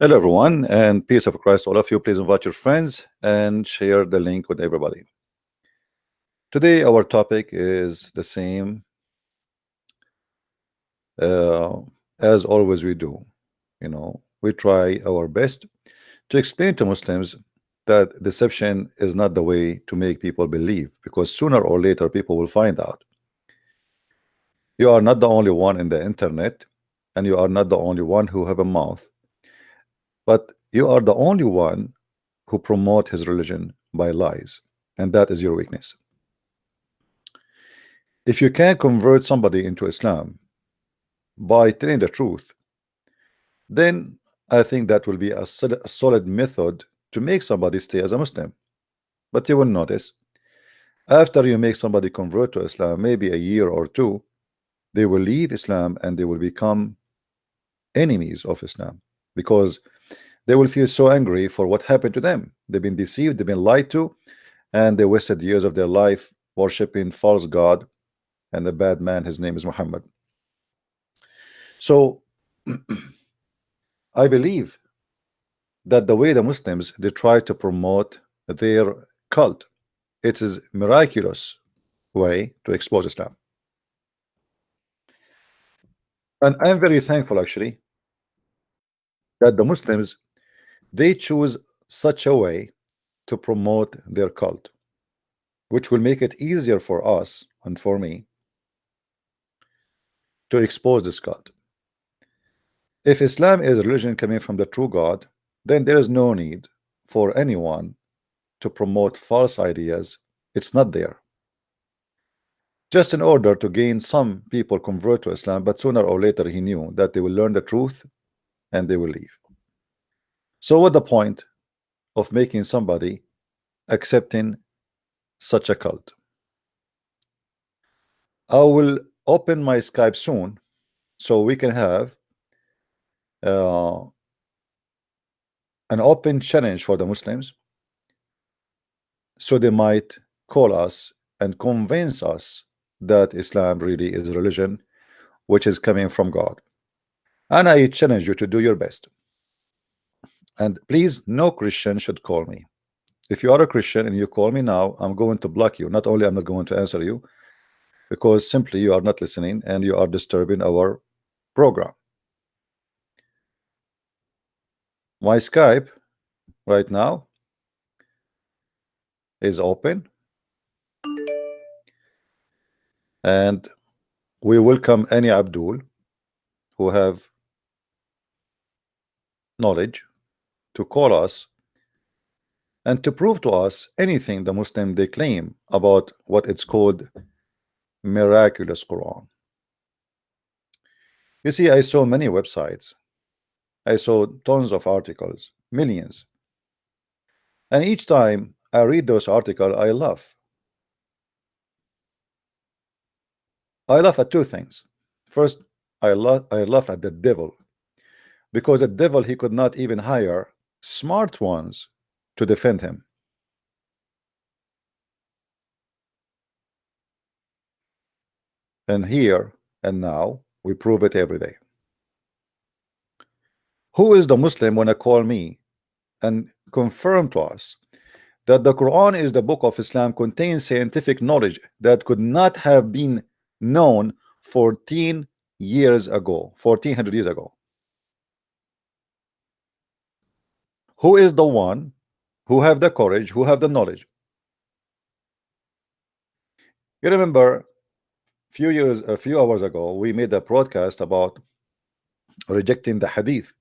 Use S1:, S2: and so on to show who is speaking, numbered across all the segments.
S1: Hello, everyone, and peace of Christ, all of you. Please invite your friends and share the link with everybody. Today, our topic is the same uh, as always we do. We try our best to explain to Muslims that deception is not the way to make people believe, because sooner or later people will find out. You are not the only one in the internet, and you are not the only one who have a mouth, but you are the only one who promote his religion by lies, and that is your weakness. If you can convert somebody into Islam by telling the truth, then I think that will be a solid method to make somebody stay as a Muslim. But you will notice, after you make somebody convert to Islam, maybe a year or two, they will leave Islam and they will become enemies of Islam, because they will feel so angry for what happened to them. They've been deceived, they've been lied to, and they wasted years of their life worshiping false god and the bad man. His name is Muhammad. So I believe that the way the Muslims they try to promote their cult, it is miraculous way to expose Islam. And I'm very thankful actually that the Muslims they choose such a way to promote their cult, which will make it easier for us and for me to expose this cult. If Islam is a religion coming from the true God, then there is no need for anyone to promote false ideas. It's not there. Just in order to gain some people convert to Islam, but sooner or later he knew that they will learn the truth and they will leave. So what the point of making somebody accepting such a cult? I will open my Skype soon so we can have an open challenge for the Muslims, so they might call us and convince us that Islam really is a religion which is coming from God. And I challenge you to do your best. And please, no Christian should call me. If you are a Christian and you call me now, I'm going to block you. Not only I'm not going to answer you, because simply you are not listening and you are disturbing our program. My Skype right now is open, and we welcome any Abdul who have knowledge to call us and to prove to us anything the Muslim they claim about what it's called Miraculous Quran. You see, I saw many websites, I saw tons of articles, millions, and each time I read those articles I laugh. I laugh at two things. First, I laugh at the devil, because the devil he could not even hire smart ones to defend him. And here and now we prove it every day. Who is the Muslim when I call me and confirm to us that the Quran is the book of Islam, contains scientific knowledge that could not have been known 14 years ago, 1400 years ago? Who is the one who have the courage, who have the knowledge? You remember a few hours ago we made a broadcast about rejecting the hadith.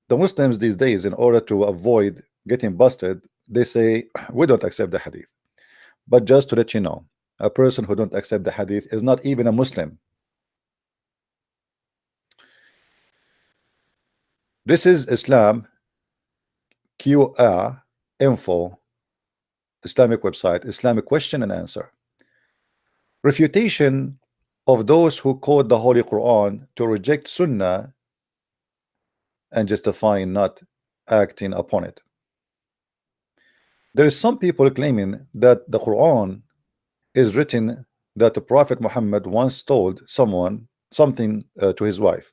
S1: The Muslims these days, in order to avoid getting busted, they say we don't accept the hadith. But just to let you know, a person who don't accept the hadith is not even a Muslim. This is Islam QA info, Islamic website, Islamic question and answer. Refutation of those who quote the Holy Quran to reject Sunnah and justifying not acting upon it. There is some people claiming that the Quran is written that the Prophet Muhammad once told someone something to his wife,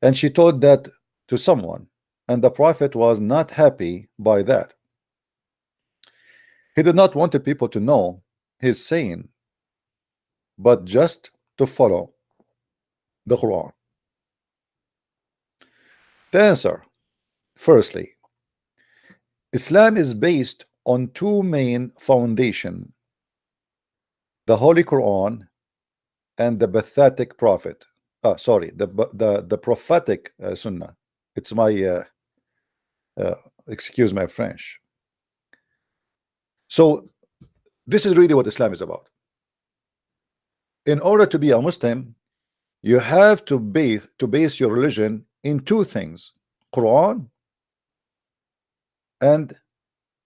S1: and she told that to someone, and the Prophet was not happy by that. He did not want the people to know his saying, but just to follow the Quran. The answer: firstly, Islam is based on two main foundations: the Holy Quran and the pathetic Prophet. Sorry, the prophetic Sunnah. It's my uh, excuse my French. So this is really what Islam is about. In order to be a Muslim, you have to base your religion in two things: Quran and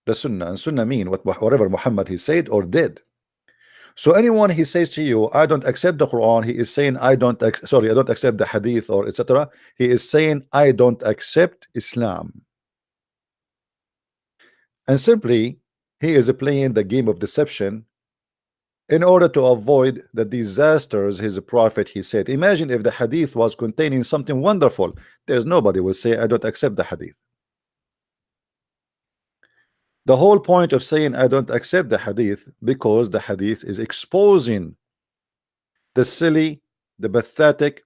S1: the Sunnah. And Sunnah mean whatever Muhammad he said or did. So anyone he says to you, I don't accept the Quran, he is saying I don't accept the Hadith or etc. He is saying I don't accept Islam, and simply he is playing the game of deception in order to avoid the disasters his prophet he said. Imagine if the Hadith was containing something wonderful. There's nobody will say I don't accept the Hadith. The whole point of saying I don't accept the Hadith, because the Hadith is exposing the silly, the pathetic,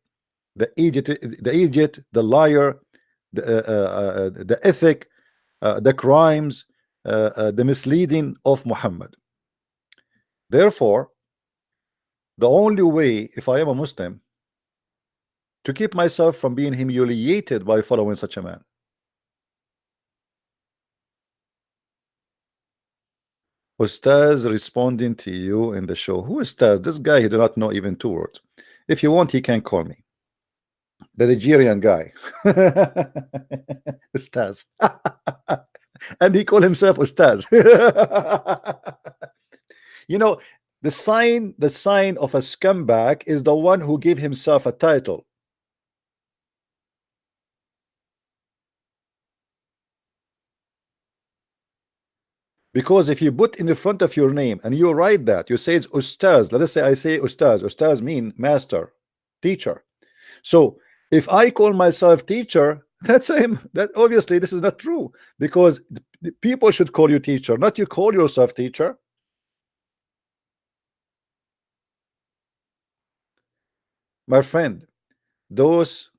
S1: the idiot, the liar, the ethic, the crimes, the misleading of Muhammad. Therefore, the only way, if I am a Muslim, to keep myself from being humiliated by following such a man. Ustaz responding to you in the show. Who is Ustaz? This guy, he do not know even two words. If you want, he can call me. The Nigerian guy. Ustaz. And he called himself Ustaz. You know, the sign of a scumbag is the one who gave himself a title. Because if you put in the front of your name and you write that, you say it's Ustaz. Let us say I say Ustaz. Ustaz mean master, teacher. So if I call myself teacher, that's him. That obviously this is not true, because the people should call you teacher, not you call yourself teacher. My friend, those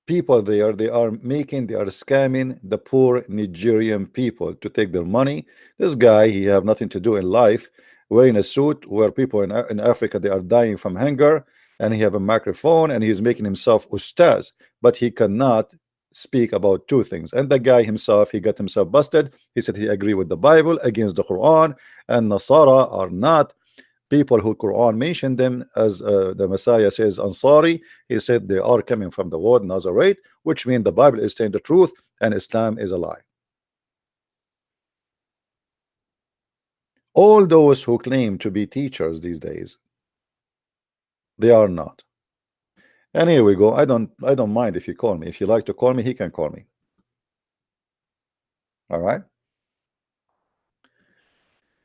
S1: people there, they are scamming the poor Nigerian people to take their money. This guy, he have nothing to do in life, wearing a suit where people in Africa, they are dying from hunger, and he have a microphone and he's making himself Ustaz, but he cannot speak about two things. And the guy himself, he got himself busted. He said he agree with the Bible against the Quran, and Nasara are not people who Quran mentioned them as the Messiah says Ansari. He said they are coming from the word Nazareth, which means the Bible is saying the truth and Islam is a lie. All those who claim to be teachers these days, they are not. And here we go. I don't mind if you call me. If you like to call me, he can call me. All right.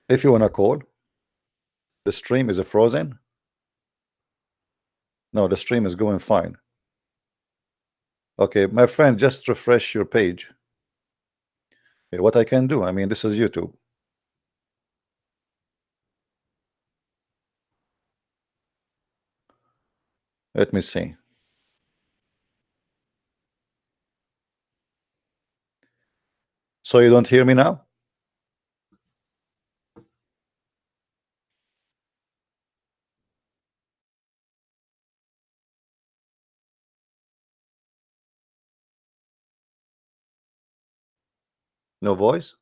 S1: If you want to call, the stream is frozen. No, the stream is going fine. Okay, my friend, just refresh your page. What I can do, I mean, this is YouTube. Let me see. So you don't hear me now? No voice?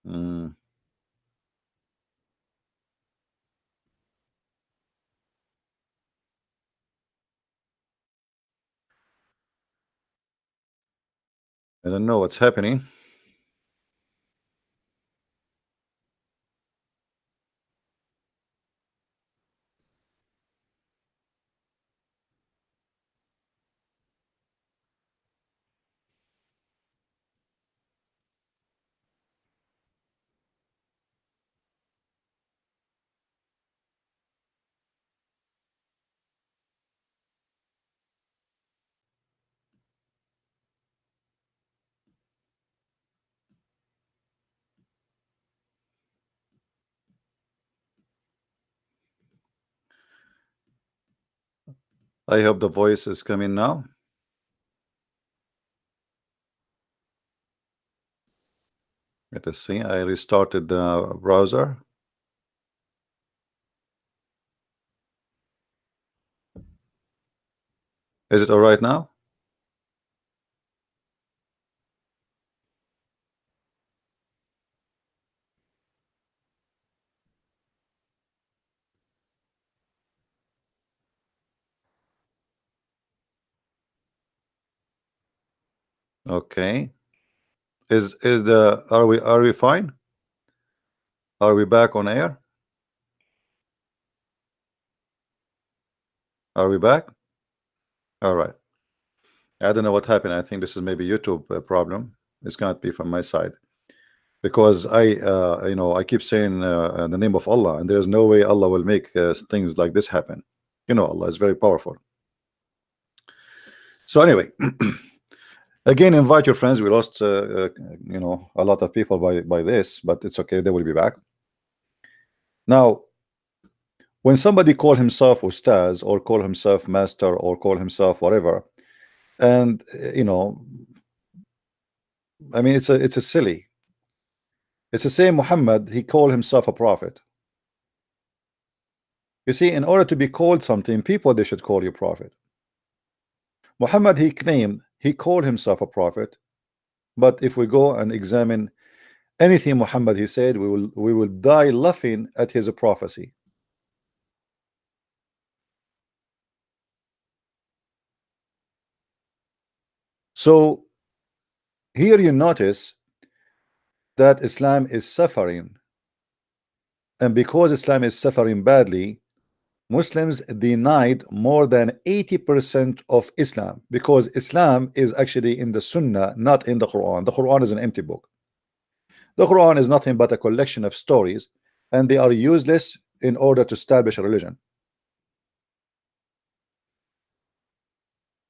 S1: Mm. I don't know what's happening. I hope the voice is coming now. Let us see. I restarted the browser. Is it all right now? Okay. Is the are we fine? Are we back on air? Are we back? All right. I don't know what happened. I think this is maybe YouTube problem. This can't be from my side because I keep saying the name of Allah, and there's no way Allah will make things like this happen. Allah is very powerful. So anyway, again, invite your friends. We lost a lot of people by this, but it's okay. They will be back. Now, when somebody call himself Ustaz or call himself master or call himself whatever, and I mean, it's a silly. It's the same Muhammad. He called himself a prophet. You see, in order to be called something, people they should call you prophet. Muhammad, he claimed he called himself a prophet, but if we go and examine anything Muhammad he said, we will die laughing at his prophecy. So here you notice that Islam is suffering, and because Islam is suffering badly, Muslims denied more than 80% of Islam, because Islam is actually in the Sunnah, not in the Quran. The Quran is an empty book. The Quran is nothing but a collection of stories, and they are useless in order to establish a religion.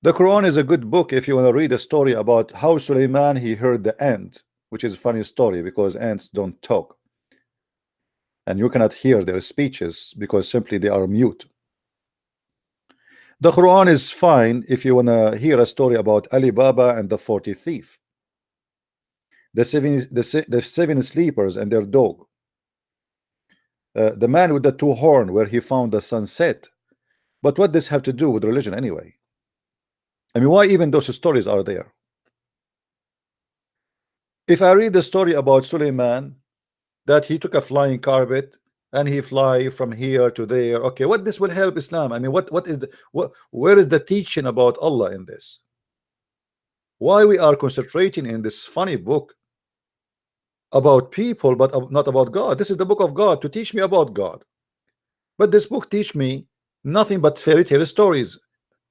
S1: The Quran is a good book if you want to read a story about how Suleiman he heard the ant, which is a funny story because ants don't talk, and you cannot hear their speeches because simply they are mute. The Quran is fine if you want to hear a story about Ali Baba and the 40th thief, the seven sleepers and their dog, the man with the two horns where he found the sunset. But what does this have to do with religion anyway? I mean, why even those stories are there? If I read the story about Suleiman, that he took a flying carpet and he fly from here to there, okay, what this will help Islam? I mean, where is the teaching about Allah in this? Why we are concentrating in this funny book about people but not about God? This is the book of God to teach me about God, but this book teach me nothing but fairy tale stories.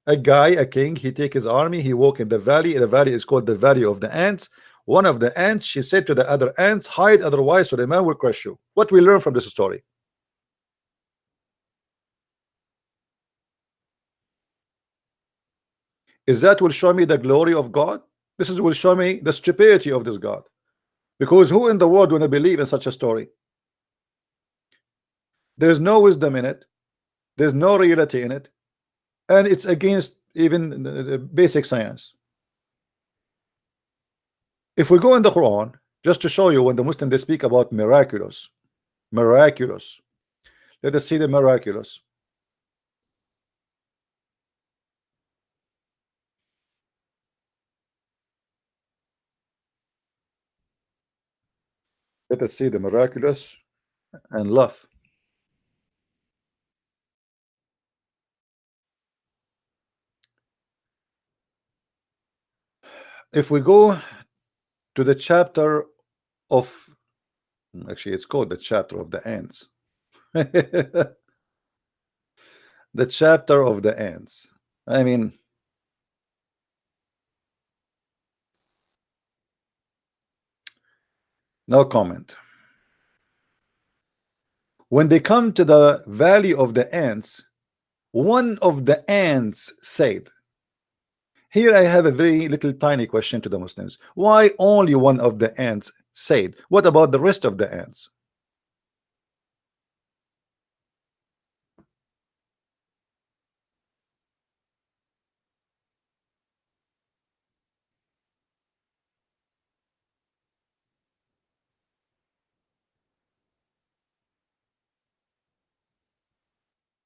S1: A guy, a king, he take his army, he walk in the valley. The valley is called the valley of the ants. One of the ants, she said to the other ants, hide, otherwise Suleiman will crush you. What we learn from this story? Is that will show me the glory of God? This is will show me the stupidity of this God, because who in the world will believe in such a story? There's no wisdom in it, there's no reality in it, and it's against even the basic science. If we go in the Quran, just to show you, when the Muslims they speak about miraculous, let us see the miraculous. Let us see the miraculous and love. If we go to the chapter of, actually it's called the chapter of the ants. The chapter of the ants. I mean, no comment. When they come to the valley of the ants, one of the ants said, here I have a very little tiny question to the Muslims. Why only one of the ants said? What about the rest of the ants?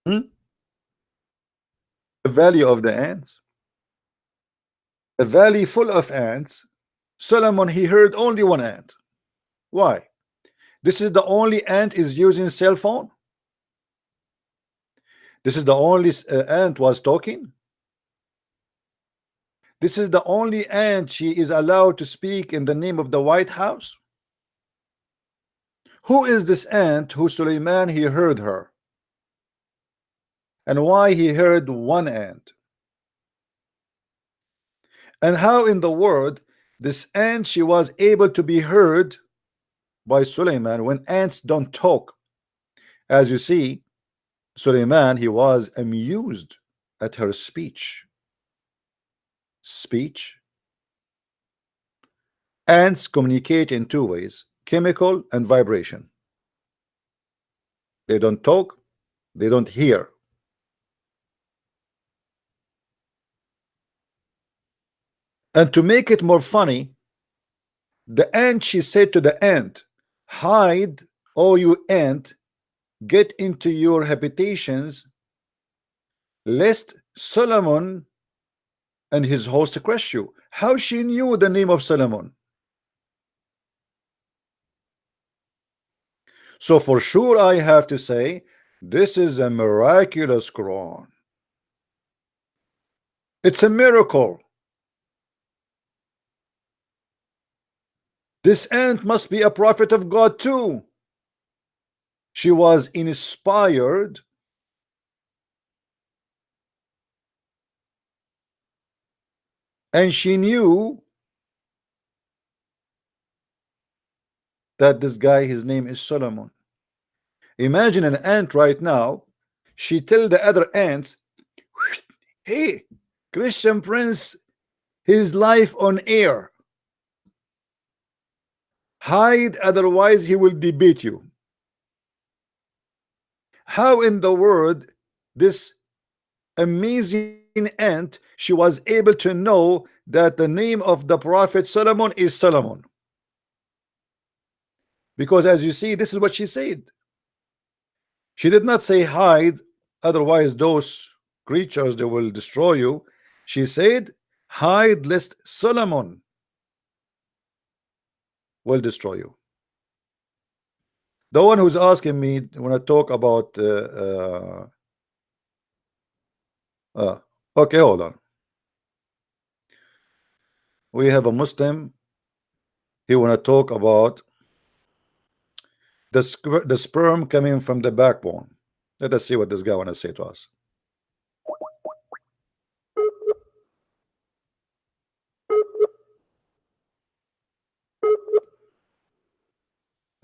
S1: Hmm? The valley of the ants, a valley full of ants. Solomon, he heard only one ant. Why? This is the only ant is using cell phone. This is the only ant was talking. This is the only ant she is allowed to speak in the name of the White House. Who is this ant who Suleiman he heard her? And why he heard one ant? And how in the world this ant she was able to be heard by Suleiman when ants don't talk? As you see, Suleiman he was amused at her speech. Ants communicate in two ways: chemical and vibration. They don't talk, they don't hear. And to make it more funny, the ant she said to the ant, hide, oh you ant, get into your habitations, lest Solomon and his host crush you. How she knew the name of Solomon? So for sure I have to say this is a miraculous Quran. It's a miracle. This ant must be a prophet of God too. She was inspired and she knew that this guy, his name is Solomon. Imagine an ant right now, she tell the other ants, hey, Christian Prince, his life on air. Hide, otherwise he will debate you. How in the world this amazing ant she was able to know that the name of the prophet Solomon is Solomon? Because as you see, this is what she said. She did not say hide, otherwise those creatures they will destroy you. She said hide lest Solomon will destroy you. The one who's asking me when I talk about okay, hold on. We have a Muslim. He want to talk about the sperm coming from the backbone. Let us see what this guy want to say to us.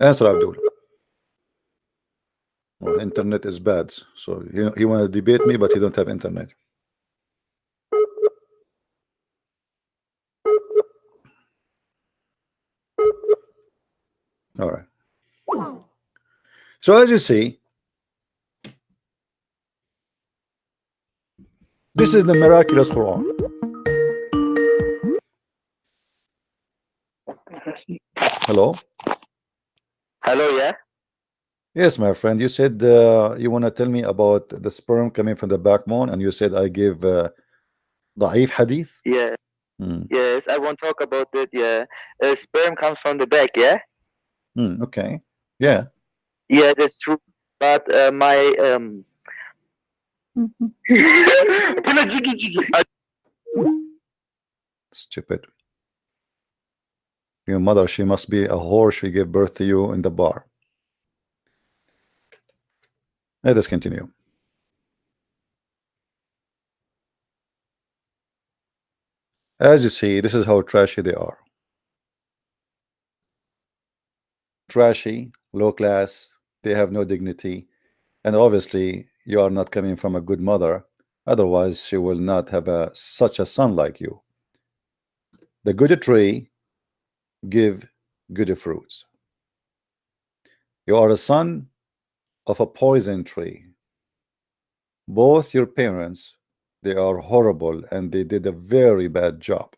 S1: Answer, Abdul. Well, internet is bad, so he want to debate me, but he don't have internet. All right. So as you see, this is the miraculous Quran. Hello.
S2: Hello, yeah.
S1: Yes, my friend. You said you want to tell me about the sperm coming from the backbone, and you said I give ضعيف hadith.
S2: Yeah. Yes, I want to talk about it. Yeah, sperm comes from the back. Yeah.
S1: Okay. Yeah.
S2: Yeah, that's true. But my
S1: Stupid. Your mother, she must be a whore. She gave birth to you in the bar. Let us continue. As you see, this is how trashy they are. Trashy, low class, they have no dignity, and obviously you are not coming from a good mother, otherwise she will not have such a son like you. The good tree give good fruits. You are a son of a poison tree. Both your parents, they are horrible and they did a very bad job.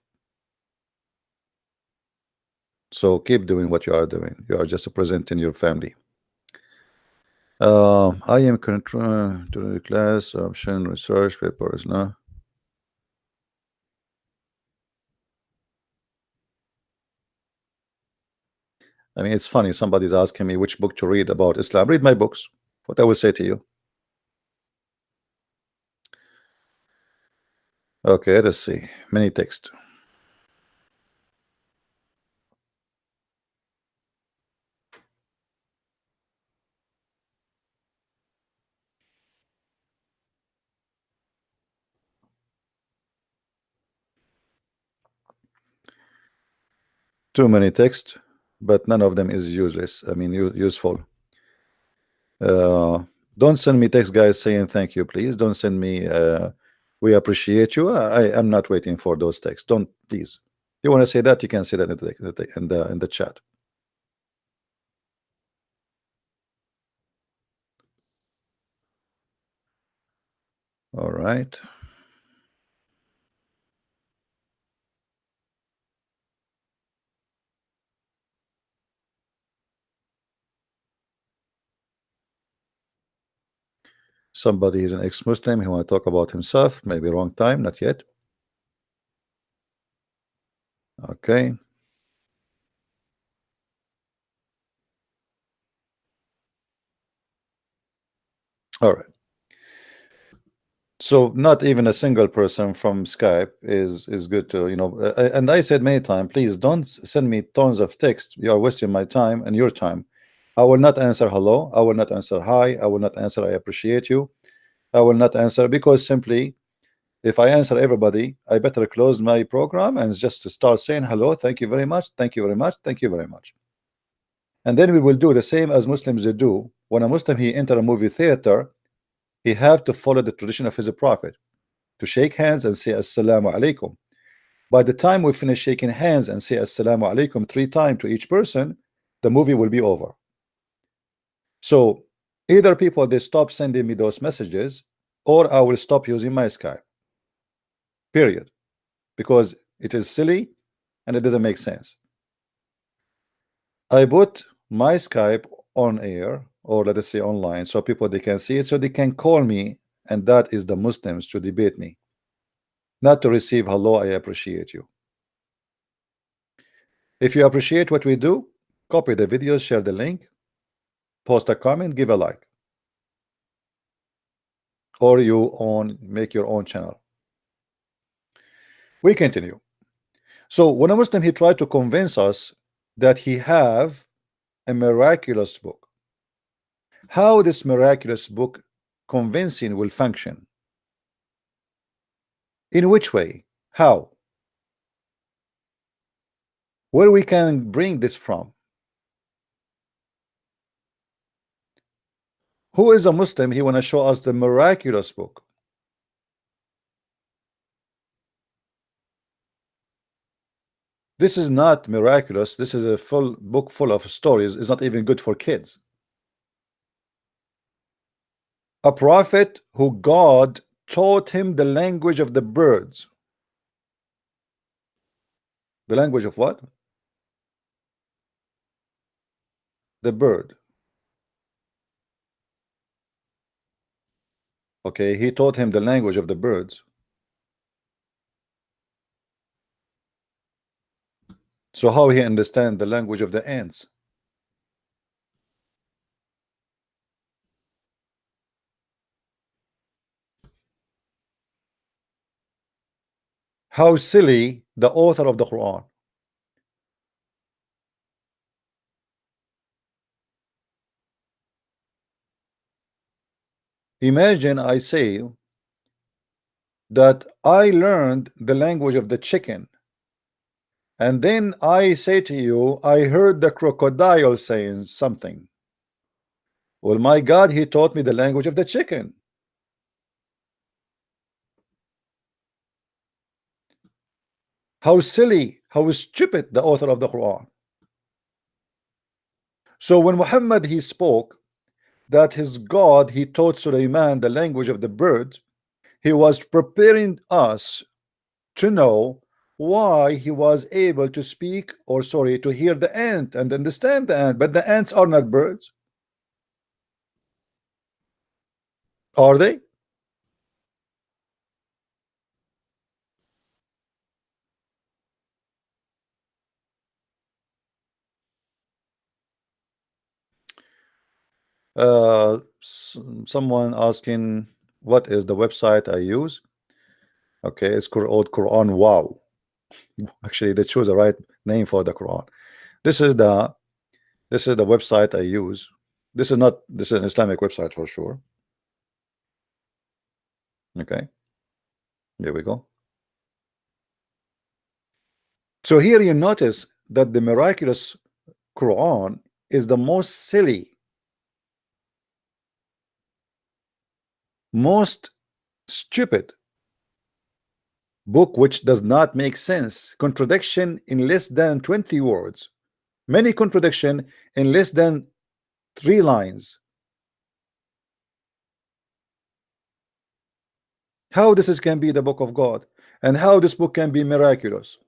S1: So keep doing what you are doing. You are just representing your family. I am control to the class option research papers. No. I mean, it's funny. Somebody's asking me which book to read about Islam. Read my books. What I will say to you. Okay, let's see. Many text. Too many text, but none of them is useless. I mean, useful. Don't send me text, guys, saying thank you, please. Don't send me we appreciate you. I am not waiting for those texts. Don't, please. If you want to say that, you can say that in the chat. All right. Somebody is an ex-Muslim. He want to talk about himself. Maybe wrong time. Not yet. Okay. All right. So not even a single person from Skype is good to, you know, and I said many times, please don't send me tons of text. You are wasting my time and your time. I will not answer hello. I will not answer hi. I will not answer I appreciate you. I will not answer because simply if I answer everybody, I better close my program and just start saying hello, thank you very much, thank you very much, thank you very much. And then we will do the same as Muslims do. When a Muslim he enter a movie theater, he have to follow the tradition of his prophet to shake hands and say assalamu alaikum. By the time we finish shaking hands and say assalamu alaikum 3 times to each person, the movie will be over. So either people they stop sending me those messages, or I will stop using my Skype. Period. Because it is silly and it doesn't make sense. I put my Skype on air, or let us say online, so people they can see it, so they can call me, and that is the Muslims to debate me, not to receive hello, I appreciate you. If you appreciate what we do, copy the videos, share the link, post a comment, give a like, or you make your own channel. We continue. So when a Muslim he tried to convince us that he have a miraculous book, how this miraculous book convincing will function? In which way? How? Where we can bring this from? Who is a Muslim? He want to show us the miraculous book. This is not miraculous. This is a full book full of stories. It's not even good for kids. A prophet who God taught him the language of the birds. The language of what? The bird. Okay, he taught him the language of the birds. So how he understand the language of the ants? How silly the author of the Quran. Imagine I say that I learned the language of the chicken, and then I say to you, I heard the crocodile saying something. Well, my God, he taught me the language of the chicken. How silly, how stupid the author of the Quran. So when Muhammad he spoke that his God he taught Sulaiman the language of the birds, he was preparing us to know why he was able to speak, or sorry, to hear the ant and understand the ant, but the ants are not birds. Are they? Someone asking what is the website I use. Okay, it's called Quran. Wow. Actually, they chose the right name for the Quran. This is the website I use. This is an Islamic website for sure. Okay, here we go. So here you notice that the Miraculous Quran is the most silly, most stupid book, which does not make sense. Contradiction in less than 20 words. Many contradiction in less than 3 lines. How this can be the book of God, and how this book can be miraculous.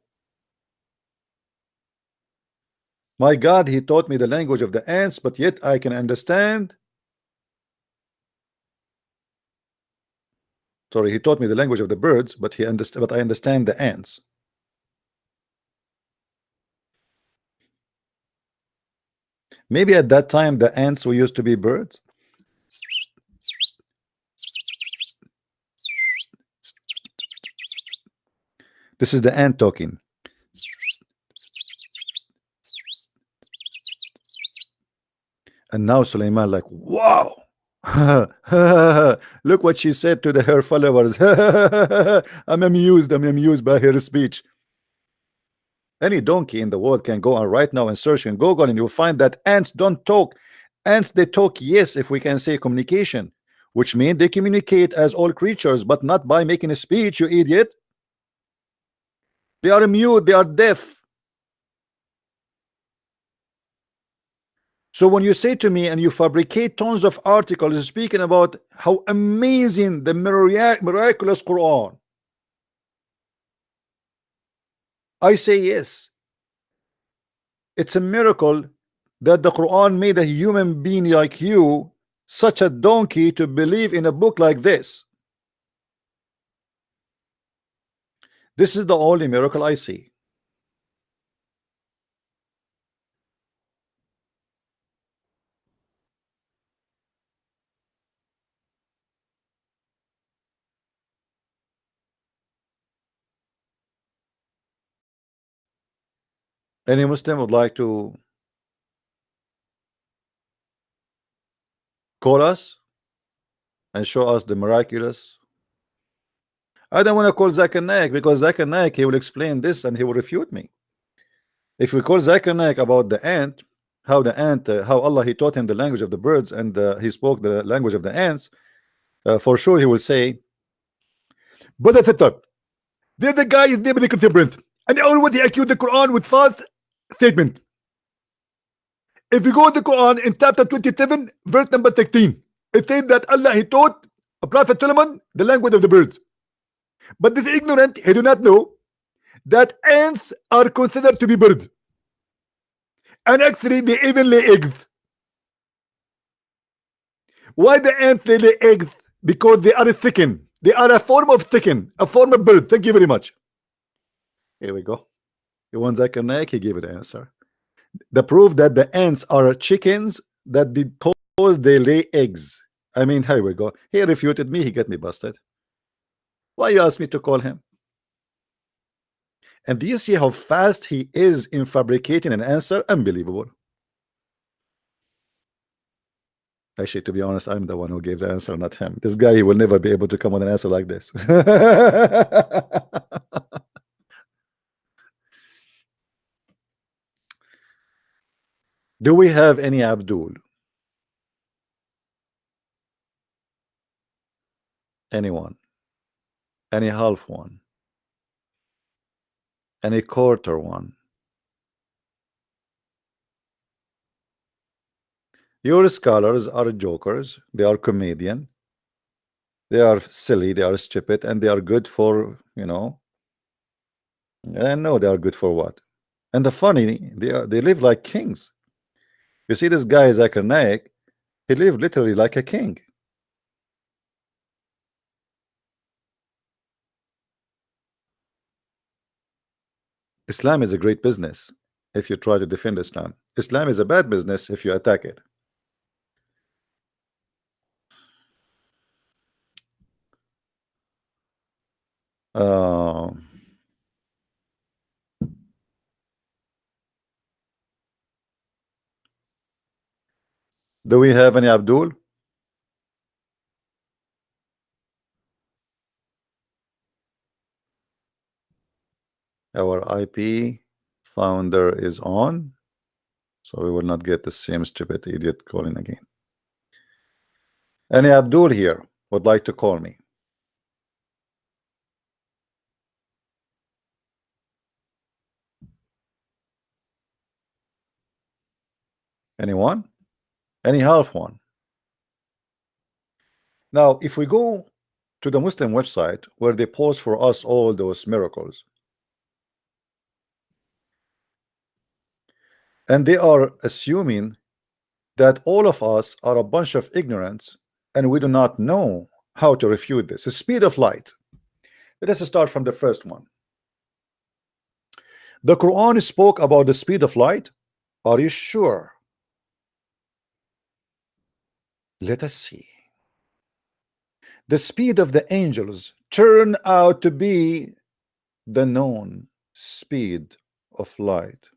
S1: My God, he taught me the language of the ants, but yet I can understand. Sorry, he taught me the language of the birds, but I understand the ants. Maybe at that time the ants were used to be birds. This is the ant talking. And now Sulaiman like, wow. Look what she said to her followers. I'm amused by her speech. Any donkey in the world can go on right now and search in Google, and you'll find that ants don't talk. Ants, they talk, yes, if we can say communication, which means they communicate as all creatures, but not by making a speech, you idiot. They are mute, they are deaf. So when you say to me and you fabricate tons of articles speaking about how amazing the miraculous Quran, I say yes. It's a miracle that the Quran made a human being like you, such a donkey, to believe in a book like this. This is the only miracle I see. Any Muslim would like to call us and show us the miraculous? I don't want to call Zakir Naik, because Zakir Naik, he will explain this and he will refute me. If we call Zakir Naik about the ant, how Allah, he taught him the language of the birds, and he spoke the language of the ants, for sure he will say, but that's it. There the guy is named the contemporary, and they already accused the Quran with false statement. If you go to the Quran in chapter 27, verse number 13, it says that Allah, he taught Prophet Solomon the language of the birds. But this ignorant, he do not know that ants are considered to be birds, and actually they even lay eggs. Why the ants they lay eggs? Because they are a chicken. They are a form of chicken, a form of bird. Thank you very much. Here we go. You want Zakir Naik? He gave it the answer. The proof that the ants are chickens, that because they lay eggs. I mean, here we go. He refuted me. He got me busted. Why you ask me to call him? And do you see how fast he is in fabricating an answer? Unbelievable. Actually, to be honest, I'm the one who gave the answer, not him. This guy, he will never be able to come with an answer like this. Do we have any Abdul? Anyone? Any half one? Any quarter one? Your scholars are jokers, they are comedian, they are silly, they are stupid, and they are good for, you know, I know they are good for what. And the funny, they live like kings. You see this guy Zakir Naik, he lived literally like a king. Islam is a great business if you try to defend Islam. Islam is a bad business if you attack it. Do we have any Abdul? Our IP founder is on, so we will not get the same stupid idiot calling again. Any Abdul here would like to call me? Anyone? Any half one? Now, if we go to the Muslim website where they post for us all those miracles, and they are assuming that all of us are a bunch of ignorants and we do not know how to refute this. The speed of light. Let us start from the first one. The Quran spoke about the speed of light. Are you sure? Let us see. The speed of the angels turned out to be the known speed of light.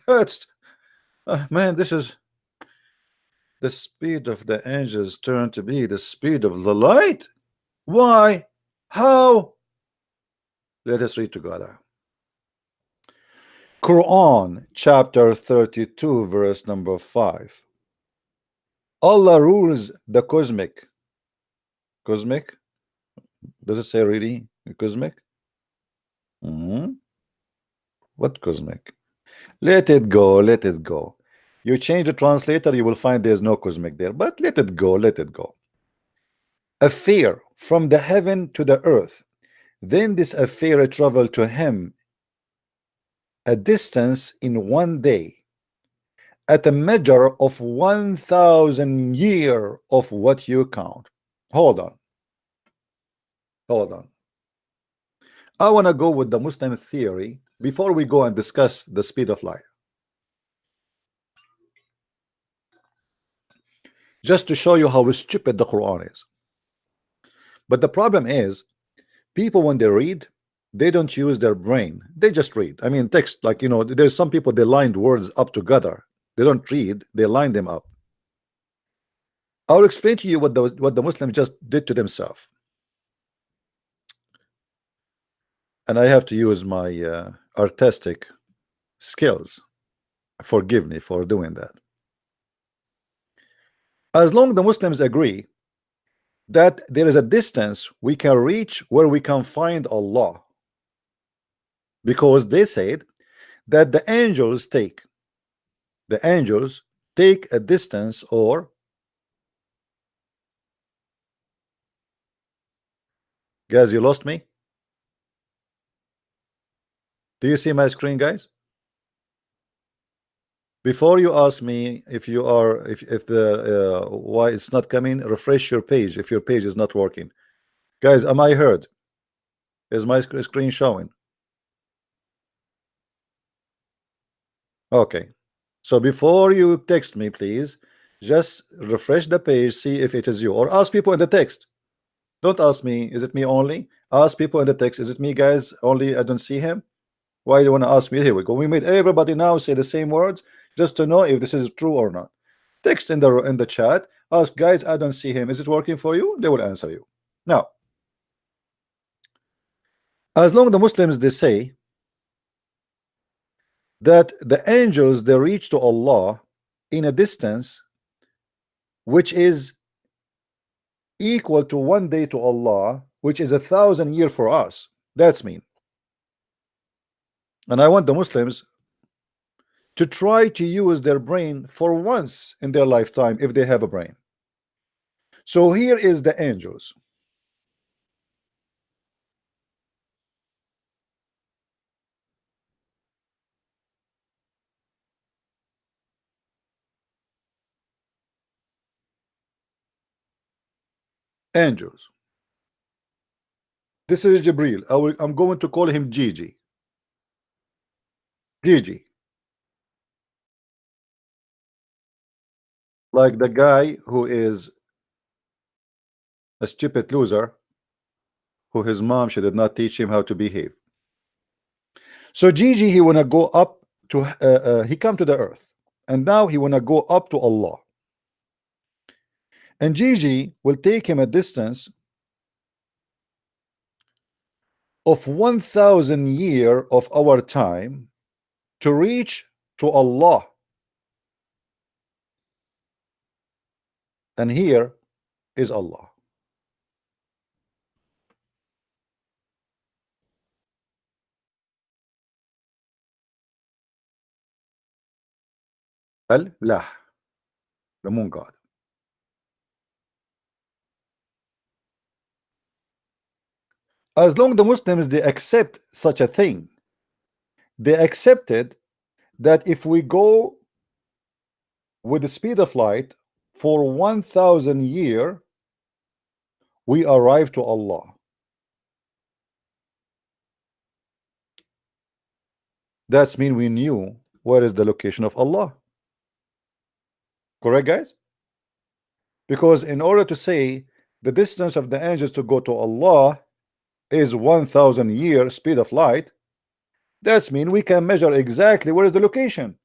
S1: That's man, this is the speed of the angels turned to be the speed of the light. Why? How? Let us read together. Quran chapter 32 verse number 5. Allah rules the cosmic. Cosmic? Does it say really cosmic? What cosmic? Let it go, let it go. You change the translator, you will find there's no cosmic there, but let it go, let it go. Affair from the heaven to the earth. Then this affair traveled to him a distance in one day, at a measure of 1,000 year of what you count. Hold on. Hold on. I want to go with the Muslim theory before we go and discuss the speed of light. Just to show you how stupid the Quran is. But the problem is, people when they read, they don't use their brain. They just read. I mean, text, like, you know, there's some people, they lined words up together. They don't read, they line them up. I'll explain to you what the Muslims just did to themselves. And I have to use my artistic skills. Forgive me for doing that. As long as the Muslims agree that there is a distance we can reach where we can find Allah, because they said that the angels take a distance, or guys, you lost me. Do you see my screen, guys? Before you ask me if you are, if the why it's not coming, refresh your page if your page is not working. Guys, am I heard? Is my screen showing? Okay. So before you text me, please just refresh the page, see if it is you, or ask people in the text. Don't ask me, is it me only? Ask people in the text, is it me, guys, only? I don't see him. Why do you want to ask me? Here we go. We made everybody now say the same words just to know if this is true or not. Text in the chat, ask, guys, I don't see him, is it working for you? They will answer you. Now, as long as the Muslims, they say that the angels, they reach to Allah in a distance which is equal to one day to Allah, which is 1,000 years for us. That's mean. And I want the Muslims to try to use their brain for once in their lifetime if they have a brain. So here is the angels. Angels. This is Jibril. I'm going to call him Gigi. Gigi. Like the guy who is a stupid loser, who his mom, she did not teach him how to behave. So Gigi, he wanna go up to he come to the earth, and now he wanna go up to Allah. And Gigi will take him a distance of 1,000 years of our time to reach to Allah. And here is Allah. Allah, the moon god. As long the Muslims they accept such a thing, they accepted that if we go with the speed of light for 1,000 years, we arrive to Allah. That's mean we knew where is the location of Allah. Correct, guys? Because in order to say the distance of the angels to go to Allah is 1,000 years speed of light, that's mean we can measure exactly where is the location.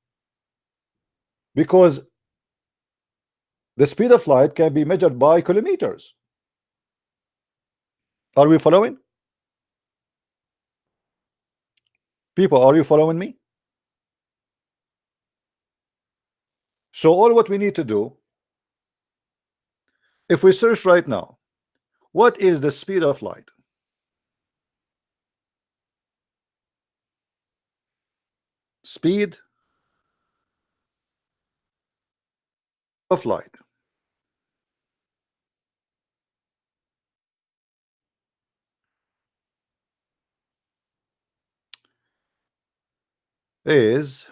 S1: Because the speed of light can be measured by kilometers. Are we following? People, are you following me? So all what we need to do, if we search right now, what is the speed of light? Speed of light is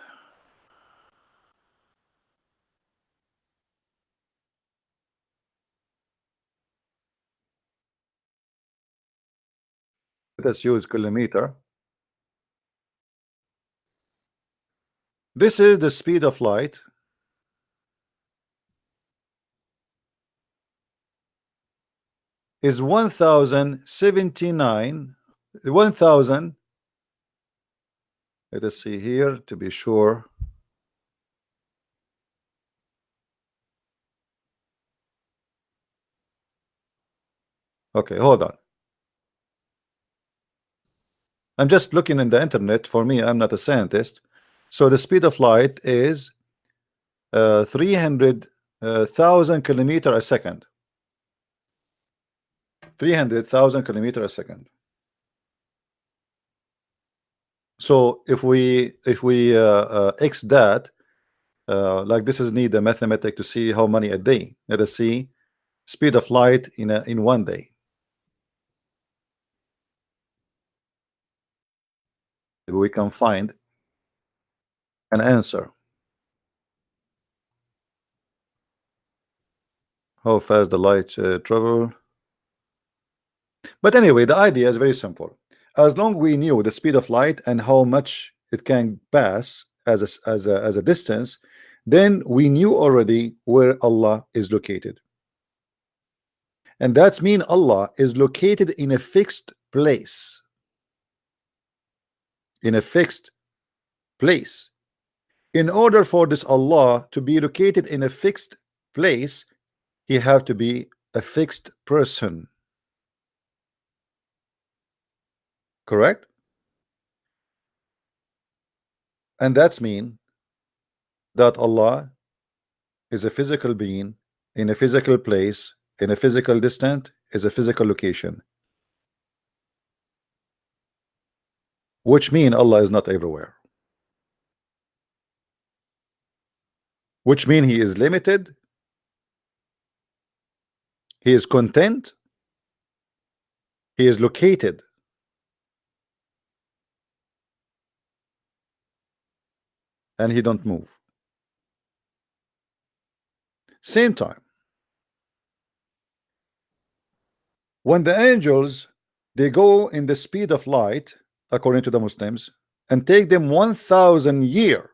S1: let's use kilometer. This is the speed of light is 1,079 1,000. Let us see here to be sure. Okay, hold on. I'm just looking in the internet. For me, I'm not a scientist. So the speed of light is 300,000 kilometer a second. 300,000 kilometer a second. So if we x that, like this is need a mathematic to see how many a day. Let us see speed of light in 1 day. If we can find an answer. How fast the light travel. But anyway, the idea is very simple. As long we knew the speed of light and how much it can pass as a distance, then we knew already where Allah is located. And that's mean Allah is located in a fixed place. In a fixed place. In order for this Allah to be located in a fixed place, he have to be a fixed person. Correct? And that's mean that Allah is a physical being in a physical place, in a physical distance, is a physical location. Which mean Allah is not everywhere. Which mean he is limited, he is content, he is located. And he don't move. Same time, when the angels They go in the speed of light, according to the Muslims, and take them 1,000 years.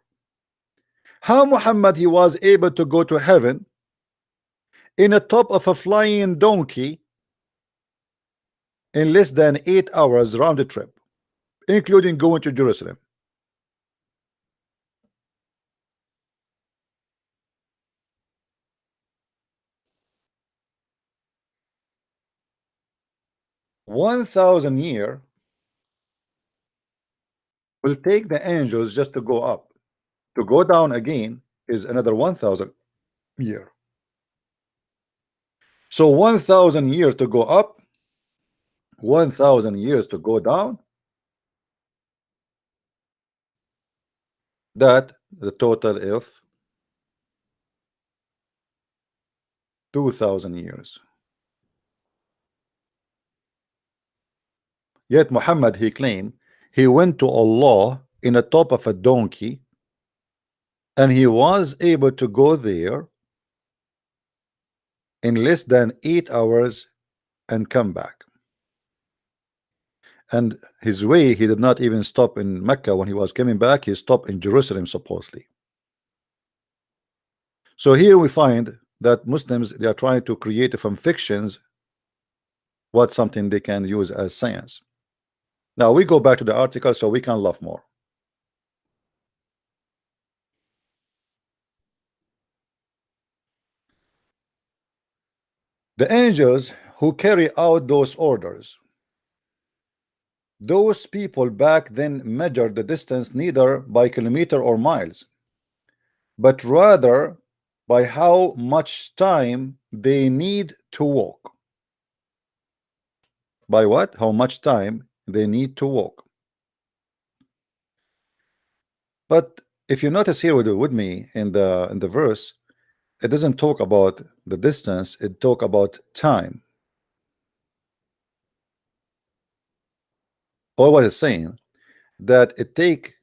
S1: How Muhammad he was able to go to heaven in the top of a flying donkey in less than 8 hours round the trip, including going to Jerusalem? $1,000 years will take the angels just to go up. To go down again is another 1,000 years. So 1,000 years to go up, 1,000 years to go down. That the total of 2,000 years. Yet Muhammad he claimed he went to Allah in the top of a donkey, and he was able to go there in less than 8 hours and come back. And his way, he did not even stop in Mecca. When he was coming back, he stopped in Jerusalem supposedly. So here we find that Muslims, they are trying to create from fictions what something they can use as science. Now we go back to the article so we can laugh more. The angels who carry out those orders, those people back then measured the distance neither by kilometer or miles, but rather by how much time they need to walk. By what? How much time they need to walk. But if you notice here with me in the verse, it doesn't talk about the distance, it talk about time. Or what it's saying that it take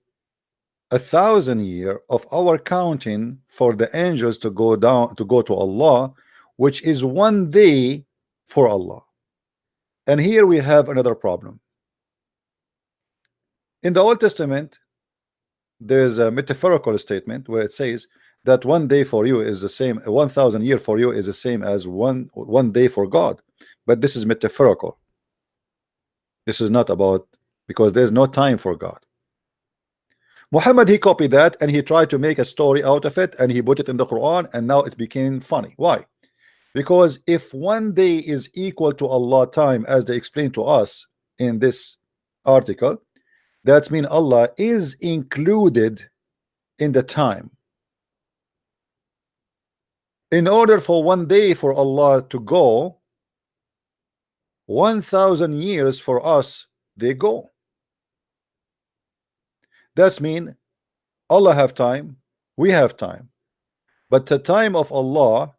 S1: 1,000 years of our counting for the angels to go down to go to Allah, which is 1 day for Allah. And here we have another problem. In the Old Testament, there's a metaphorical statement where it says that 1 day for you is the same, 1,000 years for you is the same as one day for God. But this is metaphorical. This is not about, because there's no time for God. Muhammad he copied that and he tried to make a story out of it, and he put it in the Quran, and now it became funny. Why? Because if 1 day is equal to Allah time, as they explained to us in this article, that means Allah is included in the time. In order for 1 day for Allah to go, 1,000 years for us they go. That's mean Allah have time, we have time, but the time of Allah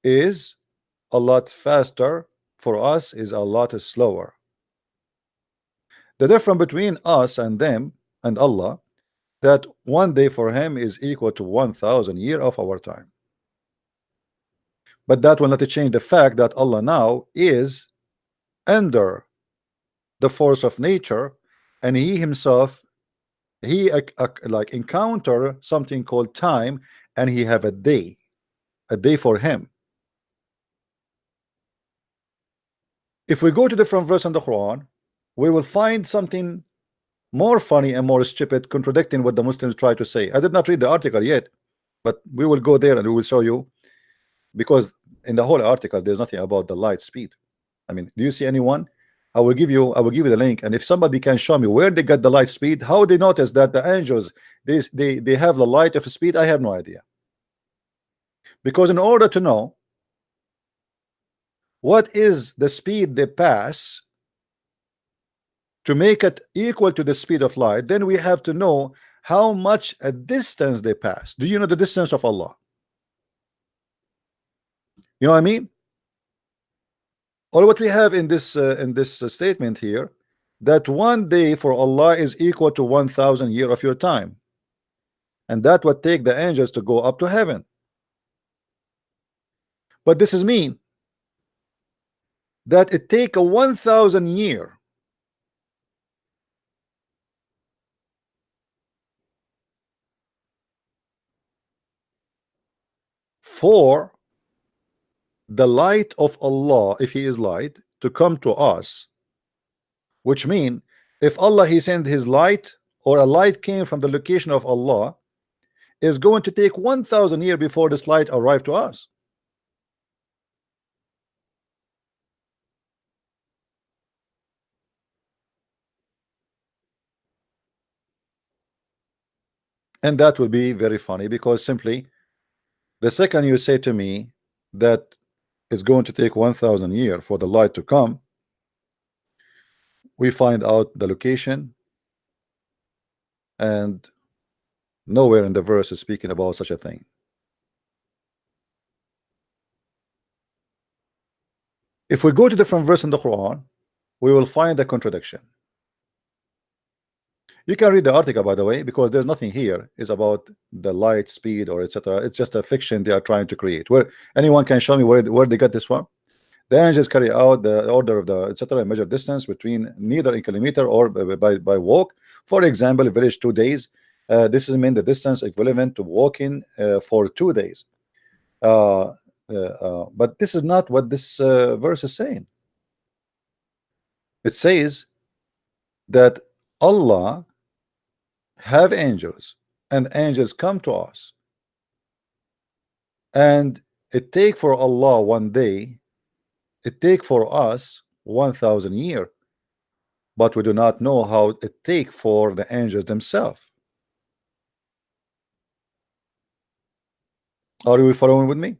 S1: is a lot faster, for us is a lot slower. The difference between us and them and Allah, that 1 day for him is equal to 1,000 years of our time. But that will not change the fact that Allah now is under the force of nature, and he himself, he like encounter something called time, and he have a day for him. If we go to different verse in the Quran, we will find something more funny and more stupid, contradicting what the Muslims try to say. I did not read the article yet, but we will go there and we will show you, because in the whole article there's nothing about the light speed. I mean, do you see anyone? I will give you the link, and if somebody can show me where they got the light speed, how they notice that the angels they have the light of speed, I have no idea. Because in order to know what is the speed they pass to make it equal to the speed of light, then we have to know how much a distance they pass. Do you know the distance of Allah? You know what I mean? Or what we have in this statement here, that 1 day for Allah is equal to 1,000 years of your time, and that would take the angels to go up to heaven. But this is mean that it take a 1,000 year for the light of Allah, if He is light, to come to us, which mean if Allah He sent His light, or a light came from the location of Allah, is going to take 1,000 years before this light arrived to us. And that will be very funny, because simply the second you say to me that it's going to take 1,000 years for the light to come, we find out the location, and nowhere in the verse is speaking about such a thing. If we go to different verse in the Quran, we will find a contradiction. You can read the article, by the way, because there's nothing here is about the light speed or etc. It's just a fiction they are trying to create. Where anyone can show me where they got this one? The angels carry out the order of the etc. measure distance between neither in kilometer or by walk. For example, village 2 days. This is mean the distance equivalent to walking for 2 days. But this is not what this verse is saying. It says that Allah have angels, and angels come to us, and it take for Allah 1 day, it take for us 1,000 years, but we do not know how it take for the angels themselves. Are you following with me?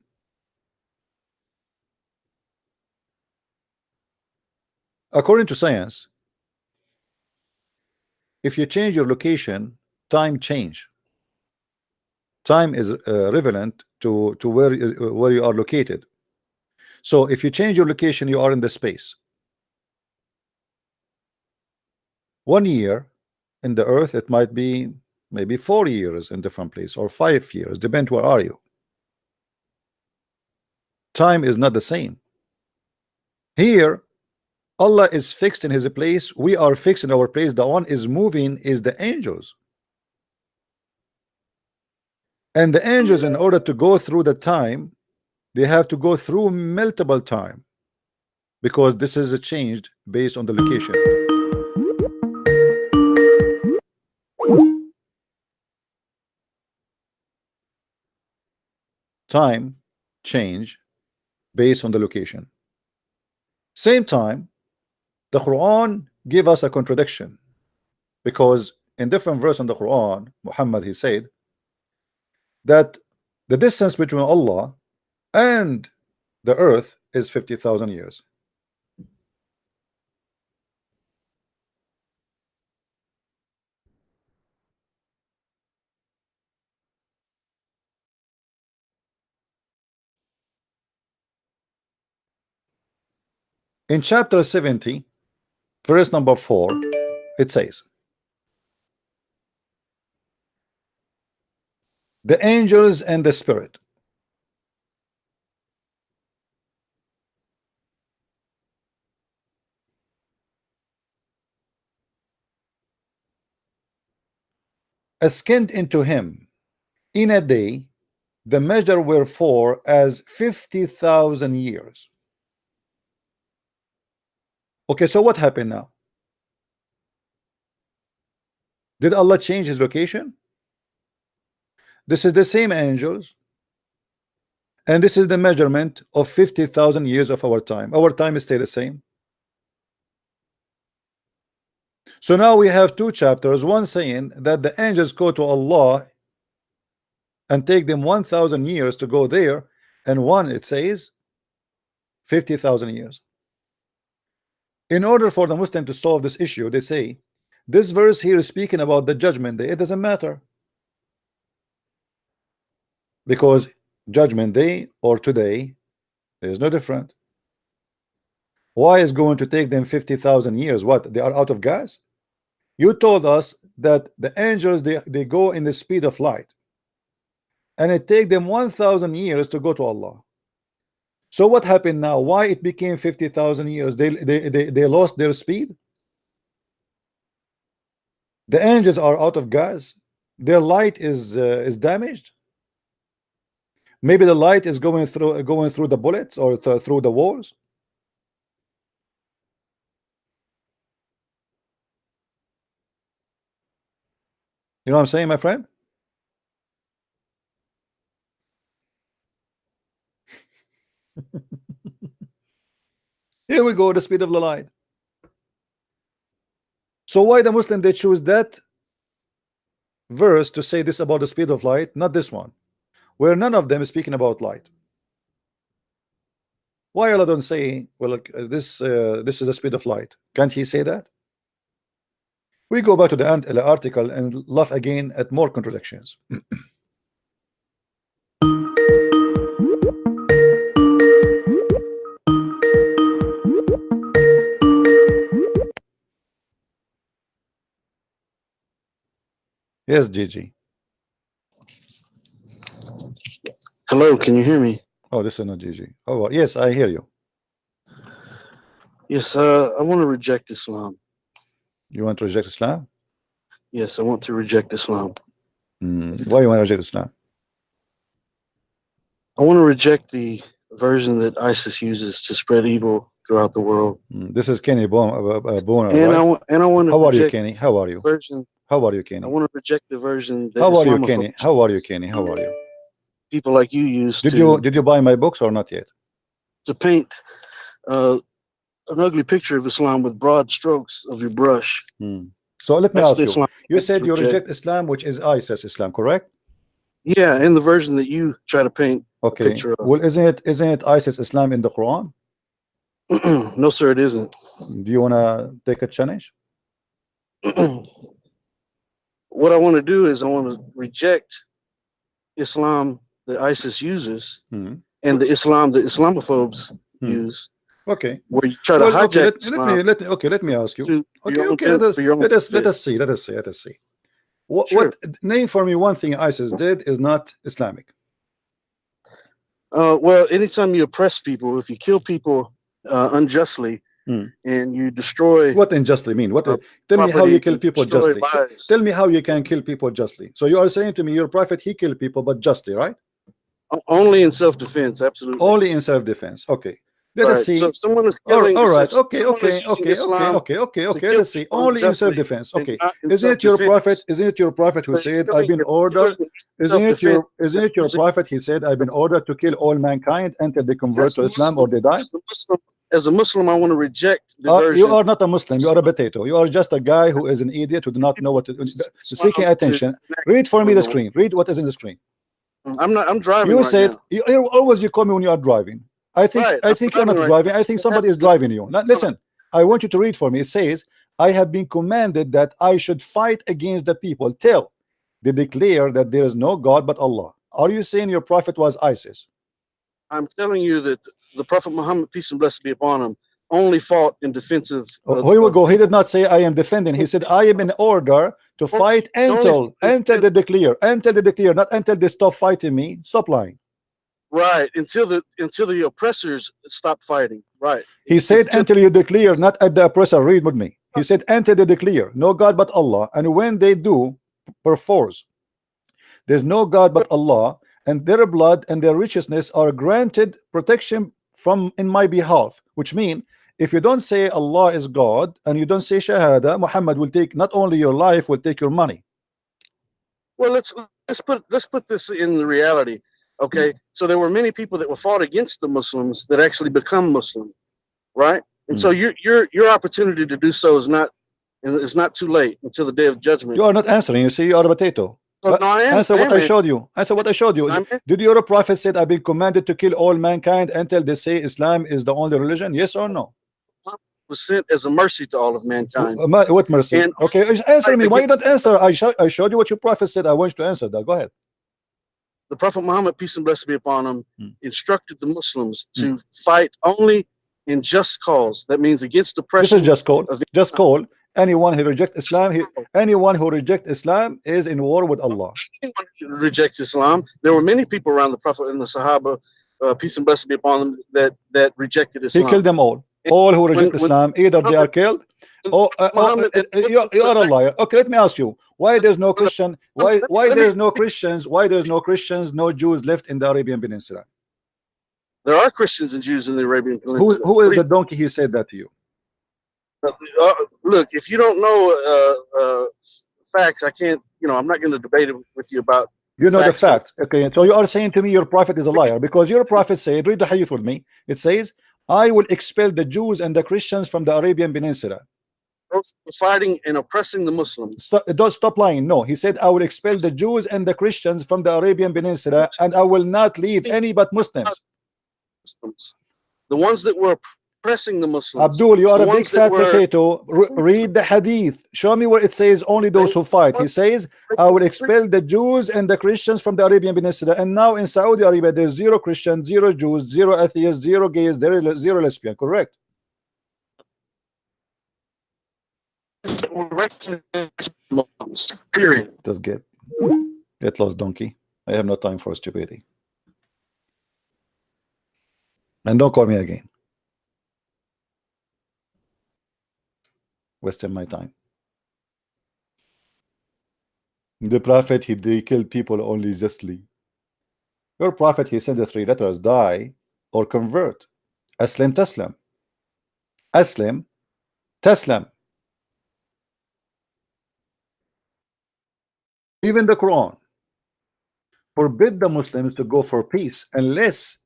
S1: According to science, if you change your location, time change. Time is relevant to where you are located. So if you change your location, you are in the space. 1 year in the earth, it might be maybe 4 years in different place, or 5 years, depend where are you. Time is not the same. Here Allah is fixed in his place, we are fixed in our place. The one is moving is the angels, and the angels, in order to go through the time, they have to go through multiple time, because this is changed based on the location. Time change based on the location. Same time, the Quran give us a contradiction, because in different verse in the Quran, Muhammad he said that the distance between Allah and the earth is 50,000 years. In chapter 70, verse number 4, it says, the angels and the spirit ascend into him in a day, the measure wherefore as 50,000 years. Okay, so what happened now? Did Allah change his location? This is the same angels, and this is the measurement of 50,000 years of our time. Our time is still the same. So now we have two chapters, one saying that the angels go to Allah and take them 1,000 years to go there, and one it says 50,000 years. In order for the Muslim to solve this issue, they say this verse here is speaking about the judgment day. It doesn't matter, because judgment day or today is no different. Why is going to take them 50,000 years? What, they are out of gas? You told us that the angels they go in the speed of light, and it take them 1,000 years to go to Allah. So what happened now? Why it became 50,000 years? They lost their speed. The angels are out of gas. Their light is damaged. Maybe the light is going through the bullets or through the walls. You know what I'm saying, my friend? Here we go, the speed of the light. So why the Muslim they choose that verse to say this about the speed of light, not this one, where none of them is speaking about light? Why Allah don't say, well, look, this is the speed of light? Can't he say that? We go back to the article and laugh again at more contradictions. Yes, Gigi.
S3: Hello, can you hear me?
S1: Oh, this is not Gigi. Oh, well, yes, I hear you.
S3: Yes, I want to reject Islam.
S1: You want to reject Islam?
S3: Yes, I want to reject Islam.
S1: Why you want to reject Islam?
S3: I want to reject the version that ISIS uses to spread evil throughout the world.
S1: This is Kenny Boner,
S3: And I want to.
S1: How are you, Kenny? How are you?
S3: Version.
S1: How are you, Kenny?
S3: I want to reject the version that.
S1: How are you, Kenny? How are you, Kenny? How are you?
S3: People like you use.
S1: Did you buy my books or not yet?
S3: To paint an ugly picture of Islam with broad strokes of your brush.
S1: So let me ask you.
S3: Islam
S1: You said you reject Islam, which is ISIS Islam, correct?
S3: Yeah, in the version that you try to paint.
S1: Okay.
S3: A picture of.
S1: Well, isn't it ISIS Islam in the Quran?
S3: No, sir, it isn't.
S1: Do you want to take a challenge?
S3: What I want to do is I want to reject Islam that ISIS uses and the Islam that Islamophobes use.
S1: Okay.
S3: Where you try to hijack
S1: let me ask you. Let us see. What name for me one thing ISIS did is not Islamic.
S3: Well, anytime you oppress people, if you kill people unjustly and you destroy.
S1: What unjustly mean? Tell me how you kill people justly. Tell me how you can kill people justly. So you are saying to me your prophet, he killed people but justly, right?
S3: Only in self-defense, absolutely.
S1: Only in self-defense. Okay. Let us see.
S3: So if someone is killing,
S1: all right. Okay. Let's see. Only in self-defense. Okay. Isn't it your prophet? Isn't it your prophet who said, "I've been ordered"? Isn't it your prophet? He said, "I've been ordered to kill all mankind until they convert to Islam or they die."
S3: As a Muslim, I want to reject the version.
S1: You are not a Muslim. You are a potato. You are just a guy who is an idiot who do not know what to do. Seeking attention. Read for me the screen. Read what is in the screen.
S3: I'm driving.
S1: You
S3: right
S1: said
S3: now.
S1: you call me when you are driving. I think you're not driving. I think somebody is driving you. Now, listen, I want you to read for me. It says, "I have been commanded that I should fight against the people till they declare that there is no God but Allah." Are you saying your prophet was ISIS?
S3: I'm telling you that the Prophet Muhammad, peace and blessings be upon him, only fought in defense of.
S1: Here we go. He did not say I am defending. He said I am in order to fight until they declare, not until they stop fighting me. Stop lying.
S3: Right, until the oppressors stop fighting. Right.
S1: He said until you declare, not at the oppressor. Read with me. He said until they declare no God but Allah, and when they do, perforce there's no God but Allah, and their blood and their righteousness are granted protection from in my behalf. Which means if you don't say Allah is God and you don't say Shahada, Muhammad will take not only your life, will take your money.
S3: Well, let's put this in the reality. Okay, so there were many people that were fought against the Muslims that actually become Muslim, right? And so your opportunity to do so is not too late until the day of judgment.
S1: You are not answering. You see, you are a potato.
S3: No, I am.
S1: Answer what I showed you. Answer what I showed you. Did your prophet said I've been commanded to kill all mankind until they say Islam is the only religion? Yes or no?
S3: Was sent as a mercy to all of mankind.
S1: What mercy? Okay, answer me. Why you don't answer? I showed you what your prophet said. I want you to answer that. Go ahead.
S3: The Prophet Muhammad, peace and blessings be upon him, instructed the Muslims to fight only in just cause. That means against oppression.
S1: This is just call. Just call. Anyone who rejects Islam, anyone who rejects Islam is in war with Allah.
S3: Anyone who rejects Islam. There were many people around the Prophet and the Sahaba, peace and blessings be upon them, that rejected Islam.
S1: He killed them all. all who reject Islam, either they are killed or you are a liar. Okay, let me ask you, why there's no Christian, why there's no Christians, no Jews left in the Arabian Peninsula?
S3: There are Christians and Jews in the Arabian Peninsula.
S1: Who is the donkey who said that to you?
S3: Look, if you don't know facts, I can't, I'm not going to debate it with you about.
S1: You know the facts. Okay, so you are saying to me your prophet is a liar, because your prophet said, read the hadith with me. It says, I will expel the Jews and the Christians from the Arabian Peninsula.
S3: Fighting and oppressing the Muslims.
S1: Don't stop lying. No, he said, I will expel the Jews and the Christians from the Arabian Peninsula, and I will not leave any but Muslims.
S3: The ones that were oppressing the Muslims.
S1: Abdul, you are a big fat potato. Read the hadith. Show me where it says only those who fight. He says, I will expel the Jews and the Christians from the Arabian Peninsula. And now in Saudi Arabia, there's 0 Christians, 0 Jews, 0 atheists, 0 gays, 0 lesbian. Correct?
S3: Period.
S1: Just get lost, donkey. I have no time for stupidity. And don't call me again. Wasting my time. The prophet, they killed people only justly. Your prophet, he sent the 3 letters: die or convert. Aslim taslam. Aslim taslam. Even the Quran forbid the Muslims to go for peace unless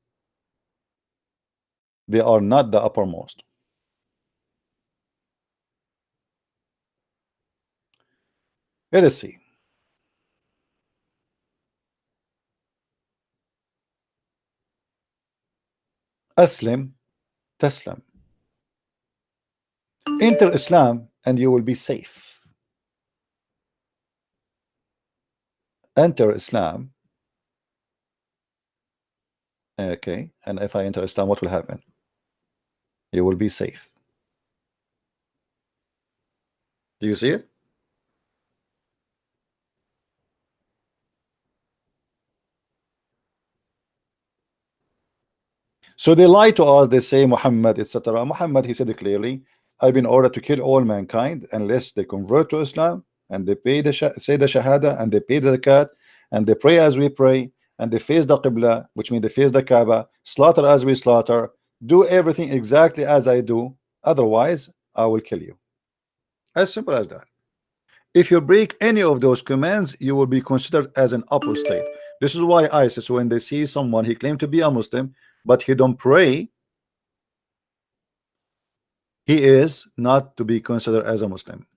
S1: they are not the uppermost. Let us see. Aslim taslam. Enter Islam and you will be safe. Enter Islam. Okay, and if I enter Islam, what will happen? You will be safe. Do you see it? So they lie to us. They say Muhammad, etc. Muhammad, he said it clearly, I've been ordered to kill all mankind unless they convert to Islam and they pay the say the Shahada, and they pay the zakat, and they pray as we pray, and they face the Qibla, which means they face the Kaaba, slaughter as we slaughter, do everything exactly as I do, otherwise I will kill you. As simple as that. If you break any of those commands, you will be considered as an apostate. This is why ISIS, when they see someone, he claimed to be a Muslim, but he don't pray, he is not to be considered as a Muslim.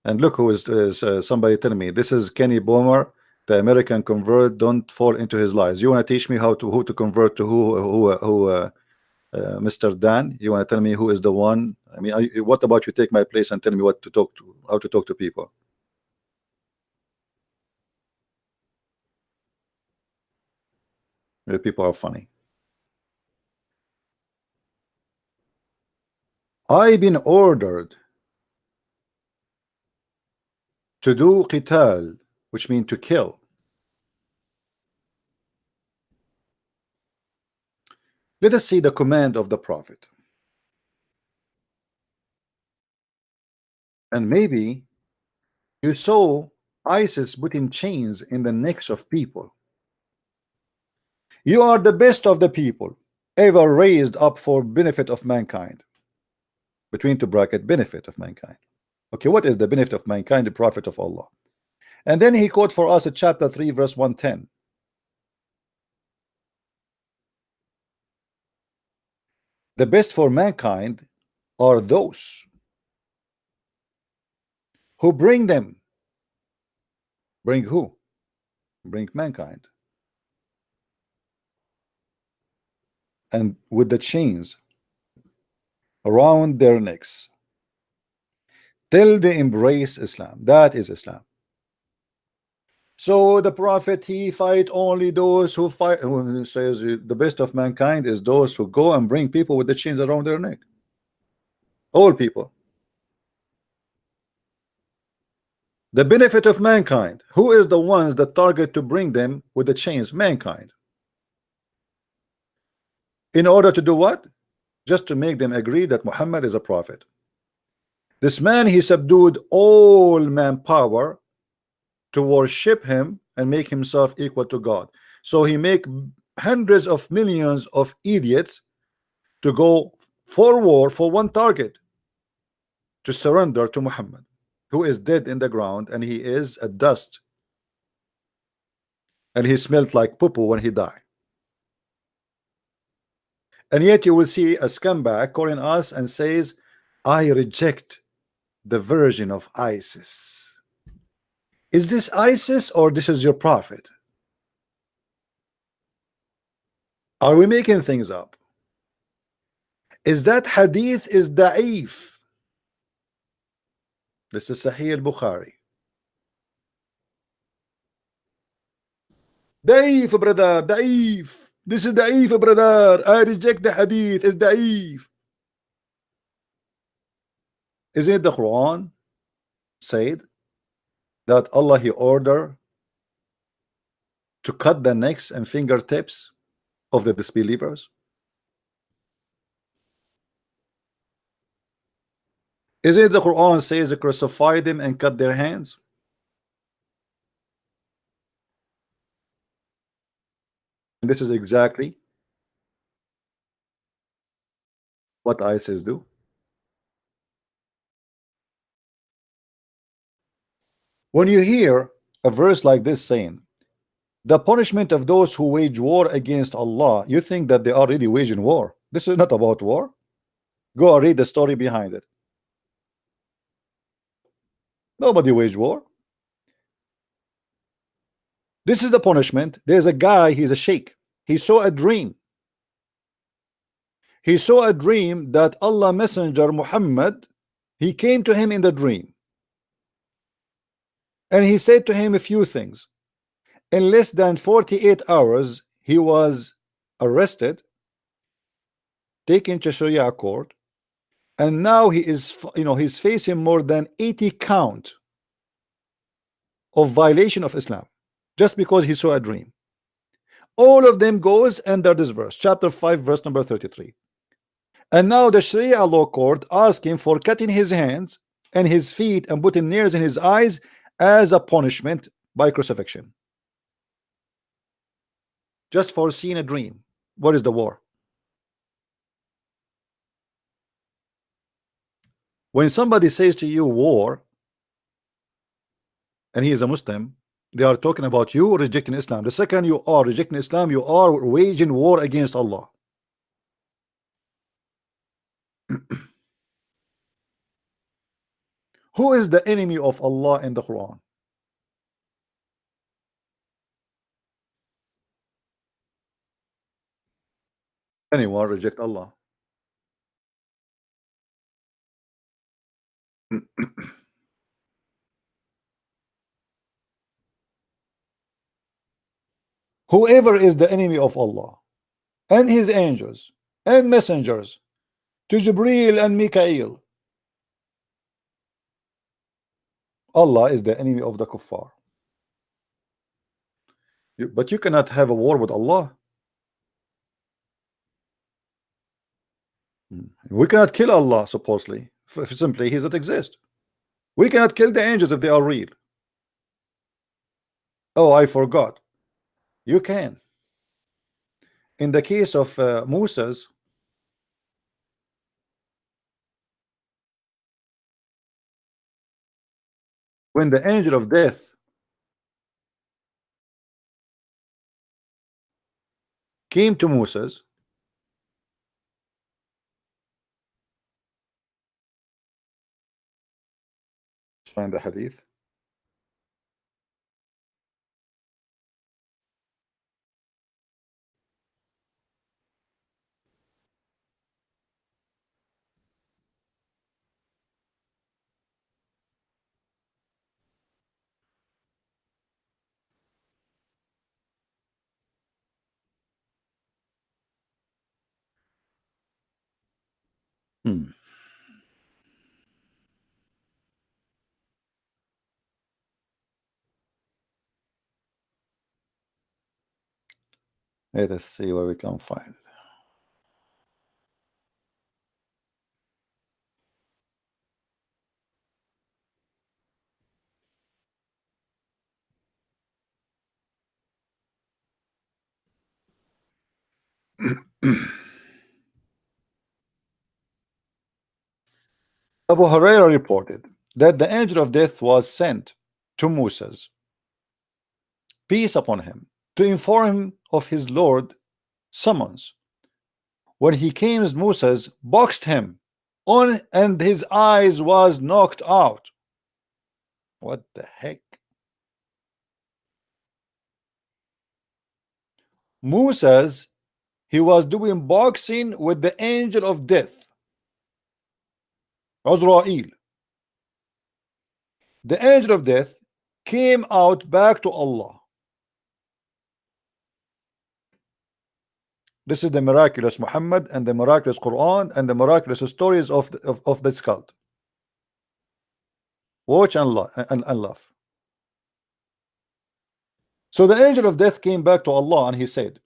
S1: And look who is somebody telling me this is Kenny Bomer, the American convert. Don't fall into his lies. You want to teach me who to convert to who Mr. Dan? You want to tell me who is the one? I mean, what about you take my place and tell me what to talk to, how to talk to people? The people are funny. I've been ordered to do qital, which means to kill. Let us see the command of the prophet. And maybe you saw ISIS putting chains in the necks of people. You are the best of the people ever raised up for benefit of mankind. Between two bracket, benefit of mankind. Okay, what is the benefit of mankind? The prophet of Allah. And then he quote for us at chapter 3 verse 110. The best for mankind are those who bring them. Bring who? Bring mankind. And with the chains around their necks till they embrace Islam. That is Islam. So the prophet, he fight only those who fight, who says the best of mankind is those who go and bring people with the chains around their neck. All people. The benefit of mankind. Who is the ones that target to bring them with the chains? Mankind. In order to do what? Just to make them agree that Muhammad is a prophet. This man, he subdued all manpower to worship him and make himself equal to God. So he make hundreds of millions of idiots to go for war for one target, to surrender to Muhammad, who is dead in the ground, and he is a dust, and he smelled like poo-poo when he died. And yet you will see a scumbag calling us and says, I reject the version of ISIS. Is this ISIS or this is your prophet? Are we making things up? Is that hadith is da'if? This is Sahih al-Bukhari. Da'if, brother, da'if. This is da'if, brother. I reject the hadith. It's da'if. Isn't it the Quran said that Allah he ordered to cut the necks and fingertips of the disbelievers? Isn't it the Quran says crucify them and cut their hands? And this is exactly what ISIS do. When you hear a verse like this saying the punishment of those who wage war against Allah, you think that they are really waging war. This is not about war. Go and read the story behind it. Nobody waged war. This is the punishment. There's a guy, he's a sheikh. He saw a dream. He saw a dream that Allah Messenger Muhammad, he came to him in the dream. And he said to him a few things. In less than 48 hours, he was arrested, taken to Sharia court, and now he is, he's facing more than 80 count of violation of Islam, just because he saw a dream. All of them goes under this verse, chapter 5, verse number 33. And now the Sharia law court asked him for cutting his hands and his feet and putting nails in his eyes as a punishment by crucifixion, just for seeing a dream. What is the war? When somebody says to you war and he is a Muslim, they are talking about you rejecting Islam. The second you are rejecting Islam, you are waging war against Allah. Who is the enemy of Allah in the Quran? Anyone reject Allah? Whoever is the enemy of Allah and his angels and messengers, to Jibreel and Mikael, Allah is the enemy of the kuffar. But you cannot have a war with Allah. We cannot kill Allah, supposedly. Simply, he doesn't exist. We cannot kill the angels if they are real. Oh, I forgot. You can. In the case of Moses, when the angel of death came to Moses, find the hadith. Hmm. Let us see where we can find it. Abu Huraira reported that the angel of death was sent to Moses, peace upon him, to inform him of his Lord summons. When he came, Moses boxed him on, and his eyes was knocked out. What the heck? Moses, he was doing boxing with the angel of death, Azrael. The angel of death came out back to Allah. This is the miraculous Muhammad and the miraculous Quran and the miraculous stories of this cult. Watch and laugh. So the angel of death came back to Allah and he said,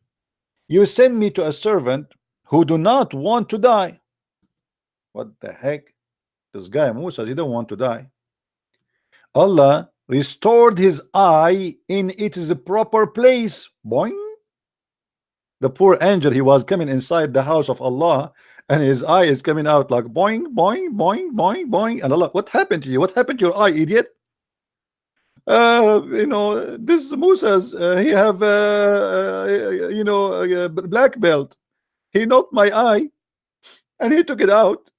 S1: you send me to a servant who do not want to die. What the heck? This guy Musa, he don't want to die. Allah restored his eye in its proper place. Boing. The poor angel, he was coming inside the house of Allah and his eye is coming out like boing, boing, boing, boing, boing. And Allah, what happened to you? What happened to your eye, idiot? You know, this Musa's, he have, you know, a black belt. He knocked my eye and he took it out.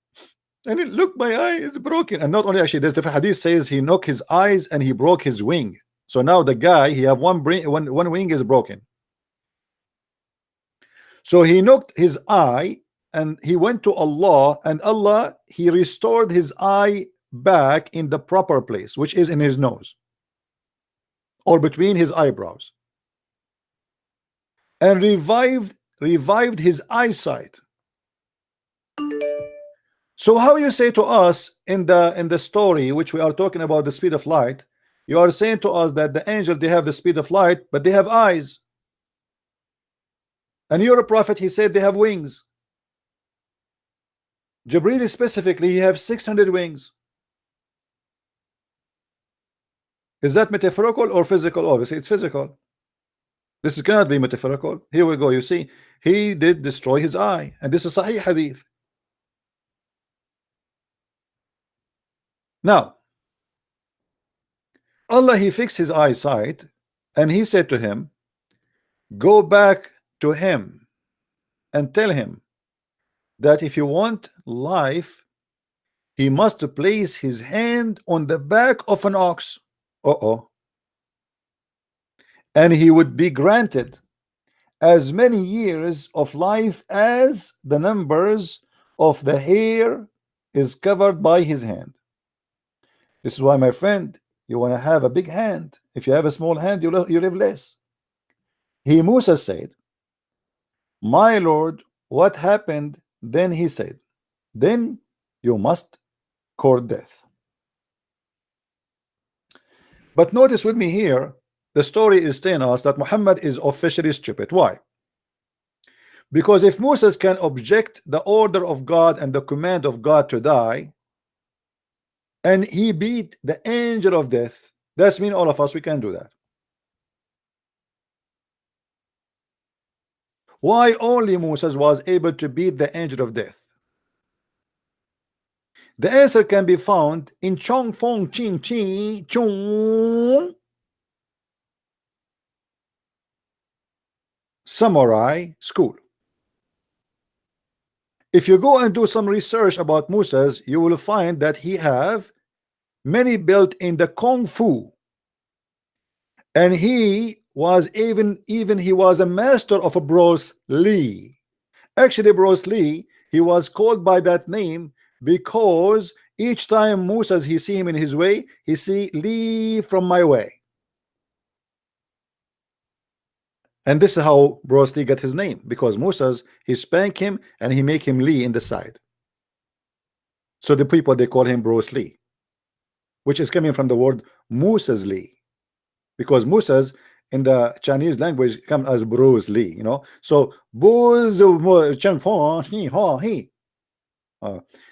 S1: And it, look, my eye is broken. And not only, actually, there's different hadith says he knocked his eyes and he broke his wing. So now the guy, he have one wing is broken. So he knocked his eye and he went to Allah, and Allah, he restored his eye back in the proper place, which is in his nose or between his eyebrows, and revived his eyesight. So how you say to us in the story which we are talking about the speed of light, you are saying to us that the angel, they have the speed of light but they have eyes, and you're a prophet, he said they have wings. Jibreel specifically, he have 600 wings. Is that metaphorical or physical? Obviously it's physical. This cannot be metaphorical. Here we go. You see, he did destroy his eye, and this is Sahih hadith. Now Allah, he fixed his eyesight and he said to him, go back to him and tell him that if you want life, he must place his hand on the back of an ox. And he would be granted as many years of life as the numbers of the hair is covered by his hand. This is why, my friend, you want to have a big hand. If you have a small hand, you live less. Musa said, my Lord, what happened? Then he said, then you must court death. But notice with me here, the story is telling us that Muhammad is officially stupid. Why? Because if Moses can object the order of God and the command of God to die, and he beat the angel of death, that's mean all of us, we can do that. Why only Moses was able to beat the angel of death? The answer can be found in Chong Fong Ching Chi Chung Samurai School. If you go and do some research about Moses, you will find that he have many built in the Kung Fu, and he was even he was a master of a Bruce Lee. Actually, Bruce Lee, he was called by that name because each time Moses, he see him in his way, he see Lee from my way. And this is how Bruce Lee got his name, because Moses, he spank him and he make him Lee in the side. So the people, they call him Bruce Lee, which is coming from the word Moses Lee, because Moses in the Chinese language come as Bruce Lee, you know. So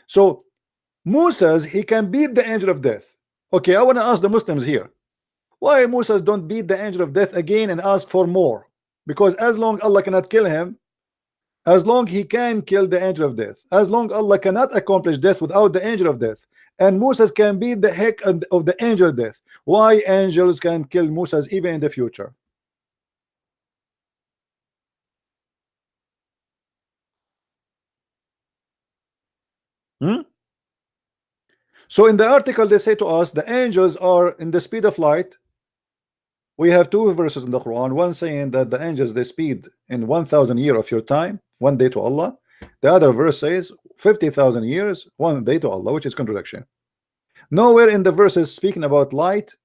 S1: so Musa's, he can beat the angel of death. Okay, I want to ask the Muslims here, why Musa don't beat the angel of death again and ask for more? Because as long Allah cannot kill him, as long he can kill the angel of death, as long Allah cannot accomplish death without the angel of death, and Musa's can beat the heck of the angel of death, why angels can kill Musa's even in the future? So in the article they say to us the angels are in the speed of light. We have two verses in the Quran, one saying that the angels they speed in 1,000 years of your time, 1 day to Allah. The other verse says 50,000 years, 1 day to Allah, which is contradiction. Nowhere in the verses speaking about light,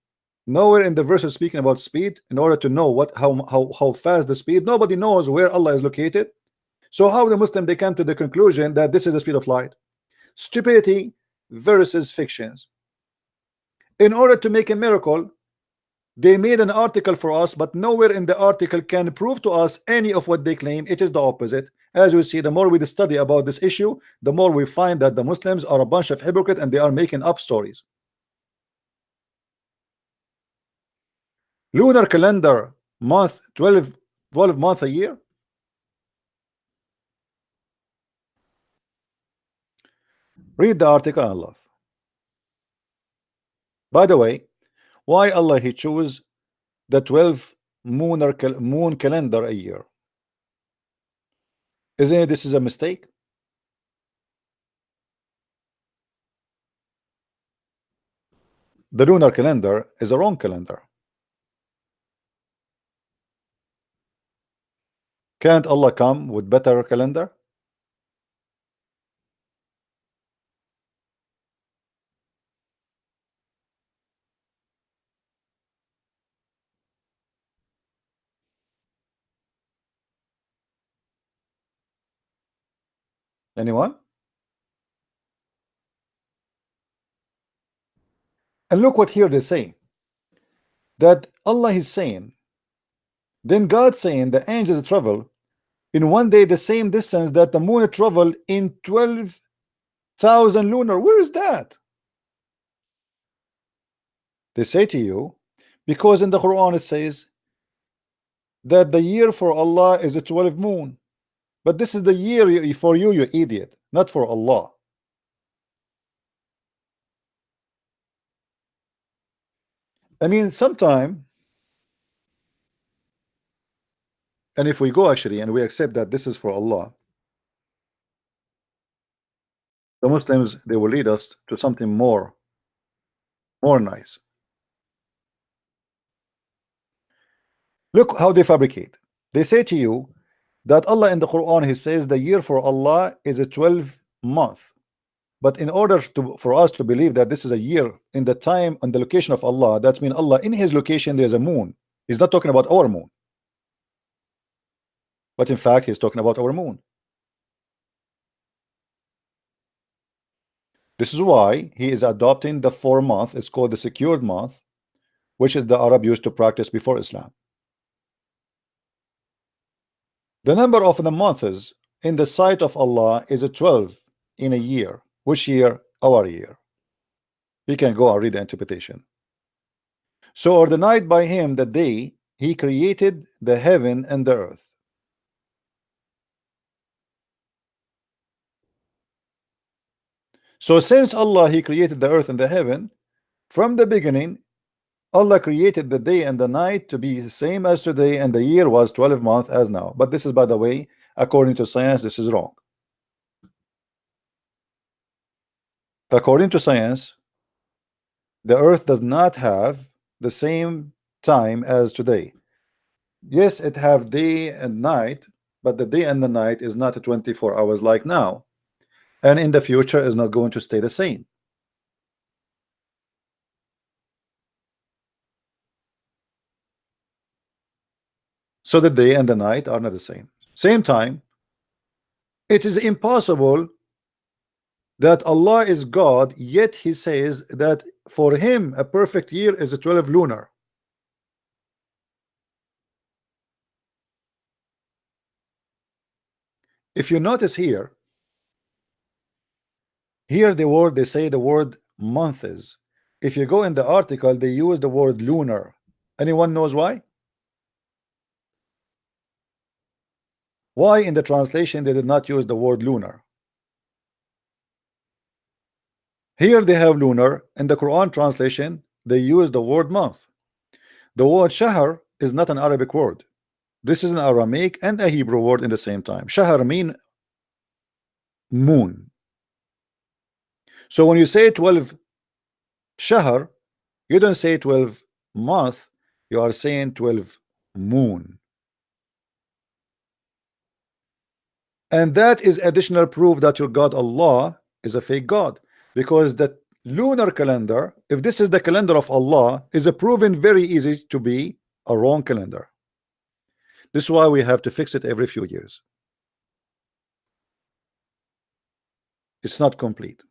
S1: nowhere in the verses speaking about speed in order to know what how fast the speed. Nobody knows where Allah is located. So how the Muslim they come to the conclusion that this is the speed of light? Stupidity versus fictions. In order to make a miracle, they made an article for us, but nowhere in the article can prove to us any of what they claim. It is the opposite. As we see, the more we study about this issue, the more we find that the Muslims are a bunch of hypocrites and they are making up stories. Lunar calendar month 12 months a year. Read the article and love. By the way, why Allah he chose the 12 moon calendar a year? Isn't this is a mistake? The lunar calendar is a wrong calendar. Can't Allah come with better calendar? Anyone? And look what here they say, that Allah is saying, then God saying the angels travel in 1 day the same distance that the moon travel in 12,000 lunar. Where is that? They say to you, because in the Quran it says that the year for Allah is a 12 moon, but this is the year for you, you idiot, not for Allah. I mean, sometime, and if we go actually and we accept that this is for Allah, the Muslims they will lead us to something more nice. Look how they fabricate. They say to you that Allah in the Quran he says the year for Allah is a 12 month, but in order for us to believe that this is a year in the time and the location of Allah, that means Allah in his location there's a moon. He's not talking about our moon, but in fact he's talking about our moon. This is why he is adopting the 4 month. It's called the secured month, which is the Arab used to practice before Islam. The number of the months in the sight of Allah is a 12 in a year. Which year? Our year. We can go and read the interpretation. So ordained by him the day he created the heaven and the earth. So since Allah he created the earth and the heaven, from the beginning Allah created the day and the night to be the same as today, and the year was 12 months as now. But this is, by the way, according to science, this is wrong. According to science, the earth does not have the same time as today. Yes, it have day and night, but the day and the night is not 24 hours like now, and in the future is not going to stay the same. So the day and the night are not the same. Same time, it is impossible that Allah is God, yet he says that for him a perfect year is a 12 lunar. If you notice here they say the word months. If you go in the article, they use the word lunar. Anyone knows why? Why in the translation they did not use the word lunar? Here they have lunar. In the Quran translation, they use the word month. The word shahr is not an Arabic word. This is an Aramaic and a Hebrew word in the same time. Shahr mean moon. So when you say 12 shahr, you don't say 12 month, you are saying 12 moon. And that is additional proof that your God Allah is a fake God, because the lunar calendar, if this is the calendar of Allah, is a proven very easy to be a wrong calendar. This is why we have to fix it every few years. It's not complete.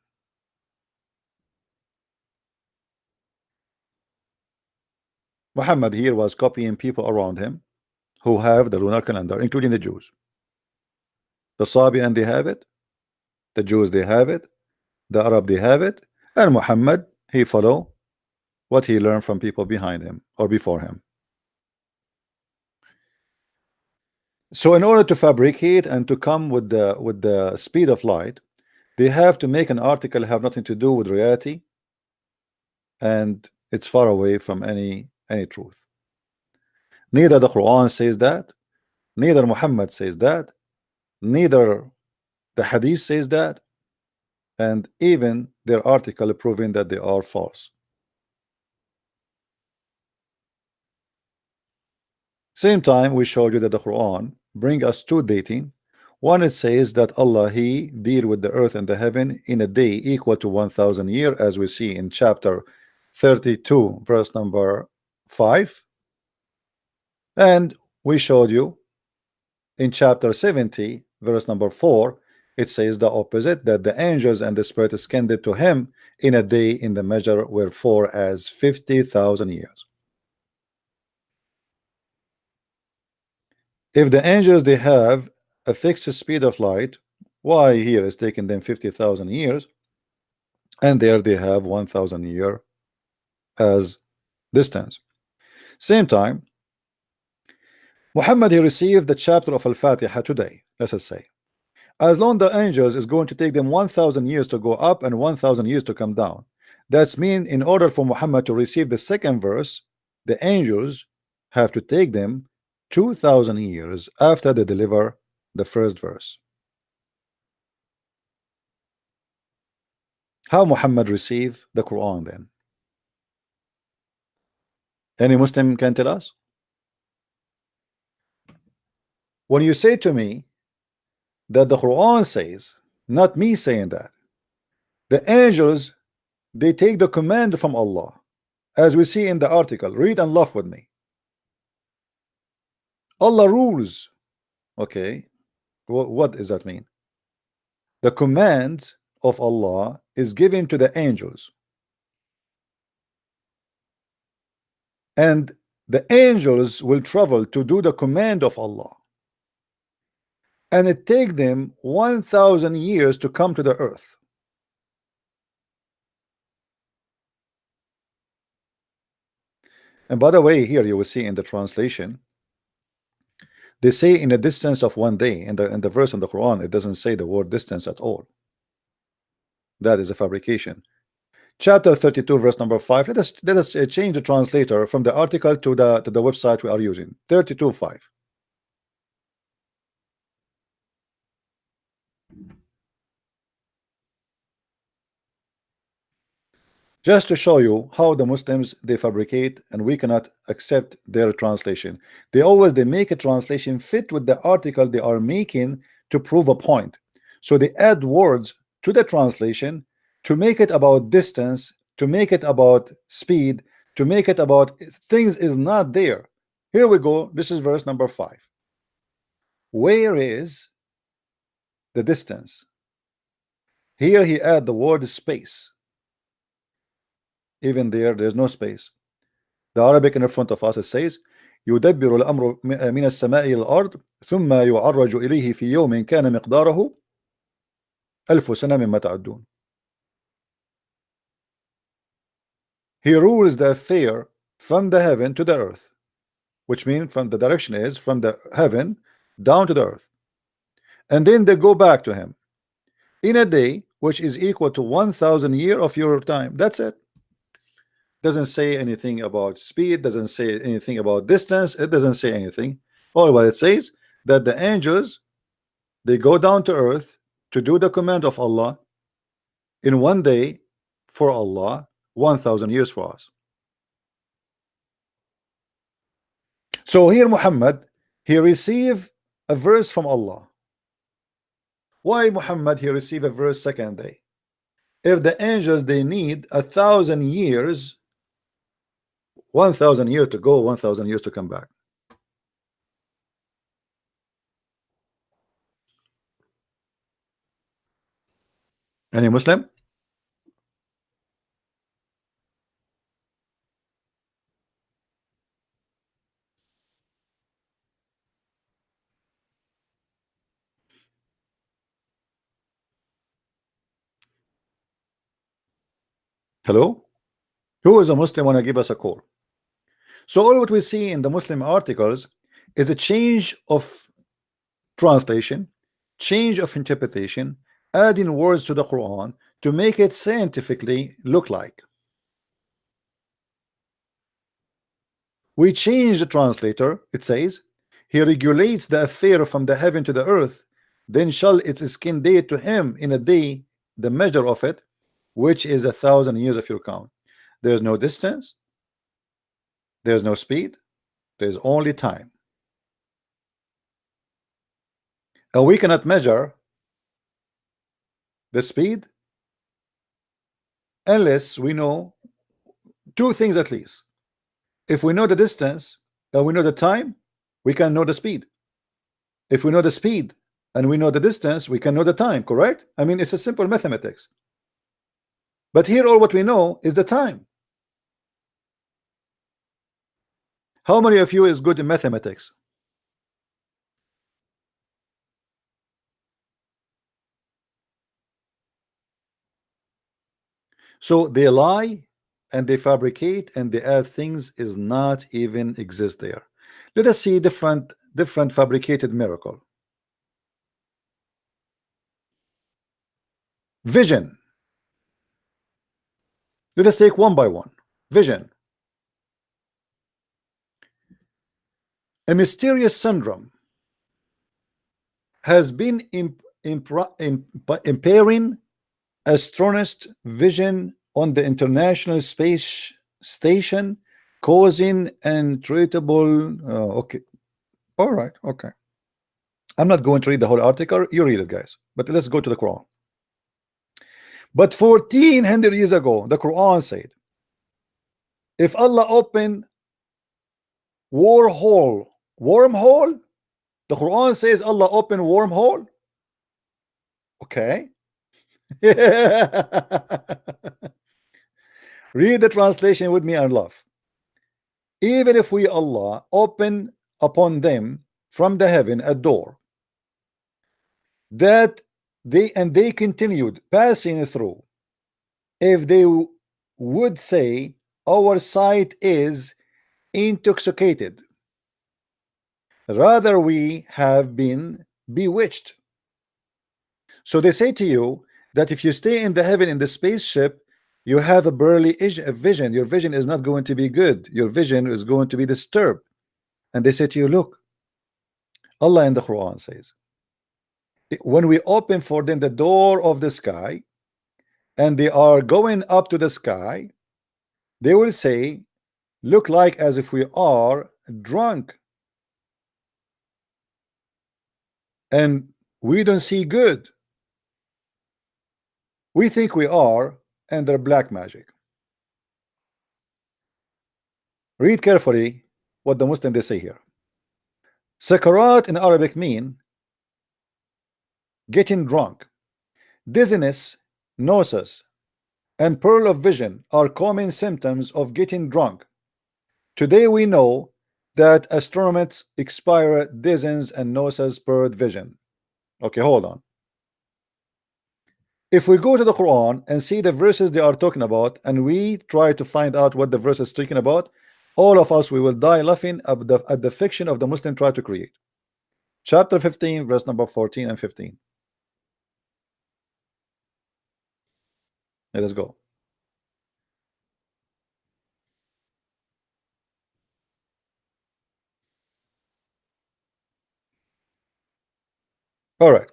S1: Muhammad here was copying people around him who have the lunar calendar, including the Jews. The Sabian they have it, the Jews they have it, the Arab they have it, and Muhammad he follow what he learned from people behind him or before him. So in order to fabricate and to come with the speed of light, they have to make an article have nothing to do with reality, and it's far away from any truth. Neither the Quran says that, neither Muhammad says that, neither the Hadith says that, and even their article proving that they are false. Same time we showed you that the Quran bring us two dating. One, it says that Allah he deal with the earth and the heaven in a day equal to 1,000 years, as we see in chapter 32 verse number 5, and we showed you in chapter 70 verse number 4 it says the opposite, that the angels and the spirit ascended to him in a day in the measure wherefore as 50,000 years. If the angels they have a fixed speed of light, why here is taking them 50,000 years, and there they have 1,000 year as distance. Same time, Muhammad he received the chapter of Al-Fatiha today, let us say. As long the angels is going to take them 1,000 years to go up and 1,000 years to come down. That's mean in order for Muhammad to receive the second verse, the angels have to take them 2,000 years after they deliver the first verse. How Muhammad received the Quran then? Any Muslim can tell us? When you say to me that the Quran says, not me saying that, the angels they take the command from Allah, as we see in the article, read and laugh with me. Allah rules. Okay, what does that mean? The command of Allah is given to the angels, and the angels will travel to do the command of Allah, and it take them 1,000 years to come to the earth. And by the way, here you will see in the translation they say in a distance of 1 day. In the verse in the Quran it doesn't say the word distance at all. That is a fabrication. Chapter 32 verse number 5. Let us change the translator from the article to the website we are using. 32:5. Just to show you how the Muslims they fabricate, and we cannot accept their translation. They make a translation fit with the article they are making to prove a point. So they add words to the translation to make it about distance, to make it about speed, to make it about things is not there. Here we go. This is verse number 5. Where is the distance? Here he add the word space. Even there's no space. The Arabic in front of us it says يدبر الأمر من السماء إلى الأرض ثم يعرج إليه في يوم كان مقداره 1000 سنة مما تعدون. He rules the affair from the heaven to the earth, which means from the direction is from the heaven down to the earth, and then they go back to him in a day which is equal to 1000 years of your time. That's it. Doesn't say anything about speed, doesn't say anything about distance, it doesn't say anything. All what it says that the angels, they go down to earth to do the command of Allah in one day for Allah, 1000 years for us. So here Muhammad, he received a verse from Allah. Why Muhammad he received a verse second day? If the angels they need 1000 years, 1000 years to go, 1000 years to come back. Any Muslim? Hello? Who is a Muslim want to give us a call? So all what we see in the Muslim articles is a change of translation, change of interpretation, adding words to the Quran to make it scientifically look like. We change the translator, it says, he regulates the affair from the heaven to the earth, then shall its skin day to him in a day, the measure of it, which is 1000 years of your count. There's no distance, there's no speed, there's only time. And we cannot measure the speed unless we know two things at least. If we know the distance and we know the time, we can know the speed. If we know the speed and we know the distance, we can know the time, correct? I mean, it's a simple mathematics. But here all what we know is the time. How many of you is good in mathematics? So they lie and they fabricate and they add things is not even exist there. Let us see different fabricated miracle. Vision. Let us take one by one. Vision. A mysterious syndrome has been impairing astronauts' vision on the International Space Station, causing untreatable. Okay, all right, okay. I'm not going to read the whole article. You read it, guys. But let's go to the Quran. But 1400 years ago, the Quran said, if Allah opened wormhole, the Quran says Allah opened wormhole. Okay. Read the translation with me and laugh. Even if we Allah open upon them from the heaven a door, that they continued passing through, if they would say our sight is intoxicated, rather we have been bewitched. So they say to you that if you stay in the heaven in the spaceship, you have a barely vision. Your vision is not going to be good. Your vision is going to be disturbed. And they say to you, look, Allah in the Quran says, when we open for them the door of the sky and they are going up to the sky, they will say, look like as if we are drunk and we don't see good. We think we are under black magic. Read carefully what the Muslim they say here. Sakarat in Arabic mean getting drunk. Dizziness, nausea, and pearl of vision are common symptoms of getting drunk. Today we know that astronomers expire dozens and noses per vision. Okay, hold on. If we go to the Quran and see the verses they are talking about, and we try to find out what the verse is talking about, all of us, we will die laughing at the fiction of the Muslim try to create. Chapter 15, verse number 14 and 15. Let us go. All right.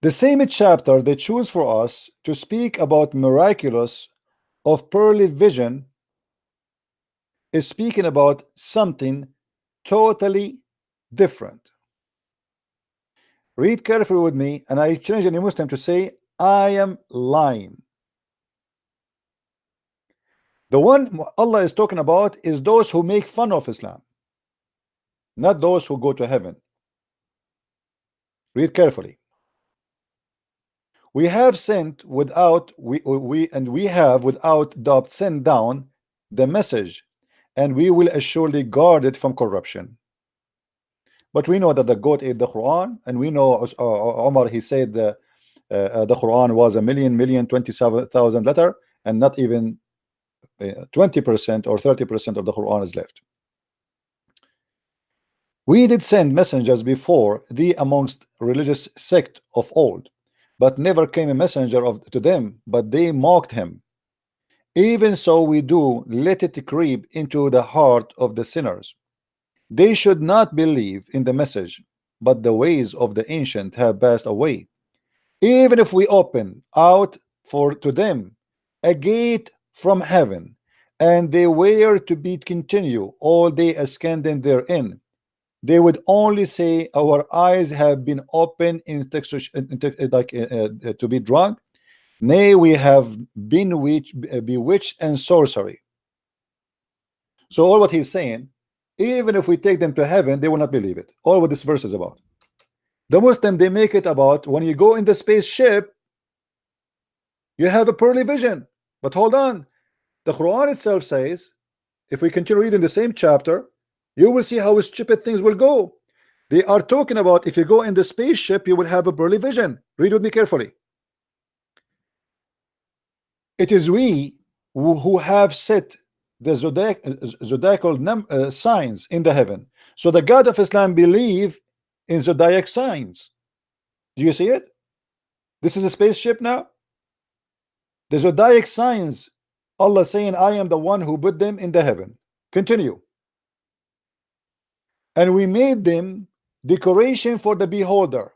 S1: The same chapter they choose for us to speak about miraculous of pearly vision is speaking about something totally different. Read carefully with me, and I challenge any Muslim to say, I am lying. The one Allah is talking about is those who make fun of Islam, not those who go to heaven. Read carefully. We have sent without we have without doubt sent down the message, and we will assuredly guard it from corruption. But we know that the goat ate the Quran, and we know Omar, he said the Quran was 1,027,000 letter, and not even 20% or 30% of the Quran is left. We did send messengers before thee amongst religious sect of old, but never came a messenger to them, but they mocked him. Even so we do let it creep into the heart of the sinners. They should not believe in the message, but the ways of the ancient have passed away. Even if we open out to them a gate from heaven, and they were to be continue all day a scanning therein, they would only say, our eyes have been opened to be drunk. Nay, we have been bewitched and sorcery. So all what he's saying, even if we take them to heaven, they will not believe it. All what this verse is about. The Muslim, they make it about when you go in the spaceship, you have a pearly vision. But hold on, the Quran itself says, if we continue reading the same chapter, you will see how stupid things will go. They are talking about if you go in the spaceship, you will have a pearly vision. Read with me carefully. It is we who have set the zodiacal signs in the heaven. So the God of Islam believe in zodiac signs. Do you see it? This is a spaceship now. The zodiac signs, Allah saying, I am the one who put them in the heaven. Continue. And we made them decoration for the beholder.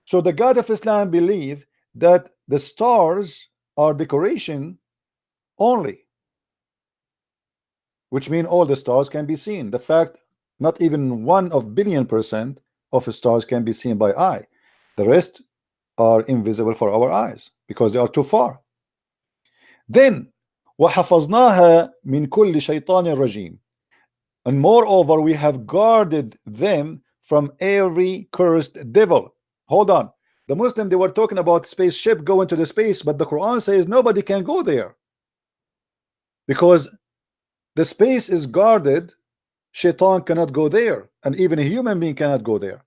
S1: So the God of Islam believe that the stars are decoration only, which means all the stars can be seen. The fact not even 1 of billion% of the stars can be seen by eye. The rest are invisible for our eyes because they are too far. Then وَحَفَظْنَاهَا مِنْ كُلِّ شَيْطَانٍ رَجِيمٍ, and moreover we have guarded them from every cursed devil. Hold on, the Muslim, they were talking about spaceship going to the space, but the Quran says nobody can go there because the space is guarded. Shaitan cannot go there, and even a human being cannot go there.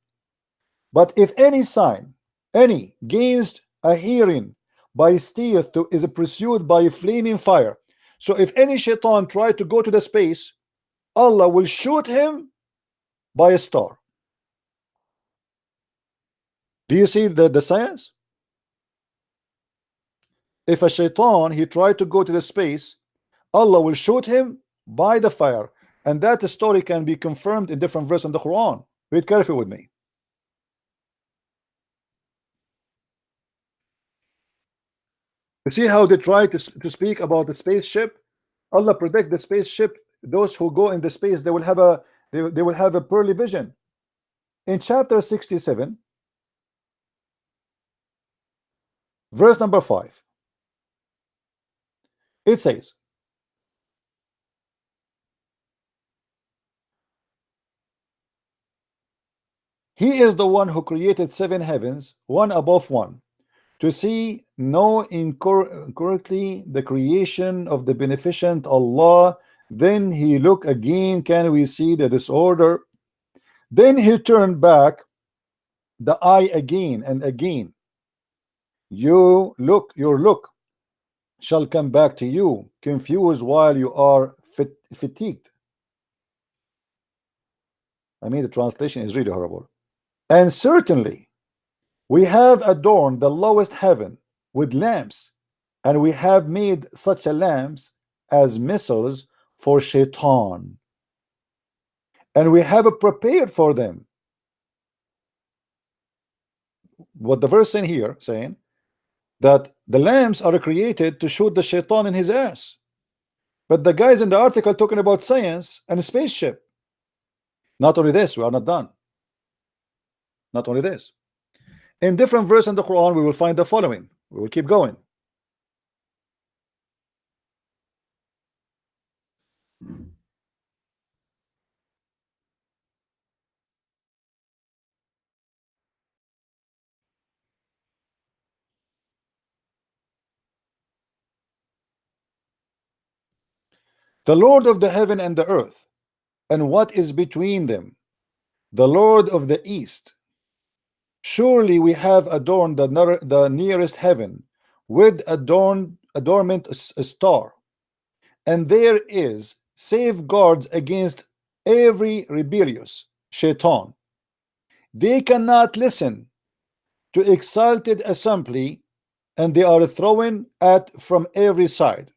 S1: But if any sign, any gains a hearing by stealth is pursued by a flaming fire. So if any shaitan try to go to the space, Allah will shoot him by a star. Do you see the science? If a shaitan, he tried to go to the space, Allah will shoot him by the fire. And that story can be confirmed in different verses in the Quran. Read carefully with me. You see how they try to speak about the spaceship? Allah predict the spaceship. Those who go in the space, they will have a pearly vision. In chapter 67, verse number 5, it says, He is the one who created 7 heavens, one above one, to see no incorrectly the creation of the beneficent Allah. Then he look again, can we see the disorder? Then he turned back the eye again and again. Your look shall come back to you, confused while you are fatigued. I mean, the translation is really horrible. And certainly we have adorned the lowest heaven with lamps, and we have made such a lamps as missiles for Shaitan, and we have prepared for them. What the verse in here saying that the lamps are created to shoot the Shaitan in his ass, but the guys in the article talking about science and a spaceship. Not only this, we are not done. Not only this, in different verses in the Quran we will find the following. We will keep going. The Lord of the heaven and the earth, and what is between them, the Lord of the east. Surely we have adorned the nearest heaven with adornment a star, and there is safeguards against every rebellious Shaitan. They cannot listen to exalted assembly, and they are thrown at from every side,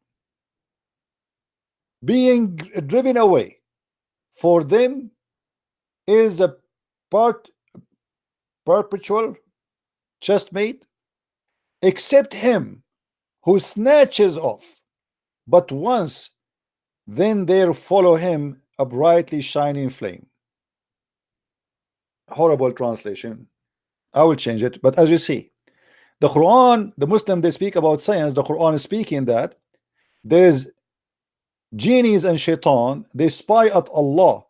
S1: being driven away. For them is a perpetual chestmate, except him who snatches off but once, then there follow him a brightly shining flame. Horrible translation. I will change it, but as you see, the Quran, the Muslim, they speak about science. The Quran is speaking that there is genies and Shaitan, they spy at Allah,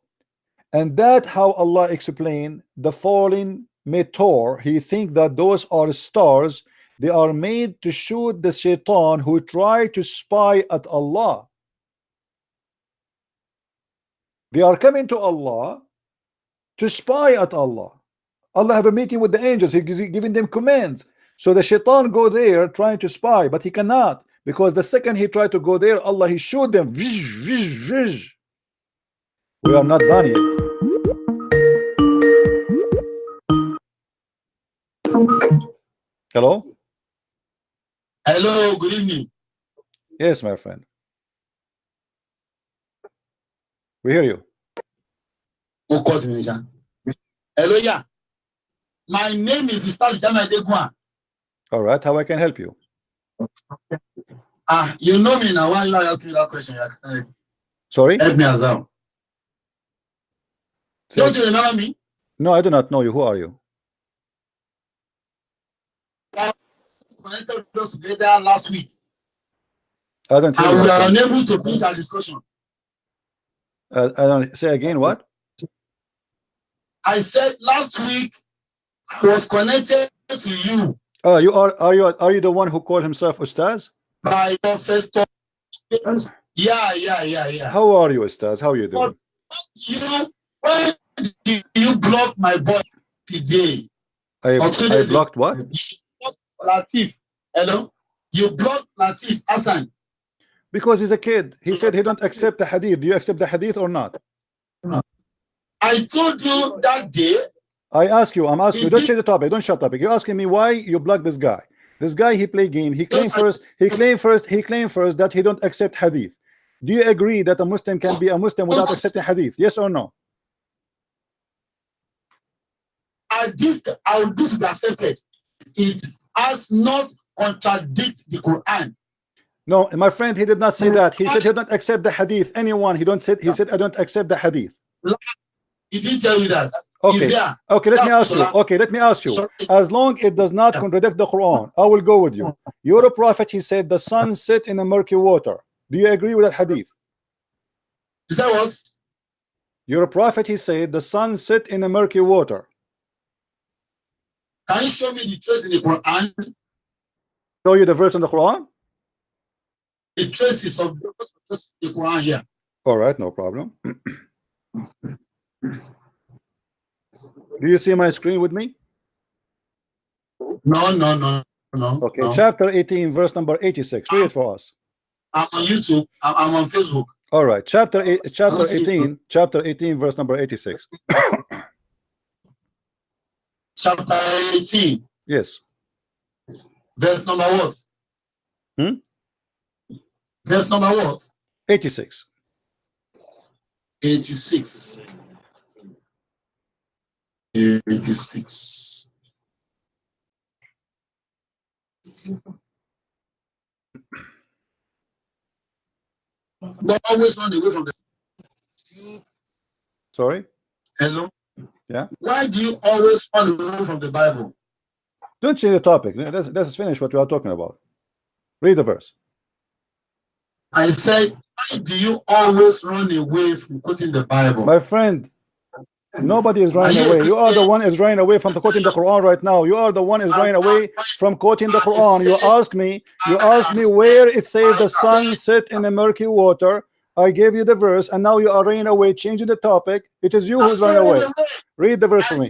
S1: and that how Allah explain the falling meteor. He think that those are stars. They are made to shoot the Shaitan who try to spy at Allah. They are coming to Allah to spy at Allah. Allah have a meeting with the angels. He's giving them commands. So the Shaitan go there trying to spy, but he cannot, because the second he tried to go there, Allah he shoot them. We are not done yet. Hello?
S4: Hello, good evening.
S1: Yes, my friend. We hear you.
S4: Hello, yeah. My name is Ustaz Jama Degwa.
S1: All right, how I can help you?
S4: You know me now. Why you ask me that question?
S1: Sorry?
S4: Help me as well. Don't you remember me?
S1: No, I do not know you. Who are you?
S4: Connected us together last week.
S1: I don't hear
S4: And
S1: you.
S4: we are unable to finish our discussion.
S1: I don't say again. What?
S4: I said last week I was connected to you.
S1: Oh, are you the one who called himself Ustaz?
S4: By Professor. Yeah.
S1: How are you, Ustaz? How are you doing?
S4: Why did you block my boy today?
S1: I blocked what?
S4: Latif. Hello? You blocked Latif Hassan.
S1: Because he's a kid. He said he don't accept the hadith. Do you accept the hadith or not?
S4: I told you that day.
S1: I'm asking you. Don't change the topic. Don't shut up. You're asking me why you block this guy. This guy, he play game. He claimed first that he don't accept hadith. Do you agree that a Muslim can be a Muslim without accepting hadith? Yes or no?
S4: I will do to be accepted. It has not contradict the Quran.
S1: No, my friend, he did not say that. He said he don't accept the hadith. Anyone, he said I don't accept the hadith.
S4: He didn't tell you that.
S1: Okay, let me ask you. As long it does not contradict the Quran, I will go with you. You're a prophet, he said the sun set in a murky water. Do you agree with that hadith?
S4: Is that what?
S1: You're a prophet, he said the sun set in a murky water.
S4: Can you show me the trace in the Quran?
S1: show you the verse in the Quran?
S4: The traces of the Quran here.
S1: All right, no problem. Do you see my screen with me?
S4: No.
S1: Okay,
S4: no.
S1: chapter 18, verse number 86. Read it for us.
S4: I'm on YouTube. I'm on Facebook.
S1: All right, chapter 18, verse number 86.
S4: Chapter 18.
S1: Yes.
S4: Verse number what? Verse number what?
S1: 86.
S4: 86. 86. Don't always run away from the.
S1: Sorry?
S4: Hello?
S1: Yeah?
S4: Why do you always run away from the Bible?
S1: Don't change the topic. Let's finish what we are talking about. Read the verse.
S4: I said, why do you always run away from quoting the Bible?
S1: My friend, nobody is running away. You are the one is running away from quoting the Quran right now. You are the one is running away from quoting the Quran. You asked me where it says the sun set in the murky water. I gave you the verse, and now you are running away, changing the topic. It is you who's running away. Read the verse for me.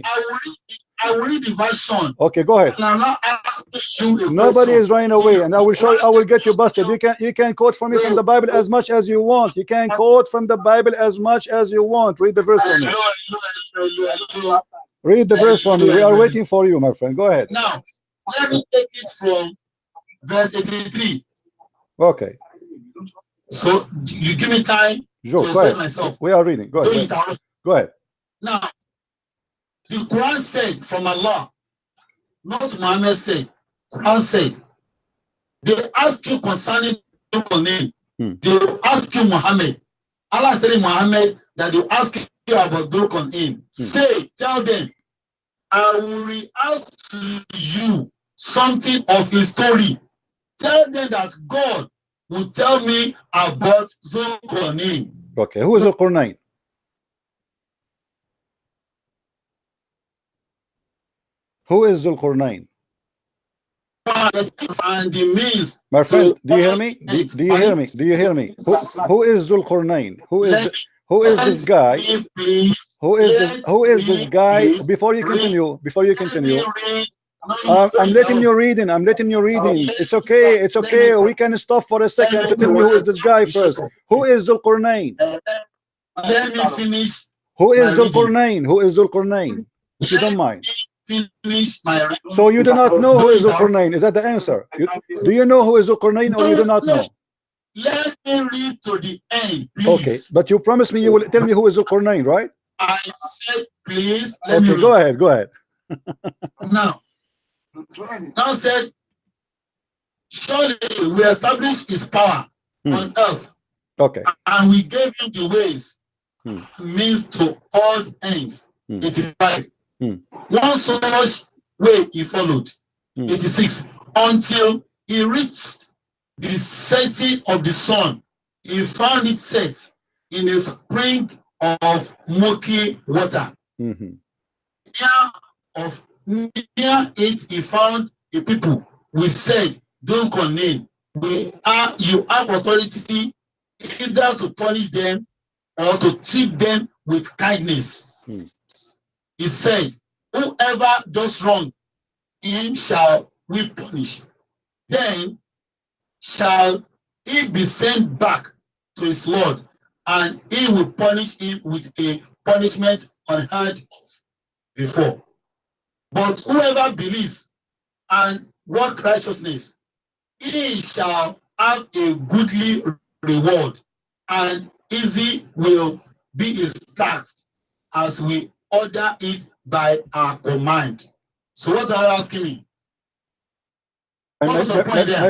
S4: I will read the version.
S1: Okay, go ahead.
S4: And I'm not asking you.
S1: Nobody is running away, and I will show you. I will get you busted. You can quote from me from the Bible as much as you want. You can quote from the Bible as much as you want. Read the verse for me. Read the verse for me. We are waiting for you, my friend. Go ahead.
S4: Now, let me take it from verse 83.
S1: Okay.
S4: So you give me time
S1: Sure,
S4: to
S1: go
S4: explain
S1: ahead.
S4: myself.
S1: We are reading. Go ahead. Go ahead.
S4: Now, the Quran said from Allah, not Muhammad said. Quran said, they ask you concerning your name. They will ask you Muhammad. Allah said in Muhammad that they ask you about Dhul name. Say, tell them, I will re-ask to you something of his story. Tell them that God will tell me about Dhul name.
S1: Okay, who is Al-Qur'an? Who is Al-Qur'an?
S4: And the means.
S1: My friend, do you hear me? Do you hear me? Do you hear me? Who is Al-Qur'an? Who is this guy? Who is this guy? Before you continue, I'm letting you reading. It's okay. We can stop for a second to tell me who is this guy first. Who is Al-Qur'an?
S4: Let me finish.
S1: Who is Al-Qur'an? Who is Al-Qur'an? If you don't mind. So you do not know who is Al-Qur'an? Is that the answer? Do you know who is Al-Qur'an, or you do not know?
S4: Let me read to the end, please.
S1: Okay, but you promised me you will tell me who is Al-Qur'an, right?
S4: I said, please.
S1: Okay, go ahead.
S4: Now said, surely we established his power on earth.
S1: Okay.
S4: And we gave him the ways, means to all ends. 85. One such way he followed. 86. Until he reached the setting of the sun, he found it set in a spring of murky water. Near it he found a people. We said, don't condemn. You have authority either to punish them or to treat them with kindness. He said, whoever does wrong, him shall we punish. Then shall he be sent back to his Lord, and he will punish him with a punishment unheard of before. But whoever believes and work righteousness, he shall have a goodly reward, and easy will be his task, as we order it by our command. So what are you asking me?
S1: My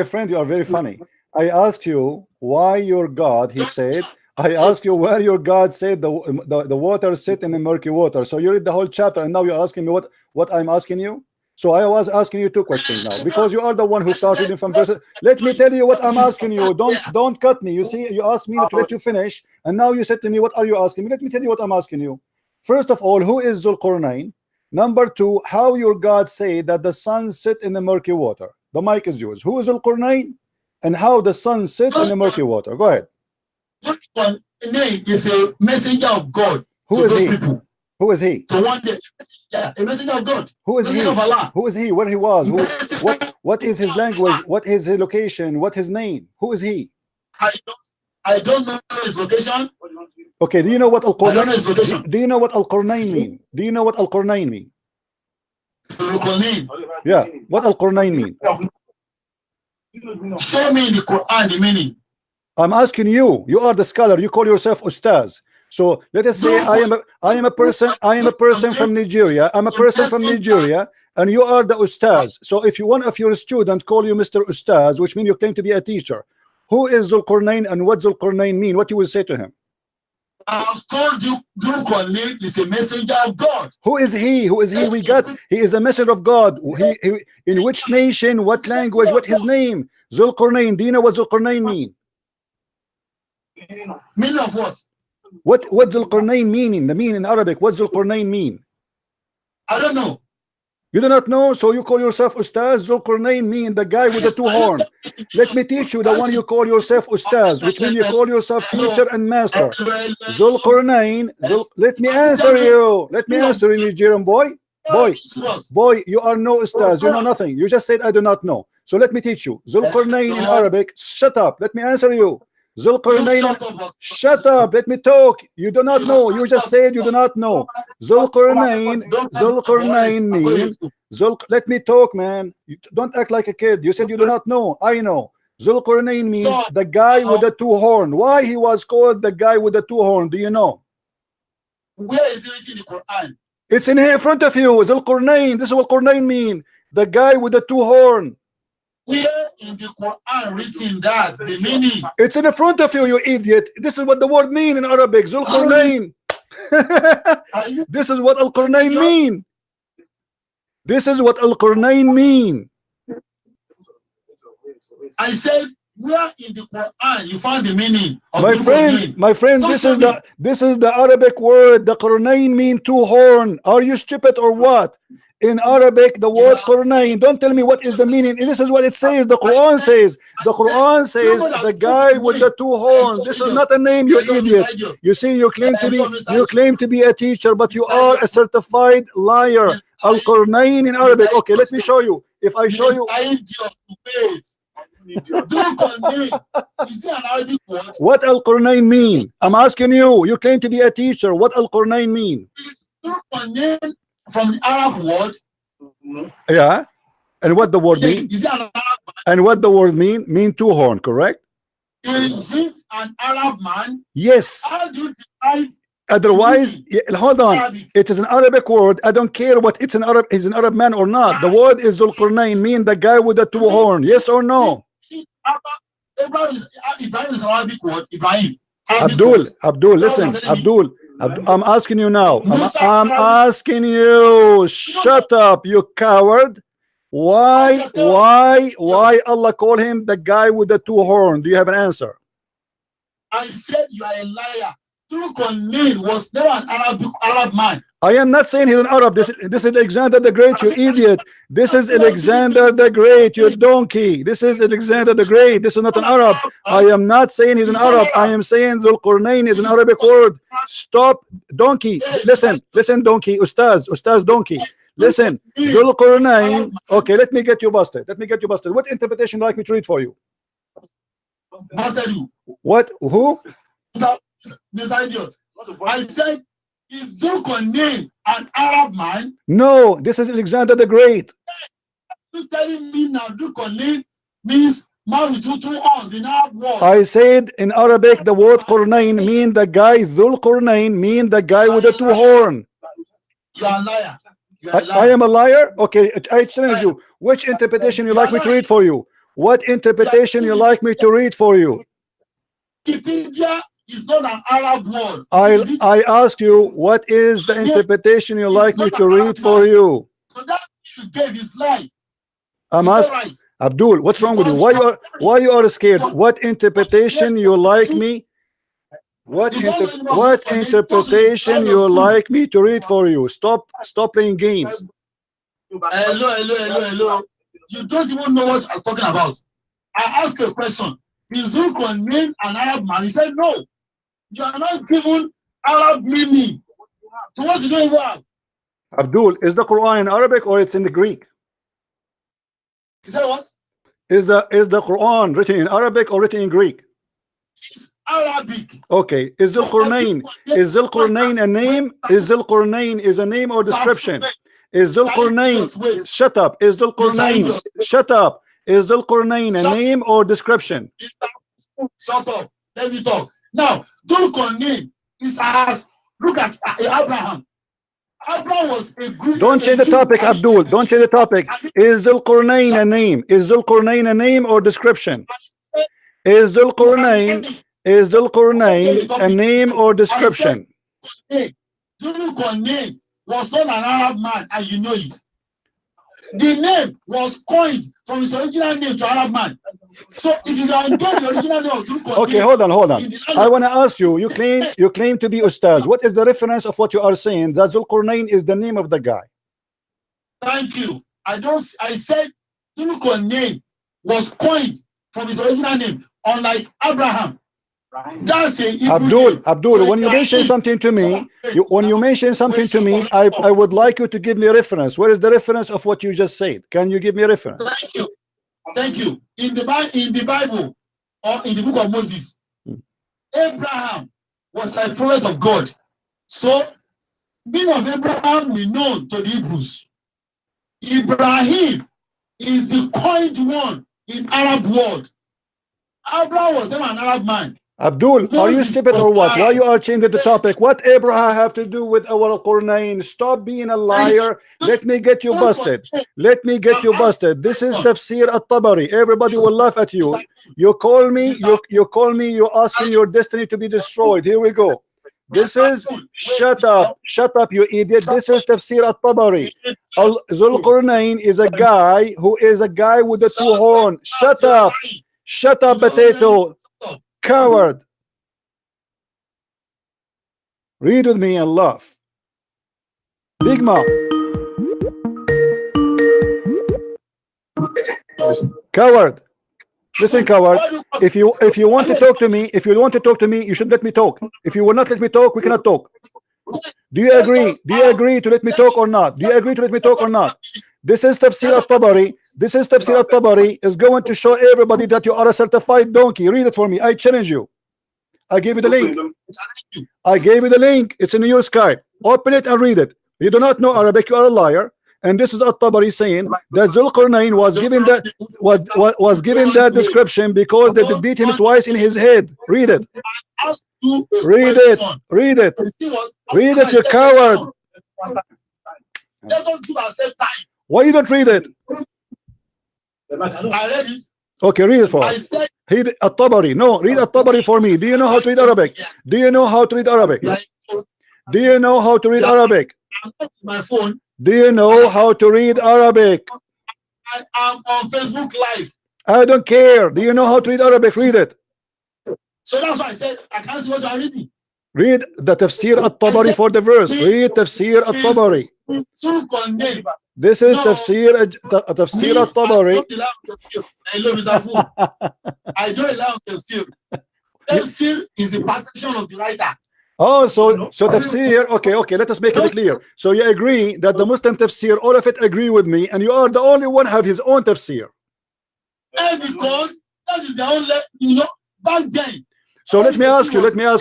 S1: friend, you are very funny. I asked you why your God, he said, I asked you where your God said the water sit in the murky water. So you read the whole chapter, and now you're asking me what I'm asking you. So I was asking you two questions now, because you are the one who started reading from verses. Let me tell you what I'm asking you. Don't cut me. You see, you asked me to let you finish, and now you said to me, what are you asking me? Let me tell you what I'm asking you. First of all, who is Dhul Qurnayn? Number two, how your God say that the sun sit in the murky water? The mic is yours. Who is Al-Qurnayn and how the sun sits in the murky water? Go ahead.
S4: Name is a messenger of God.
S1: Who is he?
S4: People.
S1: Who is he?
S4: To one day, yeah, a messenger of God.
S1: Who is he?
S4: Of Allah.
S1: Who is he? Where he was? What is his language? What is his location? What his name? Who is he?
S4: I don't know his location.
S1: Okay, do you know what
S4: Al-Qurnayn?
S1: Do you know what Al-Qurnayn mean? Do you know what Al-Qurnayn mean?
S4: Al-Qurnayn.
S1: Yeah, what Al-Qurnayn mean?
S4: Show me in the Quran the meaning.
S1: I'm asking you. You are the scholar. You call yourself Ustaz. So let us say I am a person from Nigeria. I'm a person from Nigeria, and you are the Ustaz. So if one of your students call you Mr. Ustaz, which means you claim to be a teacher, who is Zulqarnain and what Zulqarnain mean? What you will say to him?
S4: I've told you, Zulqarnain is a messenger of God.
S1: Who is he? Who is he? We got. He is a messenger of God. He in which nation? What language? What his name? Zulqarnain. Do you know what Zulqarnain mean?
S4: Meaning of what?
S1: What Zulqarnain meaning? The meaning in Arabic. What Zulqarnain mean?
S4: I don't know.
S1: You do not know, so you call yourself Ustaz. Zulqarnain mean the guy with the two horns. Let me teach you the one you call yourself Ustaz, which means you call yourself teacher and master. Zulqarnain. Let me answer you. Let me answer you, Nigerian boy. Boy, you are no Ustaz. You know nothing. You just said I do not know. So let me teach you. Zulqarnain in Arabic. Shut up. Let me answer you. Zulqarnain, shut up, let me talk. You do not know. You just said you do not know. Zulqarnain means let me talk, man. You don't act like a kid. You said you do not know. I know. Zulqarnain means the guy with the two horn. Why he was called the guy with the two horn? Do you know?
S4: Where is it in the Quran?
S1: It's in here in front of you. Zulqarnain. This is what Qurnain mean. The guy with the two horn.
S4: Where in the Quran written that the meaning?
S1: It's in the front of you, you idiot. This is what the word mean in Arabic. Zulqarnain. This is what Al-Qurnain mean. This is what Al-Qurnain mean.
S4: I said, where in the Quran you found the meaning of
S1: my friend, this is the Arabic word. The Qurnain mean two horn. Are you stupid or what? In Arabic, the word Qurnain, don't tell me what is the meaning. This is what it says. The Quran says. The Quran says the guy with the two horns. This is not a name, you idiot. You see, you claim to be a teacher, but you are a certified liar. Al-Qurnain in Arabic. Okay, let me show you. If I show you what Al-Qurnain mean, I'm asking you. You claim to be a teacher. What Al-Qurnain mean?
S4: From the Arab word.
S1: Yeah. And what the word mean? And what the word mean? Mean two horn, correct?
S4: Is it an Arab man?
S1: Yes.
S4: How do you decide?
S1: Otherwise, hold on. It is an Arabic word. I don't care what it's an Arab is an Arab man or not. The word is Zulqarnain, mean the guy with the two horn. Yes or no?
S4: Ibrahim is an Arabic word. Ibrahim.
S1: Abdul, listen, Abdul. I'm asking you now. I'm asking you. Shut up, you coward. Why Allah call him the guy with the two horn? Do you have an answer?
S4: I said you are a liar. Zulqarnain was never an Arab man.
S1: I am not saying he's an Arab. This is Alexander the Great, you idiot. This is Alexander the Great, you donkey. This is Alexander the Great. This is not an Arab. I am not saying he's an Arab. I am saying Zulqarnain is an Arabic word. Stop, donkey. Listen, donkey. Ustaz donkey. Listen, Zulqarnain. Okay, let me get you busted. What interpretation would you like me to read for you? What? Who?
S4: I said, is Zulqarnain an Arab man?
S1: No, this is Alexander the Great.
S4: You telling me now Zulqarnain means man with two horns in Arab word?
S1: I said in Arabic the word Qurnain mean the guy. Zulqarnain mean the guy with the two horn.
S4: You are a liar.
S1: I am a liar. Okay, I challenge you. Which interpretation you like me to read for you? What interpretation you like me to read for you?
S4: Wikipedia is not an Arab word.
S1: I ask you, what is the interpretation you like me to read for you?
S4: So that you gave is lie.
S1: I'm asking Abdul, what's wrong with you? Why you are scared? What interpretation you like me? What interpretation you like me to read for you? Stop playing games.
S4: Hello. You don't even know what I was talking about. I asked a question. Is Zulkarnain an Arab man? He said, no. You are not given Arab meaning to what you don't even have.
S1: Abdul, is the Quran in Arabic or it's in the Greek?
S4: Is that what?
S1: Is the Quran written in Arabic or written in Greek?
S4: It's Arabic.
S1: Okay. Is Zulkarnain a name? Is Zulkarnain is a name or description? Is Zulkarnain, shut up. Is Zulkarnain, shut up. Is Zulkarnain a name or description?
S4: Shut up. Let me talk. Now, Zulkarnain is as, look at Abraham. Abraham was a Greek.
S1: Don't change the topic, Abdul. Don't change the topic. Is Zulkarnain a name? Is Zulkarnain a name or description? Is Zulkarnain a name or description?
S4: Zulkarnain was not an Arab man, and you know it. The name was coined from his original name to Arab man. So if you can get the original name of Zulkarnain.
S1: Okay, hold on. I want to ask you. You claim to be Ustaz. What is the reference of what you are saying? That Zulkarnain is the name of the guy.
S4: Thank you. I said Zulkarnain was coined from his original name, unlike Abraham. That's it.
S1: Abdul, when you mention something to me, I would like you to give me a reference. Where is the reference of what you just said? Can you give me a reference?
S4: Thank you. In the Bible or in the book of Moses, Abraham was a prophet of God. So, meaning of Abraham we know to the Hebrews. Ibrahim is the coined one in Arab world. Abraham was never an Arab man.
S1: Abdul, are you stupid or what? Why you are changing the topic? What Abraham have to do with our Qur'an? Stop being a liar. Let me get you busted. Let me get you busted. This is Tafsir at-Tabari. Everybody will laugh at you. You call me, you're asking your destiny to be destroyed. Here we go. This is, shut up, you idiot. This is Tafsir at-Tabari. Zulqarnain is a guy who is a guy with a two horn. Shut up, potato. Coward. Read with me and laugh. Big mouth. Coward. Listen, coward. If you want to talk to me, you should let me talk. If you will not let me talk, we cannot talk. Do you agree? Do you agree to let me talk or not? This is Tafsir at-Tabari. Is going to show everybody that you are a certified donkey. Read it for me. I challenge you. I gave you the link. It's in your Skype. Open it and read it. You do not know Arabic, you are a liar. And this is at-Tabari saying that Zulqarnain was given that description because they beat him twice in his head. Read it. Read it, you coward. Why you don't read it? Okay, read it for us. Read at-Tabari. No, read at-Tabari for me. Do you know how to read Arabic? Do you know how to read Arabic?
S4: My phone.
S1: Do you know how to read Arabic?
S4: I am on Facebook Live.
S1: I don't care. Do you know how to read Arabic? Read it.
S4: So that's why I said I can't see what I'm reading.
S1: Read the Tafsir at-Tabari for the verse. Read Tafsir at-Tabari. This is Tafsir at-Tabari.
S4: I don't allow Tafsir. Tafsir is the perception of the writer.
S1: Oh, so Tafsir, okay, let us make it clear. So you agree that the Muslim Tafsir, all of it agree with me, and you are the only one have his own Tafsir.
S4: And because that is the only, back then.
S1: So let me ask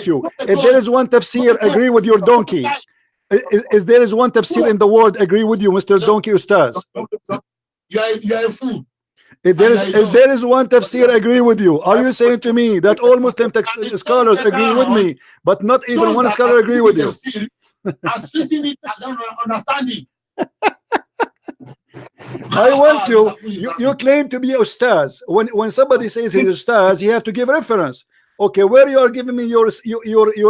S1: you, if there is one Tafsir agree with your donkey, is there is one Tafsir in the world agree with you, Mr. Donkey Ustaz?
S4: You are a fool.
S1: If there is one Tafsir agree with you, are you saying to me that all Muslim scholars agree with me, but not even one scholar agree with you?
S4: As written it as an understanding.
S1: I want you claim to be Ustaz. When somebody says he's Ustaz, he have to give reference. Okay, where you are giving me your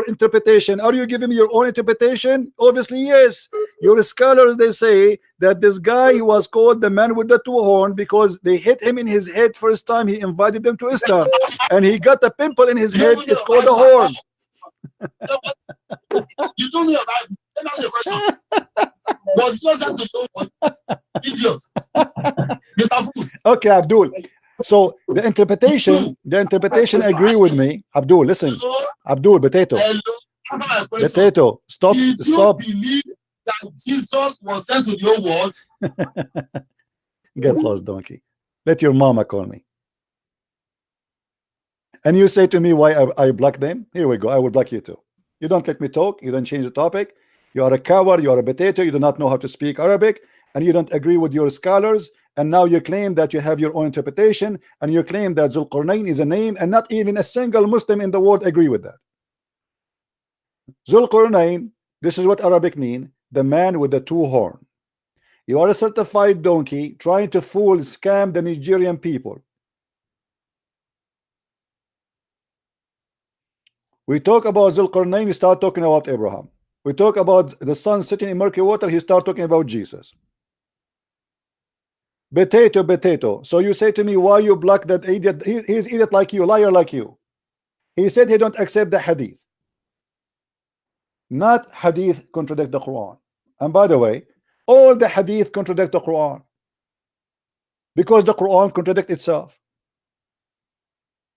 S1: interpretation? Are you giving me your own interpretation? Obviously, yes. Your scholars, they say that this guy was called the man with the two horns because they hit him in his head first time he invited them to Islam, and he got a pimple in his head. It's called a horn.
S4: You told me about it. Let me ask you a question. Was it not to show idiots?
S1: Okay, Abdul. So the interpretation agree with me. Abdul, listen. Abdul, potato. Potato, stop.
S4: Did you believe that Jesus was sent to the whole world?
S1: Get lost, donkey. Let your mama call me. And you say to me why I block them? Here we go. I will block you too. You don't let me talk. You don't change the topic. You are a coward. You are a potato. You do not know how to speak Arabic, and you don't agree with your scholars. And now you claim that you have your own interpretation, and you claim that Zulqarnain is a name, and not even a single Muslim in the world agree with that. Zulqarnain, this is what Arabic mean, the man with the two horn. You are a certified donkey trying to fool, scam the Nigerian people. We talk about Zulqarnain, you start talking about Abraham. We talk about the sun sitting in murky water, he start talking about Jesus. Potato. So you say to me, why you block that idiot? He's idiot like you, liar like you. He said he don't accept the hadith. Not hadith contradict the Quran. And by the way, all the hadith contradict the Quran, because the Quran contradicts itself.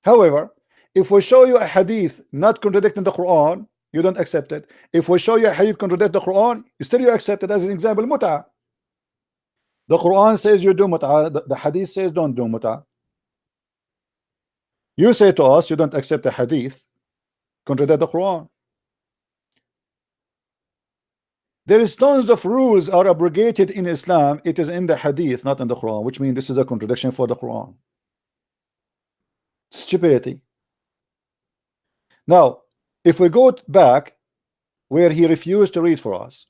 S1: However, if we show you a hadith not contradicting the Quran, you don't accept it. If we show you a hadith contradict the Quran, still you accept it. As an example, mut'ah. The Quran says you do mut'ah, the hadith says don't do mut'ah. You say to us you don't accept the hadith contradict the Quran. There is tons of rules are abrogated in Islam. It is in the hadith, not in the Quran, which means this is a contradiction for the Quran. Stupidity. Now, if we go back where he refused to read for us,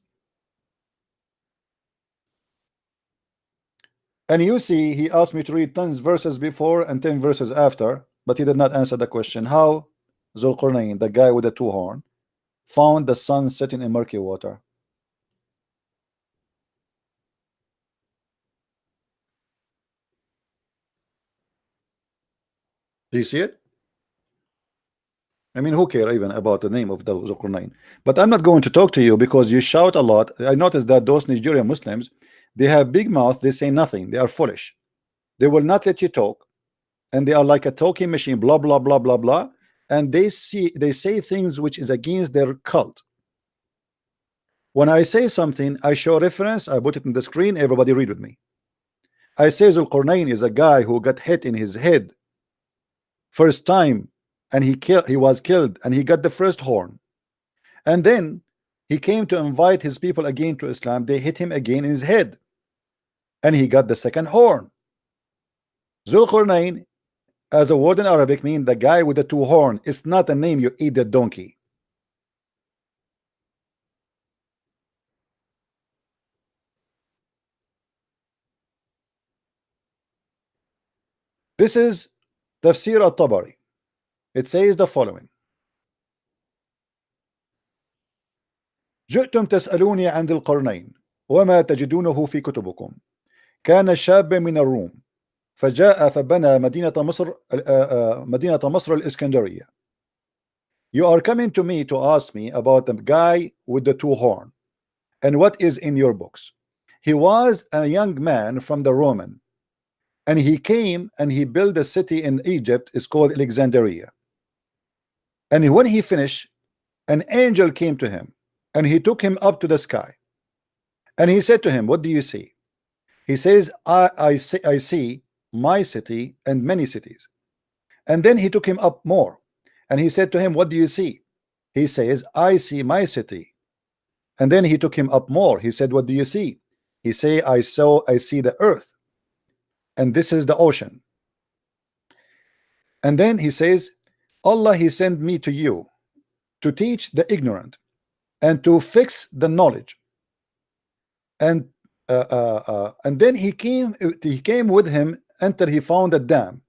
S1: and you see he asked me to read 10 verses before and 10 verses after, but he did not answer the question how Zulqarnain, the guy with the two horn, found the sun setting in murky water. Do you see it? I mean, who cares even about the name of the Zulqarnain? But I'm not going to talk to you because you shout a lot. I noticed that those Nigerian Muslims, they have big mouth, they say nothing, they are foolish. They will not let you talk, and they are like a talking machine, blah blah blah blah blah, and they say things which is against their cult. When I say something, I show reference, I put it in the screen, everybody read with me. I say Zulqarnain is a guy who got hit in his head first time, and he was killed, and he got the first horn, and then he came to invite his people again to Islam. They hit him again in his head, and he got the second horn. Zulqarnain, as a word in Arabic, mean the guy with the two horn. It's not a name, you idiot donkey. This is Tafsir al-Tabari. It says the following: جئتم تسألوني عن ذي القرنين وما تجدونه في كتبكم. كان شاب من الروم فجاء فبنى مدينة مصر الإسكندرية. You are coming to me to ask me about the guy with the two horn and what is in your books. He was a young man from the Roman, and he came and he built a city in Egypt. It's called Alexandria. And when he finished, an angel came to him, and he took him up to the sky, and he said to him, what do you see? He says, I see my city and many cities. And then he took him up more, and he said to him, what do you see? He says, I see my city. And then he took him up more. He said, what do you see? He say, I see the earth, and this is the ocean. And then he says, Allah, he sent me to you to teach the ignorant and to fix the knowledge. And then he came with him until he found a dam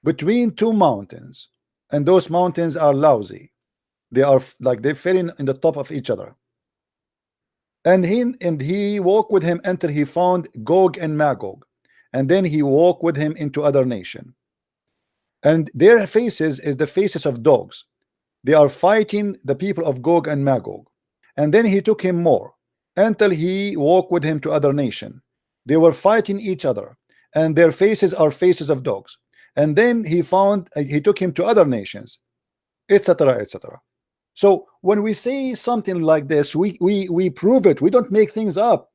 S1: between two mountains, and those mountains are lousy. They are like they fell in the top of each other. And he walked with him until he found Gog and Magog, and then he walked with him into other nation. And their faces is the faces of dogs. They are fighting the people of Gog and Magog. And then he took him more until he walked with him to other nation. They were fighting each other. and their faces are faces of dogs. And then he took him to other nations, etc., etc. So when we say something like this, we prove it. We don't make things up.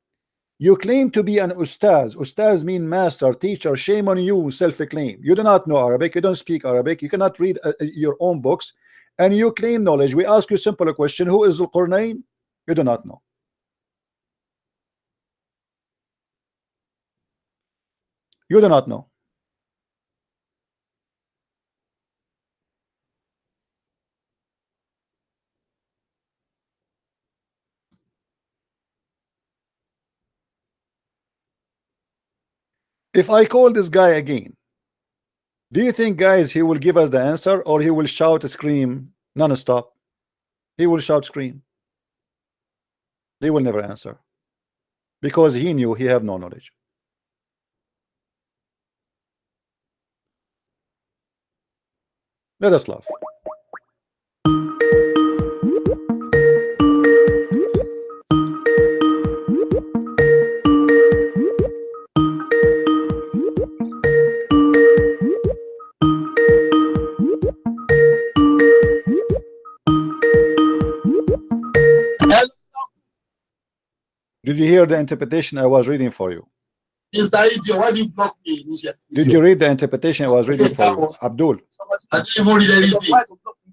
S1: You claim to be an ustaz. Ustaz mean master, teacher. Shame on you, self-claim. You do not know Arabic. You don't speak Arabic. You cannot read your own books, and you claim knowledge. We ask you a simple question: who is Al-Qur'an? You do not know. You do not know. If I call this guy again, do you think, guys, he will give us the answer, or he will shout, scream non-stop? He will shout, scream. They will never answer, because he knew he have no knowledge. Let us laugh. Did you hear the interpretation I was reading for you?
S4: Mr. Idiot, why do you block me?
S1: Did you read the interpretation I was reading for you, Abdul?
S4: I didn't even read anything.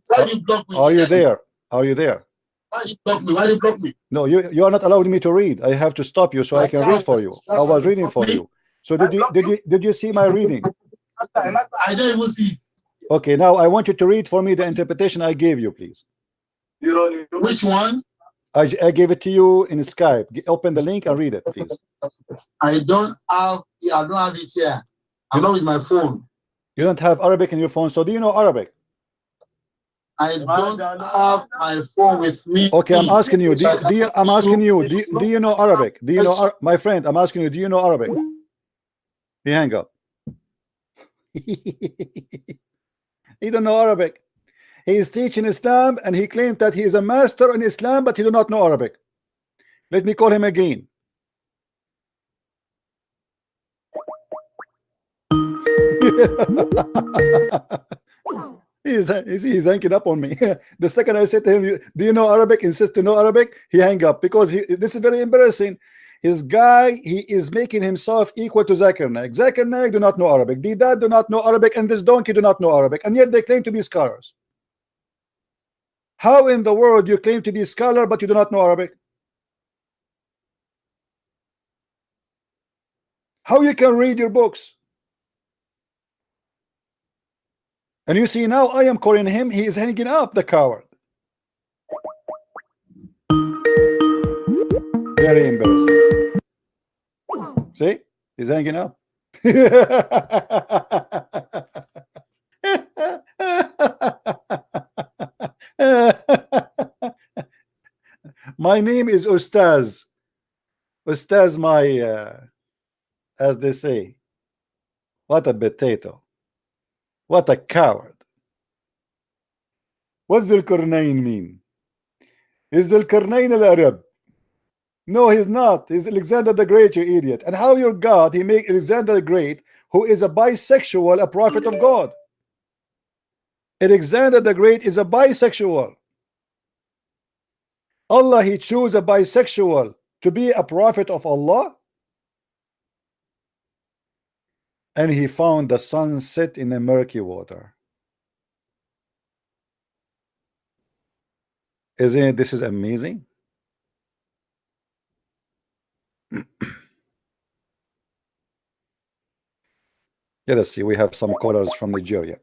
S4: Why do you block me?
S1: Are you there? Are you there?
S4: Why do you block me? Why do you block me?
S1: No, you are not allowing me to read. I have to stop you so I can read for you. I was reading for you. So did you see my reading?
S4: I don't even see it.
S1: Okay, now I want you to read for me the interpretation I gave you, please.
S4: Which one?
S1: I gave it to you in Skype. Open the link and read it, please.
S4: I don't have it here. I'm not with my phone.
S1: You don't have Arabic in your phone, so do you know Arabic?
S4: I don't have my phone with me.
S1: Okay, I'm asking you. I'm asking you. Do you know Arabic? Do you know, my friend? I'm asking you. Do you know Arabic? He hang up. He don't know Arabic. He is teaching Islam, and he claimed that he is a master in Islam, but he do not know Arabic. Let me call him again. He's hanging up on me. The second I said to him, do you know Arabic? Insist to know Arabic. He hang up, because this is very embarrassing. His guy, he is making himself equal to Zakir Naik. Zakir Naik do not know Arabic. Didat do not know Arabic, and this donkey do not know Arabic, and yet they claim to be scholars. How in the world you claim to be a scholar but you do not know Arabic? How you can read your books? And you see, now I am calling him, he is hanging up, the coward. Very embarrassing. See, he's hanging up. My name is Ustaz. Ustaz, as they say. What a potato. What a coward. What's Al-Qur'an mean? Is Al-Qur'an al-Arab? No, he's not. He's Alexander the Great, you idiot. And how your God, he make Alexander the Great, who is a bisexual, a prophet of God. Alexander the Great is a bisexual. Allah, he chose a bisexual to be a prophet of Allah, and he found the sun set in the murky water. Isn't it? This is amazing. Let us see. We have some callers from Nigeria.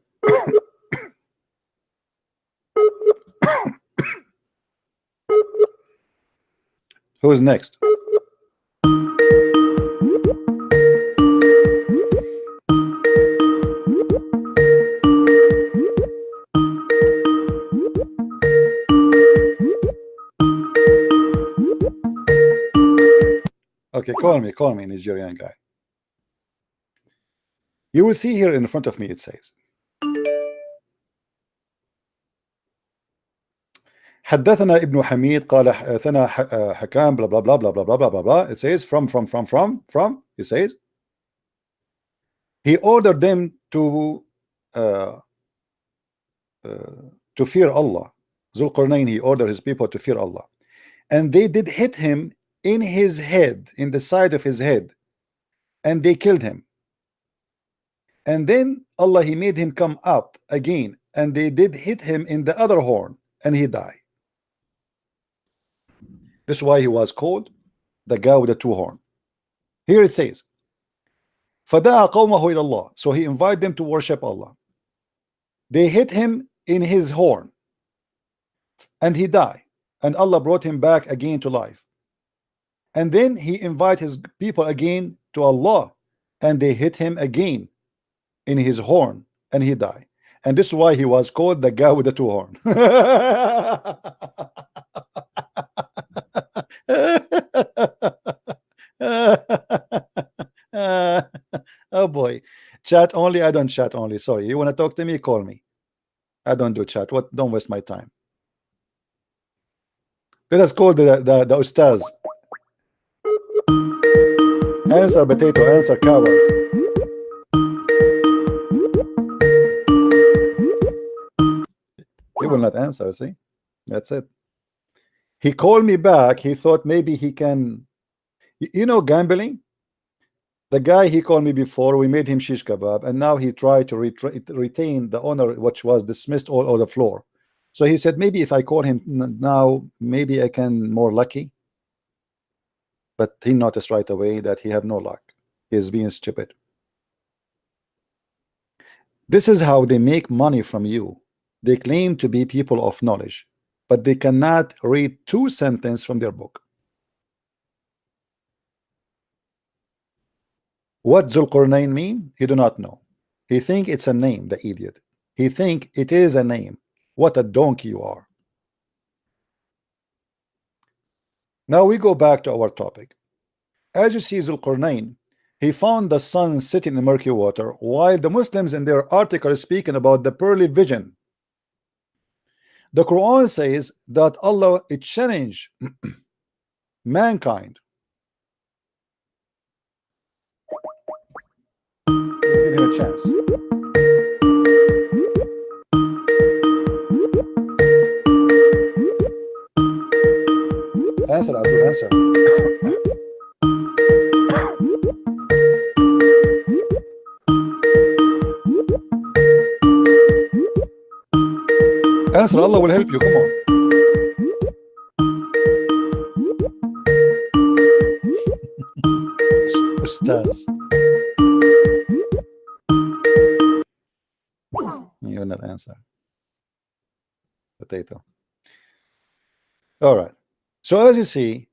S1: Who is next? Okay, call me, Nigerian guy. You will see here in front of me, it says, حدثنا ابن حميد قال حدثنا حكام blah blah blah blah blah blah blah blah. It says from. It says He ordered them to fear Allah. Zulqarnain, he ordered his people to fear Allah, and they did hit him in his head, in the side of his head, and they killed him. And then Allah, he made him come up again, and they did hit him in the other horn, and he died. This is why he was called the guy with the two horns. Here it says, فَدَعَ قَوْمَهُ إِلَى اللَّهِ. So he invited them to worship Allah. They hit him in his horn, and he died, and Allah brought him back again to life. And then he invited his people again to Allah, and they hit him again in his horn, and he died. And this is why he was called the guy with the two horns. Oh boy, chat only. I don't chat only. Sorry, you want to talk to me, call me. I don't do chat. What? Don't waste my time. Let us call the ustaz. Answer, potato. Answer, coward. He will not answer. See, that's it. He called me back. He thought maybe he can, you know, gambling. The guy he called me before, we made him shish kebab, and now he tried to retain the honor which was dismissed all over the floor. So he said, maybe if I call him now, maybe I can more lucky. But he noticed right away that he have no luck. He is being stupid. This is how they make money from you. They claim to be people of knowledge, but they cannot read 2 sentences from their book. What Zulqarnain mean? He do not know. He think it's a name, the idiot. He think it is a name. What a donkey you are. Now we go back to our topic. As you see, Zulqarnain, he found the sun sitting in murky water, while the Muslims in their article are speaking about the pearly vision. The Quran says that Allah it challenged mankind. Give him a chance. Answer, Abdul, answer. Answer, Allah will help you, come on. Ustaz. You will not answer. Potato. All right. So as you see,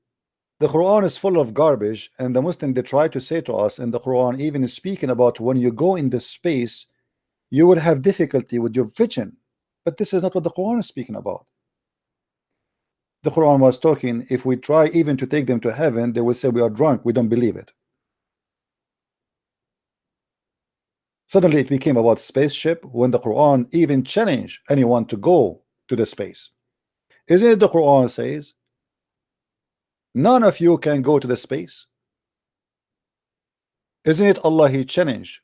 S1: the Quran is full of garbage, and the Muslim, they try to say to us in the Quran, even speaking about when you go in this space, you will have difficulty with your vision. But this is not what the Quran is speaking about. The Quran was talking, if we try even to take them to heaven, they will say we are drunk, we don't believe it. Suddenly it became about spaceship when the Quran even challenged anyone to go to the space. Isn't it the Quran says none of you can go to the space? Isn't it Allah he challenged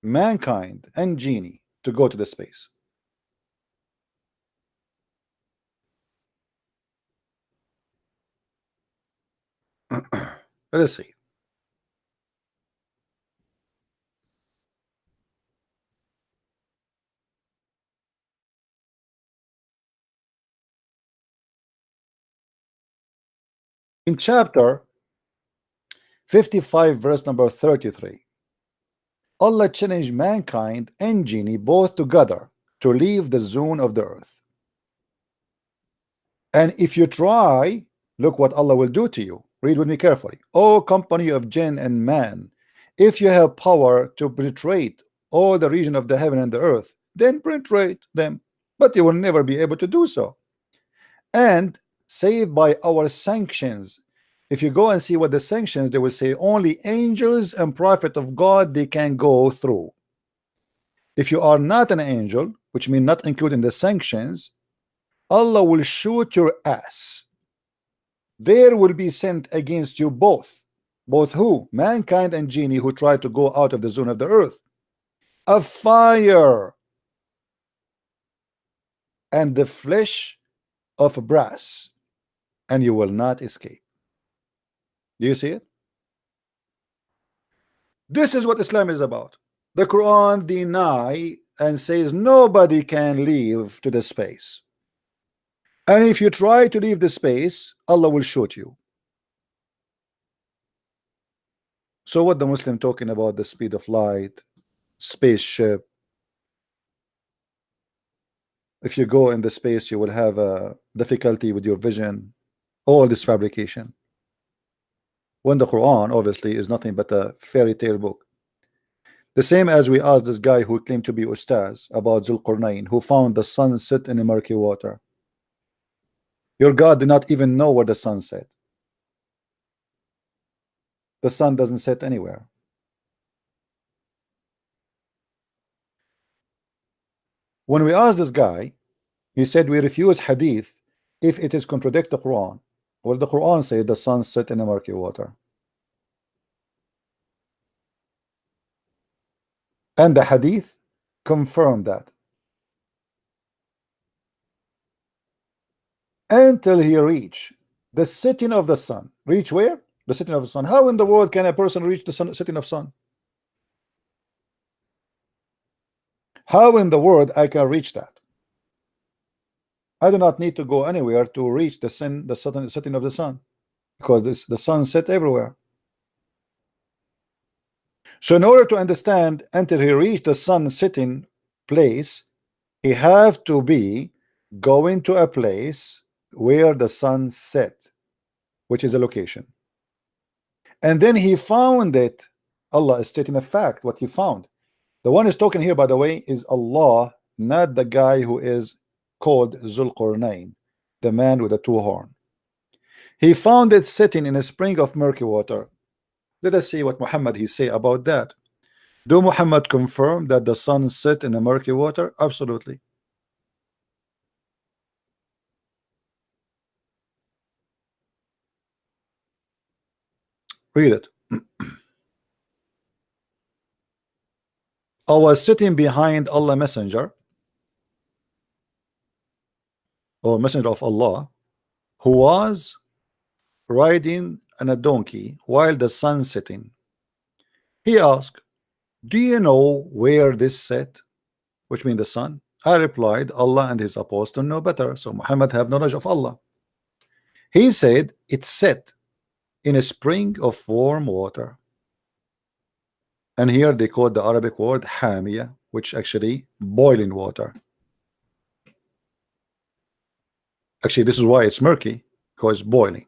S1: mankind and genie to go to the space? Let us see. In chapter 55, verse number 33, Allah challenged mankind and genie both together to leave the zone of the earth. And if you try, look what Allah will do to you. Read with me carefully. O company of jinn and man, if you have power to penetrate all the region of the heaven and the earth, then penetrate them, but you will never be able to do so. And save by our sanctions. If you go and see what the sanctions, they will say only angels and prophet of God they can go through. If you are not an angel, which means not including the sanctions, Allah will shoot your ass. There will be sent against you both Both who? Mankind and genie who tried to go out of the zone of the earth. A fire and the flesh of brass, and you will not escape. Do you see it? This is what Islam is about. The Quran deny and says nobody can leave to the space. And if you try to leave the space, Allah will shoot you. So what the Muslim talking about, the speed of light, spaceship. If you go in the space, you will have a difficulty with your vision. All this fabrication. When the Quran obviously is nothing but a fairy tale book. The same as we asked this guy who claimed to be Ustaz about Zulqarnain, who found the sun set in the murky water. Your God did not even know where the sun set. The sun doesn't set anywhere. When we asked this guy, he said we refuse hadith if it is contradict the Quran. Well, the Quran said the sun set in the murky water. And the hadith confirmed that. Until he reached the setting of the sun. Reach where? The setting of the sun. How in the world can a person reach the setting of sun? How in the world I can reach that? I do not need to go anywhere to reach the setting of the sun, because the sun set everywhere. So in order to understand until he reached the sun setting place, he have to be going to a place where the sun set, which is a location. And then he found it. Allah is stating a fact, what he found. The one who's talking here, by the way, is Allah, not the guy who is called Zulqarnain, the man with the two horns. He found it sitting in a spring of murky water. Let us see what Muhammad he say about that. Do Muhammad confirm that the sun set in the murky water? Absolutely. Read it. I was sitting behind Allah messenger, or messenger of Allah, who was riding on a donkey while the sun setting. He asked, do you know where this set, which means the sun? I replied, Allah and his apostle know better. So Muhammad have knowledge of Allah. He said it's set in a spring of warm water. And here they quote the Arabic word hamiya, which actually boiling water. Actually, this is why it's murky, because it's boiling.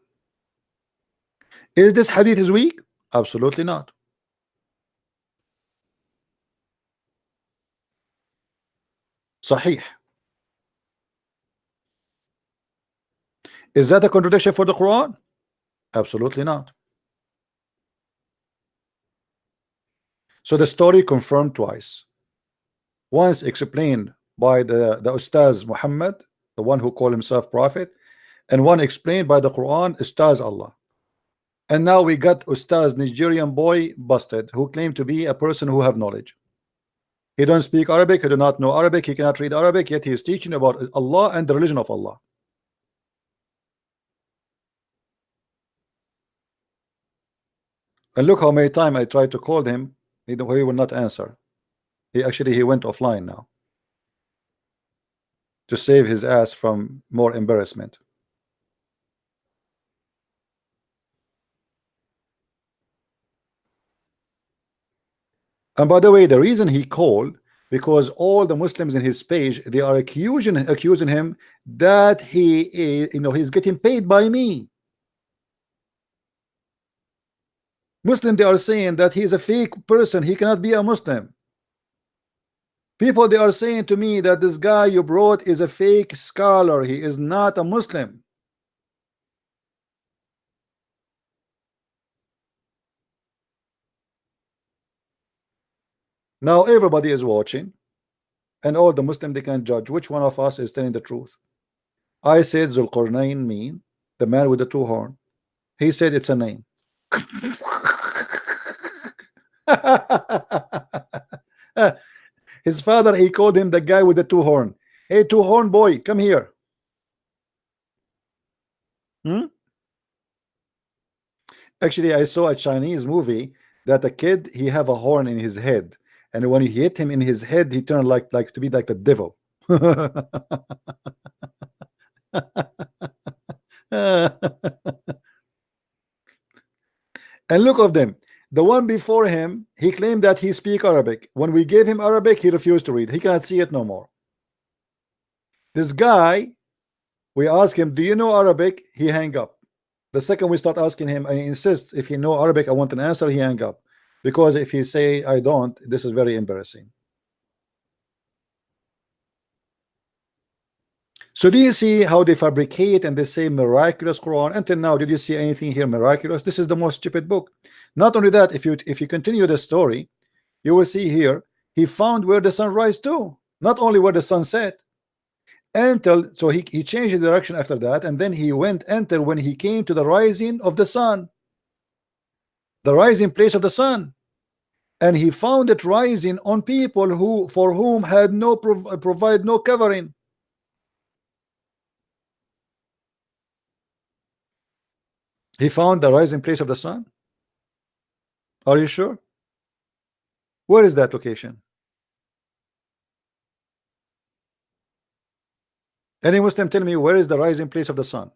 S1: Is this hadith is weak? Absolutely not. Sahih. Is that a contradiction for the Quran? Absolutely not. So the story confirmed twice. Once explained by the Ustaz Muhammad, the one who called himself prophet, and one explained by the Quran, Ustaz Allah. And now we got Ustaz Nigerian boy busted, who claimed to be a person who have knowledge. He don't speak Arabic, he do not know Arabic, he cannot read Arabic, yet he is teaching about Allah and the religion of Allah. And look how many times I tried to call him, he will not answer. He went offline now to save his ass from more embarrassment. And by the way, the reason he called, because all the Muslims in his page, they are accusing him that he is, he's getting paid by me. Muslim, they are saying that he is a fake person, he cannot be a Muslim. People, they are saying to me that this guy you brought is a fake scholar, he is not a Muslim. Now everybody is watching, and all the Muslims, they can judge which one of us is telling the truth. I said Zulqarnain mean the man with the two horns. He said it's a name. His father, he called him the guy with the two horn. Hey, two horn boy, come here. Actually, I saw a Chinese movie that a kid, he have a horn in his head, and when you hit him in his head, he turned like to be like the devil. And look of them. The one before him, he claimed that he speak Arabic. When we gave him Arabic, he refused to read. He cannot see it no more. This guy, we ask him, do you know Arabic? He hang up. The second we start asking him, I insist, if he know Arabic, I want an answer, he hang up. Because if he say, I don't, this is very embarrassing. So do you see how they fabricate and they say miraculous Quran? Until now, did you see anything here miraculous? This is the most stupid book. Not only that, if you continue the story, you will see here he found where the sun rise to, not only where the sun set. Until so he changed the direction after that, and then he went until when he came to the rising of the sun, the rising place of the sun, and he found it rising on people who for whom had no provide no covering. He found the rising place of the sun. Are you sure? Where is that location? Any Muslim tell me where is the rising place of the sun?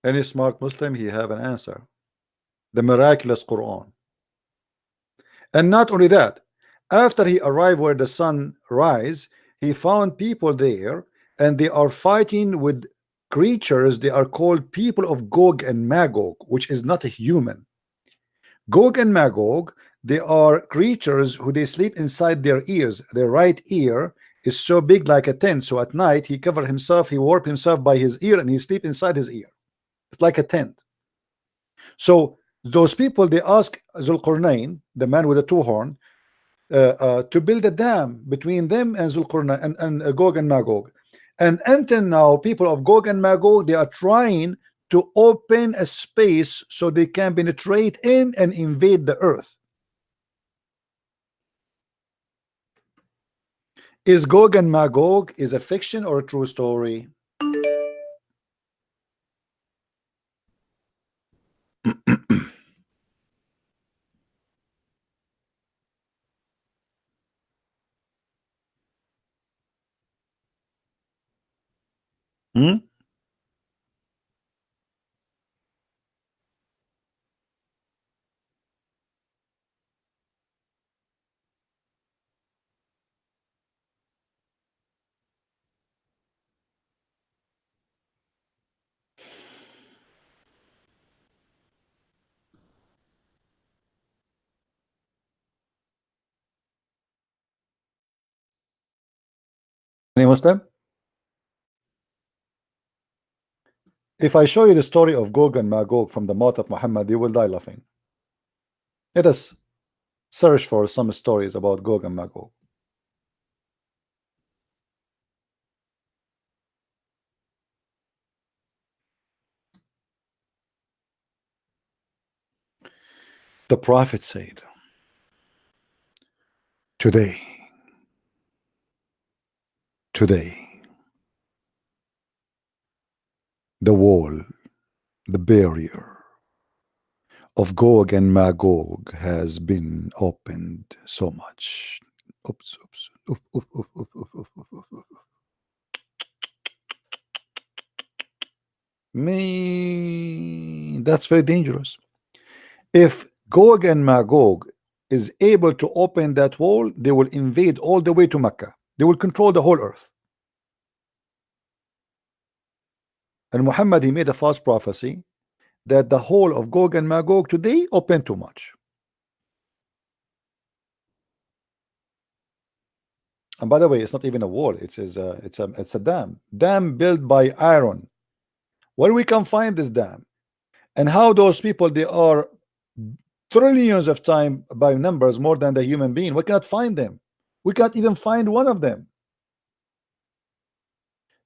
S1: Any smart Muslim, he have an answer. The miraculous Quran. And not only that, after he arrived where the sun rise, he found people there, and they are fighting with creatures. They are called people of Gog and Magog, which is not a human. Gog and Magog, they are creatures who they sleep inside their ears. Their right ear is so big like a tent, so at night he cover himself, he warp himself by his ear, and he sleep inside his ear. It's like a tent. So those people, they ask Zulqarnain, the man with the two horn, to build a dam between them and Zulqarnain and Gog and Magog. And until now, people of Gog and Magog, they are trying to open a space so they can penetrate in and invade the earth. Is Gog and Magog is a fiction or a true story? Any Muslim? If I show you the story of Gog and Magog from the mouth of Muhammad, you will die laughing. Let us search for some stories about Gog and Magog. The Prophet said, today, the wall, the barrier of Gog and Magog has been opened so much. Oops, oops, oops, oops, oops, oops, oops, oops, oops. That's very dangerous. If Gog and Magog is able to open that wall, they will invade all the way to Mecca. They will control the whole earth. And Muhammad, he made a false prophecy that the whole of Gog and Magog today open too much. And by the way, it's not even a wall. It's a dam built by iron. Where we can find this dam? And how those people, they are trillions of times by numbers more than the human being. We cannot find them. We can't even find one of them.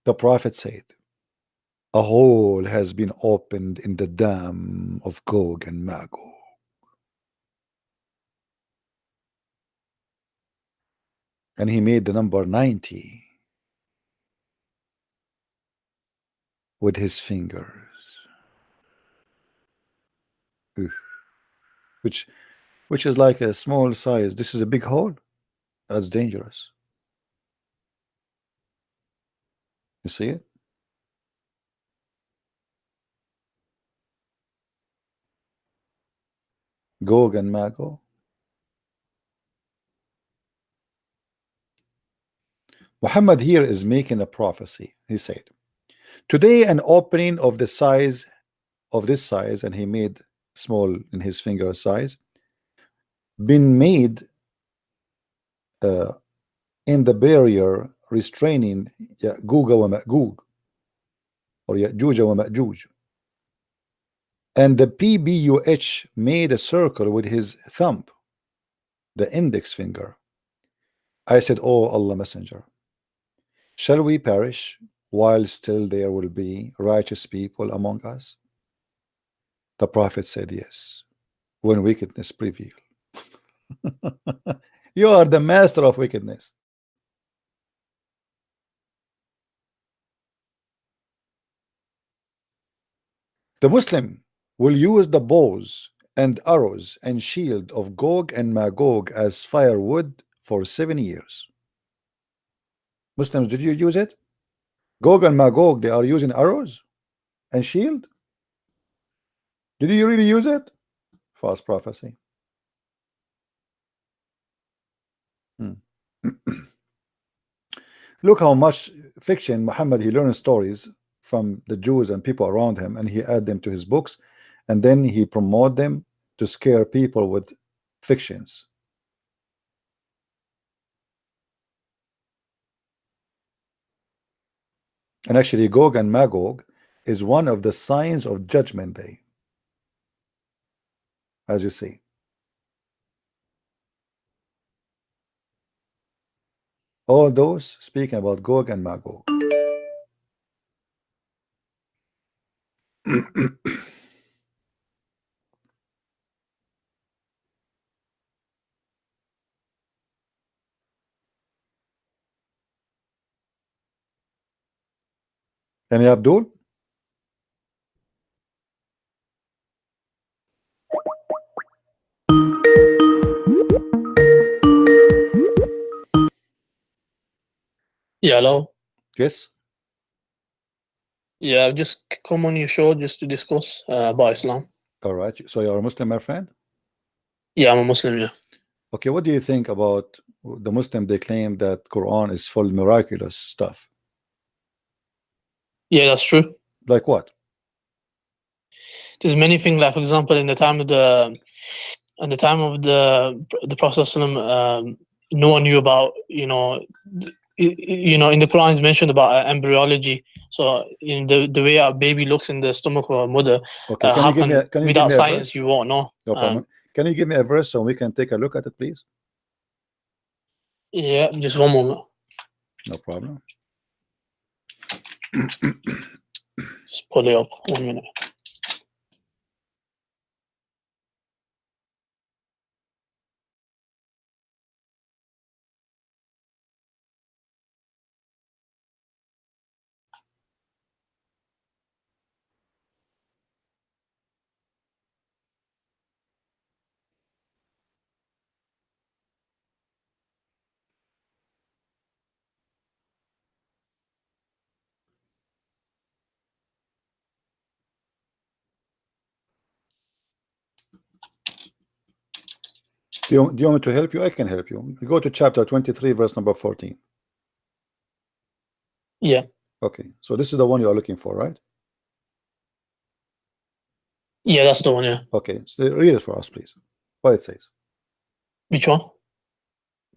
S1: The Prophet said, a hole has been opened in the dam of Gog and Magog. And he made the number 90 with his fingers. Oof. Which is like a small size. This is a big hole. That's dangerous. You see it? Gog and Magog. Muhammad here is making a prophecy. He said, today an opening of the size of this size, and he made small in his finger size, been made in the barrier restraining Ya'juj wa Ma'juj, or Ya'juj wa Ma'juj. And the PBUH made a circle with his thumb, the index finger. I said, oh Allah Messenger, shall we perish while still there will be righteous people among us? The Prophet said, yes, when wickedness prevail. You are the master of wickedness. The Muslim will use the bows and arrows and shield of Gog and Magog as firewood for 7 years. Muslims, did you use it? Gog and Magog, they are using arrows and shield. Did you really use it? False prophecy. Look how much fiction Muhammad, he learned stories from the Jews and people around him, and he add them to his books, and then he promote them to scare people with fictions. And actually Gog and Magog is one of the signs of Judgment Day, as you see. All those speaking about Gog and Magog. Any Abdul?
S5: Yeah, hello.
S1: Yes.
S5: Yeah, I've just come on your show just to discuss about Islam.
S1: All right. So you're a Muslim, my friend?
S5: Yeah, I'm a Muslim, yeah.
S1: Okay, what do you think about the Muslim? They claim that Quran is full miraculous stuff.
S5: Yeah, that's true.
S1: Like what?
S5: There's many things, like for example, in the time of the Prophet ﷺ, no one knew about, in the Quran is mentioned about embryology. So in the way a baby looks in the stomach of a mother,
S1: Okay,
S5: without science you won't know.
S1: No problem. Can you give me a verse so we can take a look at it, please?
S5: Yeah, just one moment.
S1: No problem.
S5: Just pull it up 1 minute.
S1: Do you want me to help you? I can help you. Go to chapter 23, verse number 14.
S5: Yeah.
S1: Okay, so this is the one you are looking for, right?
S5: Yeah, that's the one, yeah.
S1: Okay, so read it for us, please. What it says.
S5: Which one?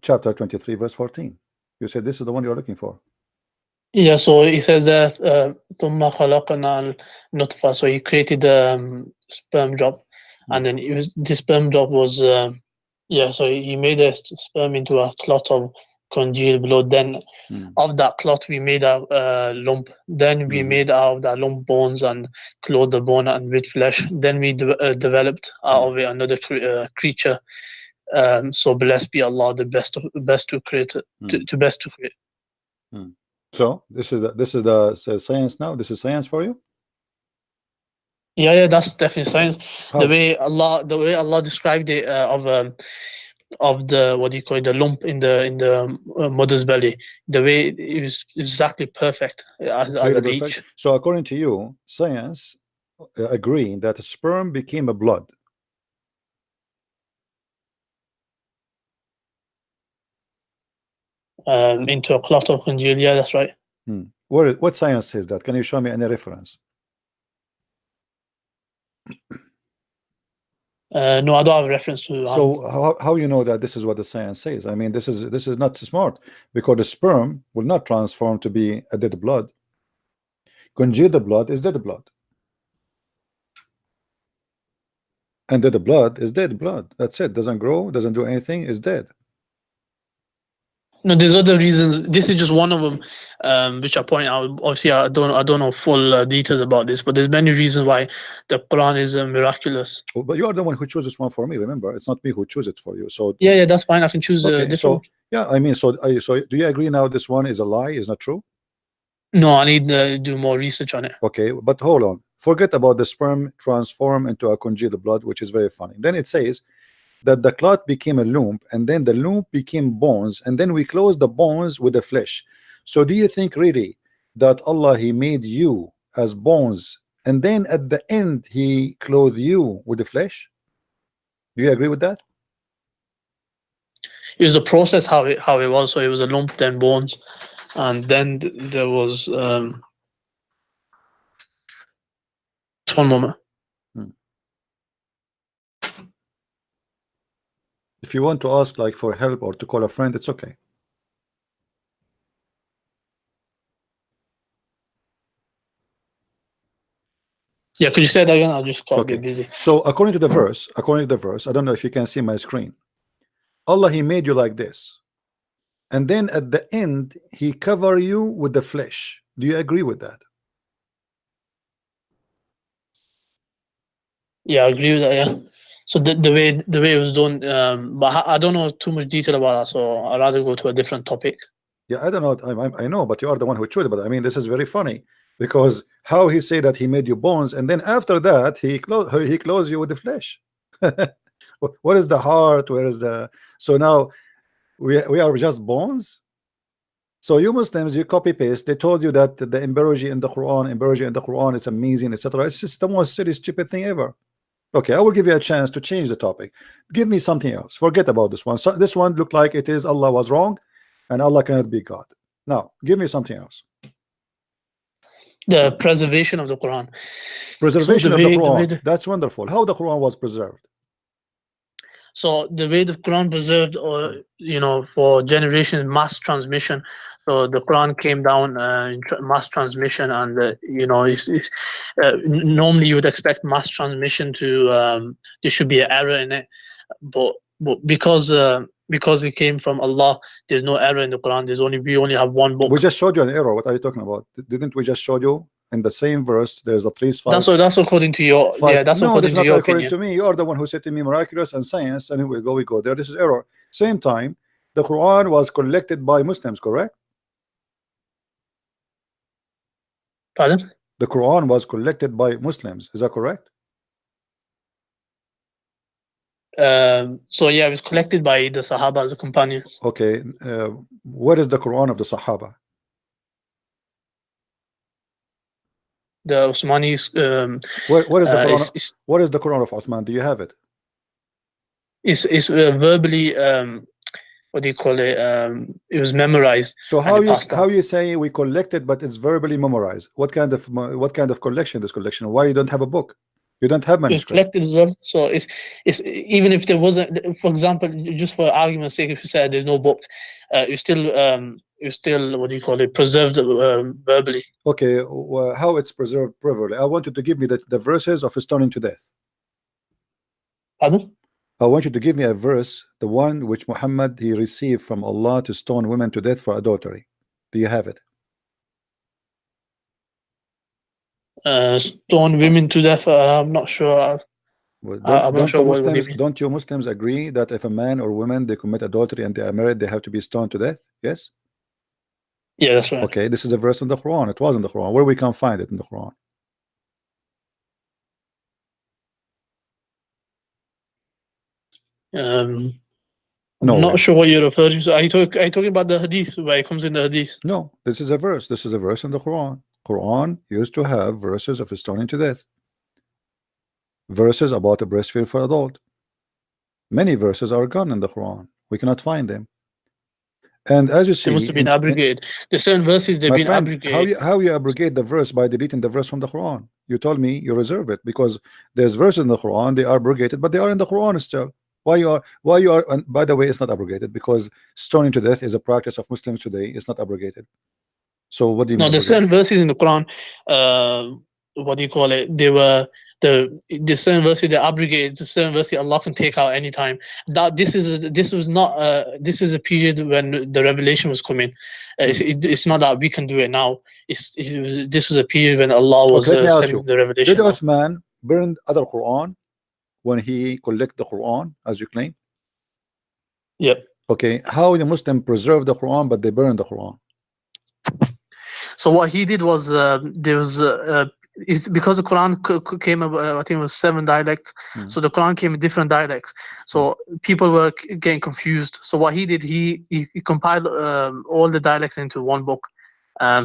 S1: Chapter 23, verse 14. You said this is the one you're looking for.
S5: Yeah, so he says that ثم خلقنا النطفة, so he created the sperm drop, and then the sperm drop was yeah, so he made a sperm into a clot of congealed blood. Then of that clot we made a lump. Then we made out of that lump bones and clothed the bone and with flesh. Then we developed out of it another creature. So blessed be Allah, the best to create, to best to create.
S1: So this is the science now. This is science for you.
S5: Yeah, that's definitely science.
S1: How?
S5: The way Allah described it of the, what do you call it, the lump in the mother's belly. The way it was exactly perfect as a leech.
S1: So according to you, science agreeing that sperm became a blood.
S5: Into a clot of congealed. Yeah, that's right.
S1: What science says that? Can you show me any reference?
S5: No, I don't have a reference to.
S1: So how you know that this is what the science says? I mean, this is not smart, because the sperm will not transform to be a dead blood. Congealed blood is dead blood, and dead blood is dead blood. That's it. Doesn't grow, doesn't do anything, is dead.
S5: No, there's other reasons. This is just one of them, which I point out. Obviously, I don't know full details about this, but there's many reasons why the Quran is miraculous.
S1: Oh, but you are the one who chose this one for me. Remember, it's not me who chose it for you. So
S5: yeah, that's fine. I can choose a different.
S1: So yeah, I mean, so do you agree now? This one is a lie, is not true?
S5: No, I need to do more research on it.
S1: Okay, but hold on. Forget about the sperm transform into a congealed blood, which is very funny. Then it says that the clot became a lump, and then the lump became bones, and then we closed the bones with the flesh. So do you think really that Allah, he made you as bones, and then at the end he clothed you with the flesh? Do you agree with that?
S5: It was the process how it was. So it was a lump, then bones, and then there was one moment.
S1: If you want to ask like for help or to call a friend, it's okay.
S5: Yeah, could you say that again? I'll just got a bit busy.
S1: So according to the verse, I don't know if you can see my screen. Allah, he made you like this, and then at the end he cover you with the flesh. Do you agree with that?
S5: Yeah, I agree with that. Yeah. So the way it was done, but I don't know too much detail about that, so I'd rather go to a different topic.
S1: Yeah, I don't know. I know, but you are the one who chose it. But I mean, this is very funny, because how he say that he made you bones, and then after that he clothes you with the flesh. What is the heart? Where is the? So now we are just bones. So you Muslims, you copy paste. They told you that the embryology in the Quran, is amazing, etc. It's just the most silly, stupid thing ever. Okay, I will give you a chance to change the topic. Give me something else. Forget about this one. So this one looked like it is Allah was wrong, and Allah cannot be God. Now, give me something else.
S5: The preservation of the Quran.
S1: Preservation of the Quran. That's wonderful. How the Quran was preserved?
S5: So the way the Quran preserved, or for generations, mass transmission. So the Quran came down in mass transmission, and normally you would expect mass transmission to there should be an error in it, but because it came from Allah, there's no error in the Quran. We only have one book.
S1: We just showed you an error. What are you talking about? Didn't we just show you in the same verse? There's at least five.
S5: That's according to your. Yeah, that's
S1: no,
S5: according to your
S1: according
S5: opinion.
S1: to me. You are the one who said to me miraculous and science, and we go there. This is error. Same time, the Quran was collected by Muslims, correct?
S5: Pardon?
S1: The Quran was collected by Muslims. Is that correct?
S5: So yeah, it was collected by the Sahaba, the companions.
S1: Okay, what is the Quran of the Sahaba?
S5: The Usmanis.
S1: What is the Quran? What is the Quran of Uthman? Do you have it?
S5: It's verbally. What do you call it? It was memorized.
S1: So how you say we collected, but it's verbally memorized? What kind of collection? This collection? Why you don't have a book? You don't have
S5: It's
S1: manuscript.
S5: collected as well. So it's even if there wasn't, for example, just for argument's sake, if you said there's no book, you still what do you call it, preserved verbally.
S1: Okay, well, how it's preserved verbally? I want you to give me the verses of stoning to death.
S5: Pardon?
S1: I want you to give me a verse, the one which Muhammad he received from Allah to stone women to death for adultery. Do you have it?
S5: Stone women to death. I'm not sure.
S1: Well,
S5: I'm not sure what you mean.
S1: don't you Muslims agree that if a man or woman they commit adultery and they are married, they have to be stoned to death? Yes.
S5: Yeah, that's right.
S1: Okay, this is a verse in the Quran. It was in the Quran. Where we can find it in the Quran?
S5: I'm
S1: No
S5: not
S1: way.
S5: sure what you're referring to. Are you talking about the hadith, where it comes in the hadith?
S1: No, this is a verse. This is a verse in the Quran. Quran used to have verses of stoning to death. Verses about a breastfeed for adult. Many verses are gone in the Quran. We cannot find them. And as you see,
S5: They must have been abrogated. The certain verses they've
S1: my
S5: been
S1: friend,
S5: abrogated.
S1: how you abrogate the verse by deleting the verse from the Quran? You told me you reserve it because there's verses in the Quran, they are abrogated, but they are in the Quran still. Why you are and by the way, it's not abrogated because stoning to death is a practice of Muslims today. It's not abrogated. So what do you mean?
S5: No, there's certain verses in the Quran, what do you call it? They were the certain verses they abrogated, the certain verses Allah can take out anytime. That this was not this is a period when the revelation was coming. It's not that we can do it now. This was a period when Allah was
S1: Okay, let me ask you,
S5: sending the revelation.
S1: did Uthman burn other Quran when he collect the Quran, as you claim?
S5: Yep.
S1: Okay, how the Muslim preserve the Quran but they burn the Quran?
S5: So what he did was there was it's because the Quran came I think it was 7 dialects. So the Quran came in different dialects. So people were getting confused. So what he did, he compiled all the dialects into one book.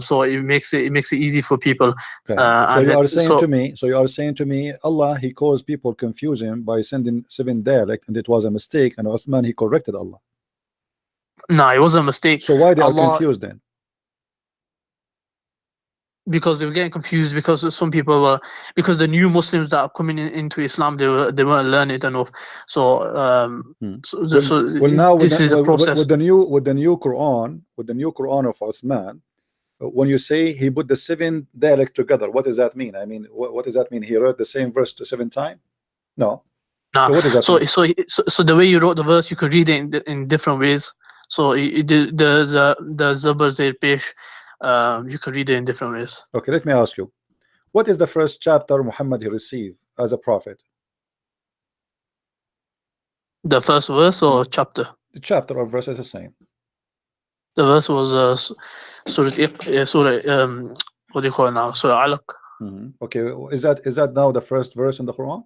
S5: So it makes it easy for people.
S1: Okay. So you are saying to me, Allah he caused people confusion by sending 7 dialects, and it was a mistake, and Uthman he corrected Allah.
S5: No, it wasn't a mistake.
S1: So why they are confused then?
S5: Because they were getting confused, because some people were, because the new Muslims that are coming into Islam, they weren't learning enough. So
S1: now
S5: this is a process.
S1: with the new Quran, of Uthman, when you say he put the 7 dialect together, what does that mean? I mean, what does that mean? He wrote the same verse 7 times? No.
S5: Nah.
S1: So what does that mean?
S5: So the way you wrote the verse, you could read it in different ways. So the Zabar Zair Pesh, you could read it in different ways.
S1: Okay, let me ask you, what is the first chapter Muhammad he received as a prophet?
S5: The first verse or chapter?
S1: The chapter or verse is the same.
S5: The verse was Surah what do you call it now? Surah Alaq.
S1: Okay, is that now the first verse in the Quran?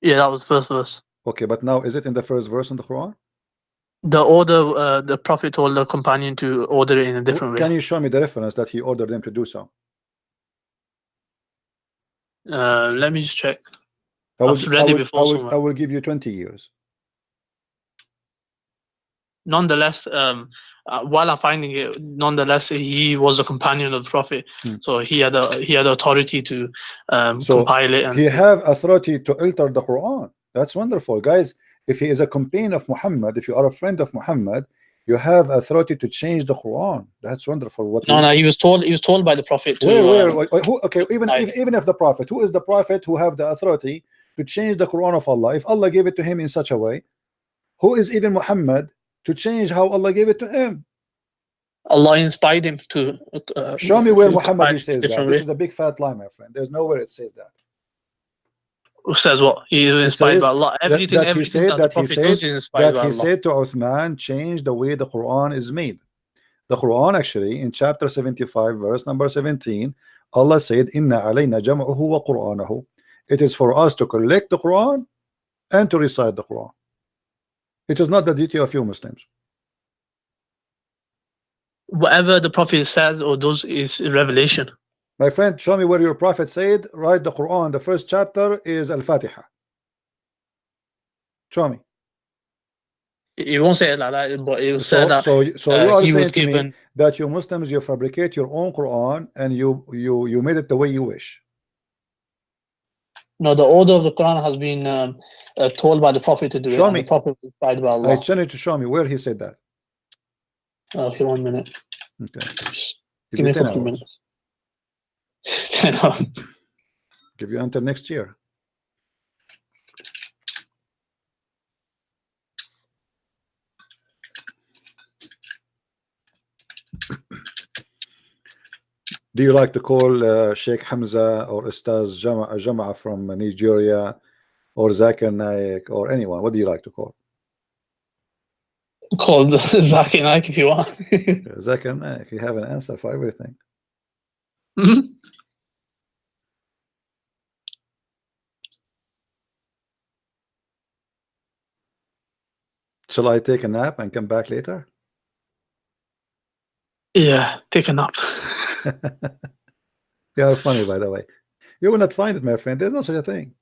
S5: Yeah, that was the first verse.
S1: Okay, but now is it in the first verse in the Quran?
S5: The order, the Prophet told the companion to order it in a different way.
S1: Can you show me the reference that he ordered them to do so?
S5: Let me just check.
S1: I will give you 20 years.
S5: Nonetheless, while I'm finding it, nonetheless, he was a companion of the Prophet, so he had authority to compile it. And
S1: he have authority to alter the Quran. That's wonderful, guys. If he is a companion of Muhammad, if you are a friend of Muhammad, you have authority to change the Quran. That's wonderful.
S5: He was told by the Prophet to.
S1: Okay, even if the Prophet, who is the Prophet who have the authority to change the Quran of Allah? If Allah gave it to him in such a way, who is even Muhammad to change how Allah gave it to him?
S5: Allah inspired him to.
S1: Show me where Muhammad he says that. This is a big fat lie, my friend. There's nowhere it says that.
S5: Says what? He is inspired by Allah. Everything that he said to
S1: Uthman, change the way the Quran is made. The Quran actually in chapter 75 verse number 17, Allah said, Inna alayna jam'uhu wa Qur'anahu. It is for us to collect the Quran and to recite the Quran. It is not the duty of you Muslims.
S5: Whatever the Prophet says or does is revelation.
S1: My friend, show me where your Prophet said, write the Quran. The first chapter is Al-Fatiha. Show me.
S5: He won't say it like that, but it will say that.
S1: So you are saying to me that you Muslims, you fabricate your own Quran and you made it the way you wish.
S5: No, the order of the Quran has been told by the Prophet to do
S1: Show
S5: it, and
S1: me.
S5: the Prophet was inspired by
S1: I
S5: Allah.
S1: challenge you to show me where he said that.
S5: Okay, 1 minute.
S1: Okay.
S5: Give me a
S1: 10
S5: couple of
S1: hours.
S5: minutes. 10 hours.
S1: Give you until next year. Do you like to call Sheikh Hamza or Ustaz Jama'a from Nigeria or Zakir Naik or anyone? What do you like to call?
S5: Call Zakir Naik if you want.
S1: Zakir Naik, you have an answer for everything.
S5: Mhm.
S1: Shall I take a nap and come back later?
S5: Yeah, take a nap.
S1: You are funny, by the way. You will not find it, my friend. There's no such a thing.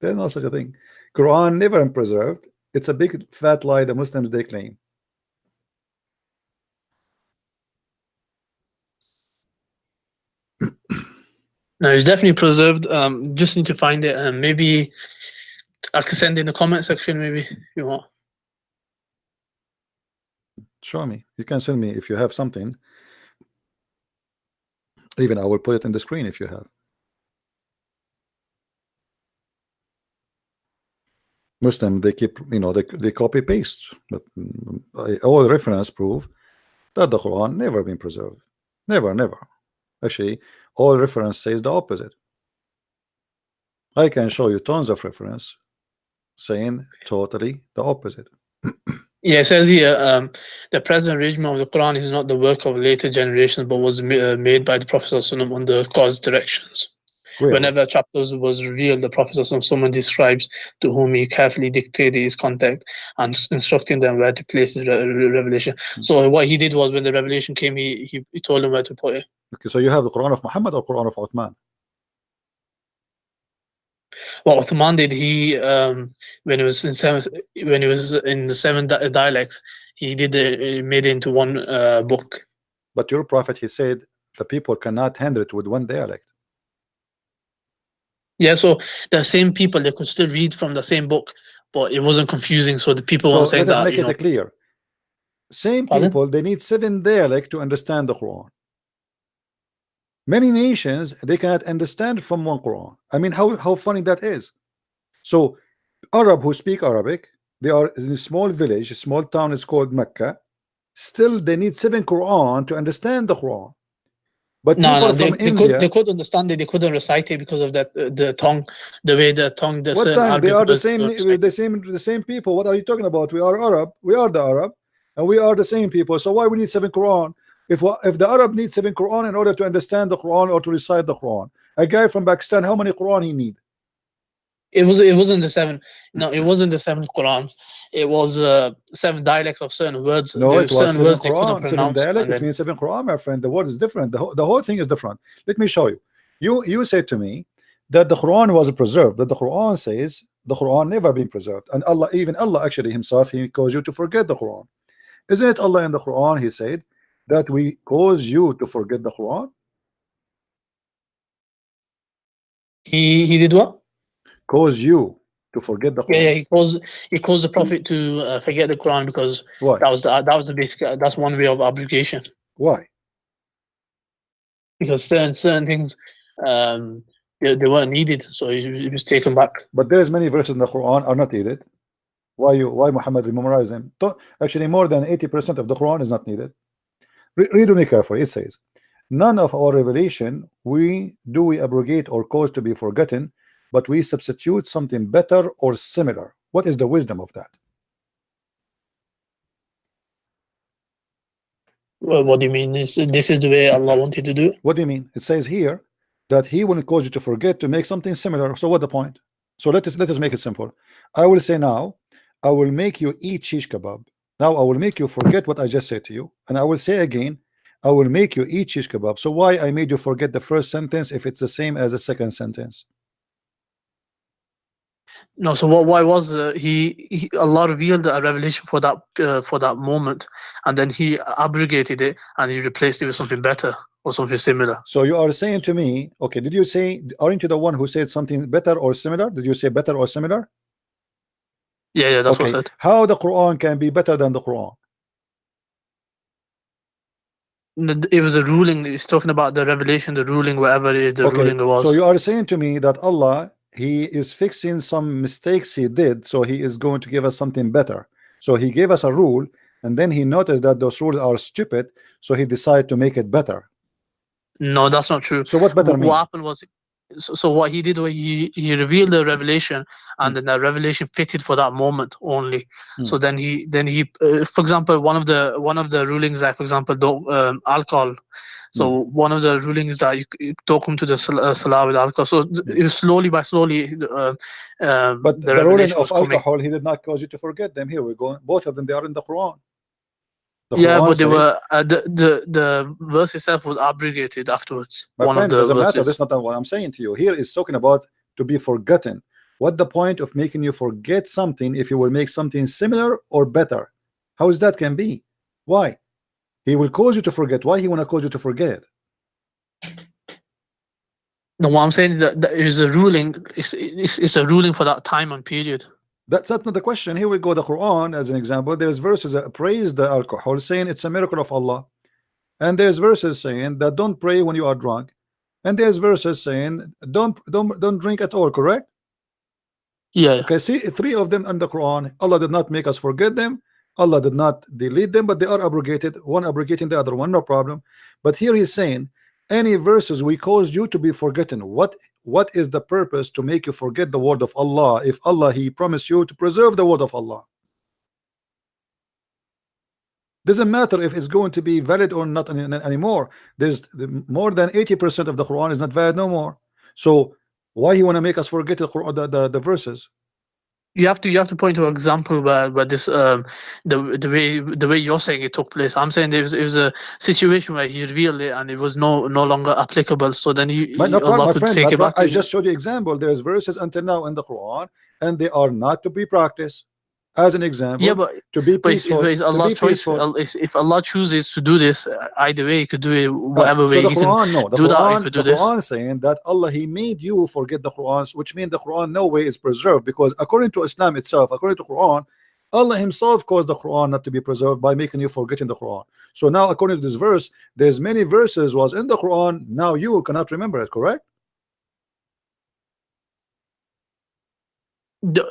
S1: There's no such a thing. Quran never been preserved. It's a big fat lie the Muslims they claim.
S5: No, it's definitely preserved. Just need to find it, and maybe I can send in the comment section. Maybe if you want.
S1: Show me. You can send me if you have something. Even I will put it in the screen if you have. Muslim, they keep, you know, they copy paste, but all reference prove that the Quran never been preserved. Never. Actually, all reference says the opposite. I can show you tons of reference saying totally the opposite.
S5: Yeah, it says here, the present region of the Quran is not the work of later generations, but was made by the Prophet ﷺ under God's directions.
S1: Where?
S5: Whenever a chapter was revealed, the Prophet ﷺ summoned his scribes, to whom he carefully dictated his content and instructing them where to place the revelation. So what he did was, when the revelation came, he told them where to put it.
S1: Okay, so you have the Quran of Muhammad or Quran of Uthman?
S5: What Uthman did, he when he was in the seven dialects, he did made it into one book.
S1: But your prophet, he said the people cannot handle it with one dialect.
S5: Yeah, so the same people, they could still read from the same book, but it wasn't confusing. So the people
S1: So
S5: weren't saying
S1: let us
S5: that.
S1: make
S5: You know,
S1: it clear. Same
S5: Pardon?
S1: people, they need 7 dialects to understand the Quran. Many nations, they cannot understand from one Quran. I mean, how funny that is. So Arab who speak Arabic, they are in a small village, a small town is called Mecca. Still, they need 7 Quran to understand the Quran. But people from India,
S5: they could understand it. They couldn't recite it because of that the tongue, the way the tongue. The
S1: what
S5: certain
S1: time? They
S5: Arabic
S1: are the
S5: words
S1: same, the same people. What are you talking about? We are Arab. We are the Arab, and we are the same people. So why we need 7 Quran? If the Arab needs 7 Quran in order to understand the Quran or to recite the Quran, a guy from Pakistan, how many Quran he need?
S5: It wasn't the 7. No, it wasn't the 7 Qurans. It was 7 dialects of certain words.
S1: No,
S5: There
S1: it was
S5: certain
S1: 7
S5: words they couldn't
S1: Quran, 7
S5: pronounce.
S1: dialect.
S5: And
S1: It
S5: then,
S1: means 7 Quran, my friend. The word is different. The whole thing is different. Let me show you. You said to me that the Quran was preserved. That the Quran says the Quran never been preserved, and Allah, even Allah actually himself, he caused you to forget the Quran. Isn't it Allah in the Quran? He said that we cause you to forget the Quran.
S5: he did what?
S1: Cause you to forget the Quran.
S5: Yeah, he caused the Prophet to forget the Quran, because
S1: Why?
S5: that was the basic. That's one way of obligation.
S1: Why?
S5: Because certain things they weren't needed, so he was taken back.
S1: But there's many verses in the Quran are not needed. Why Muhammad memorize them? Actually, more than 80% of the Quran is not needed. Read me carefully. It says, none of our revelation we abrogate or cause to be forgotten, but we substitute something better or similar. What is the wisdom of that?
S5: Well, what do you mean? This is the way Allah wanted to do it?
S1: What do you mean? It says here that he will cause you to forget to make something similar. So what the point? So let us make it simple. I will say now, I will make you eat shish kebab. Now I will make you forget what I just said to you, and I will say again, I will make you eat shish kebab. So why I made you forget the first sentence if it's the same as the second sentence?
S5: No, so what was he Allah revealed a revelation for that moment, and then he abrogated it and he replaced it with something better or something similar.
S1: So you are saying to me, okay, did you say, aren't you the one who said something better or similar? Did you say better or similar?
S5: Yeah, that's
S1: okay.
S5: what I said.
S1: How the Quran can be better than the Quran?
S5: It was a ruling. It's talking about the revelation, the ruling, whatever it is, the ruling it was.
S1: So you are saying to me that Allah, he is fixing some mistakes he did, so he is going to give us something better. So he gave us a rule, and then he noticed that those rules are stupid, so he decided to make it better.
S5: No, that's not true.
S1: So what better mean?
S5: What happened was, so what he did was he revealed the revelation, and then the revelation fitted for that moment only. So then he for example, one of the rulings, like for example, alcohol. So one of the rulings that you don't come to the salah with alcohol. So it was slowly by slowly.
S1: But the ruling of alcohol, he did not cause you to forget them. Here we go. Both of them, they are in the Quran.
S5: Yeah, but they were the verse itself was abrogated afterwards.
S1: My friend, doesn't matter. That's not what I'm saying to you. Here is talking about to be forgotten. What the point of making you forget something if you will make something similar or better? How is that can be? Why? He will cause you to forget. Why he want to cause you to forget?
S5: No, what I'm saying is that it is a ruling. It's a ruling for that time and period.
S1: That's not the question. Here we go. The Quran, as an example, there's verses that praise the alcohol, saying it's a miracle of Allah, and there's verses saying that don't pray when you are drunk, and there's verses saying don't drink at all. Correct?
S5: Yeah.
S1: Okay. See, three of them in the Quran. Allah did not make us forget them. Allah did not delete them, but they are abrogated. One abrogating the other one, no problem. But here he's saying any verses we caused you to be forgotten. What is the purpose to make you forget the word of Allah if Allah he promised you to preserve the word of Allah? Doesn't matter if it's going to be valid or not anymore. There's more than 80% of the Quran is not valid no more. So why he want to make us forget the Quran, the verses?
S5: You have to point to an example where this the way you're saying it took place. I'm saying it was a situation where he revealed it and it was no longer applicable. So then Allah could take it back.
S1: I just showed you example. There's verses until now in the Quran and they are not to be practiced. As an example,
S5: yeah, but
S1: to be peaceful.
S5: If Allah chooses to do this, either way, He could do it whatever way.
S1: So the Quran, no, the Quran saying that Allah He made you forget the Quran, which means the Quran no way is preserved, because according to Islam itself, according to Quran, Allah Himself caused the Quran not to be preserved by making you forgetting the Quran. So now, according to this verse, there's many verses was in the Quran. Now you cannot remember it. Correct?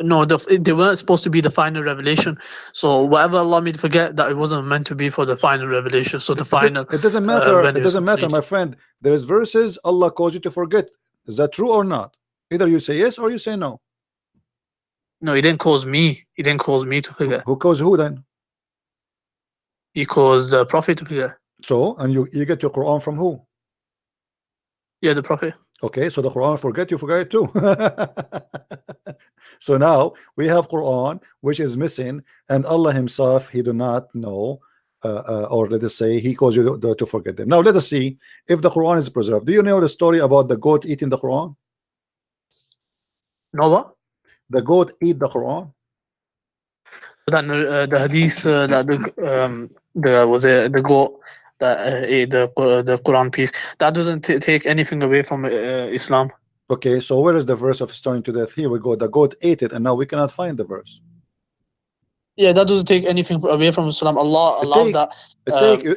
S5: No, they weren't supposed to be the final revelation. So whatever Allah made forget, that it wasn't meant to be for the final revelation. So the final.
S1: It doesn't matter. It doesn't matter, my friend. There is verses Allah caused you to forget. Is that true or not? Either you say yes or you say no.
S5: No, He didn't cause me. He didn't cause me to forget.
S1: Who caused who then?
S5: He caused the Prophet to forget.
S1: So, and you get your Quran from who?
S5: Yeah, the Prophet.
S1: Okay, so the Quran forget it too. So now we have Quran which is missing, and Allah Himself He do not know, or let us say He caused you to forget them. Now let us see if the Quran is preserved. Do you know the story about the goat eating the Quran?
S5: No, what?
S1: The goat eat the Quran.
S5: Then the hadith that the goat that ate the Quran piece, that doesn't take anything away from Islam.
S1: Okay, so where is the verse of stoning to death? Here we go. The goat ate it, and now we cannot find the verse.
S5: Yeah, that doesn't take anything away from Islam. Allah allowed that.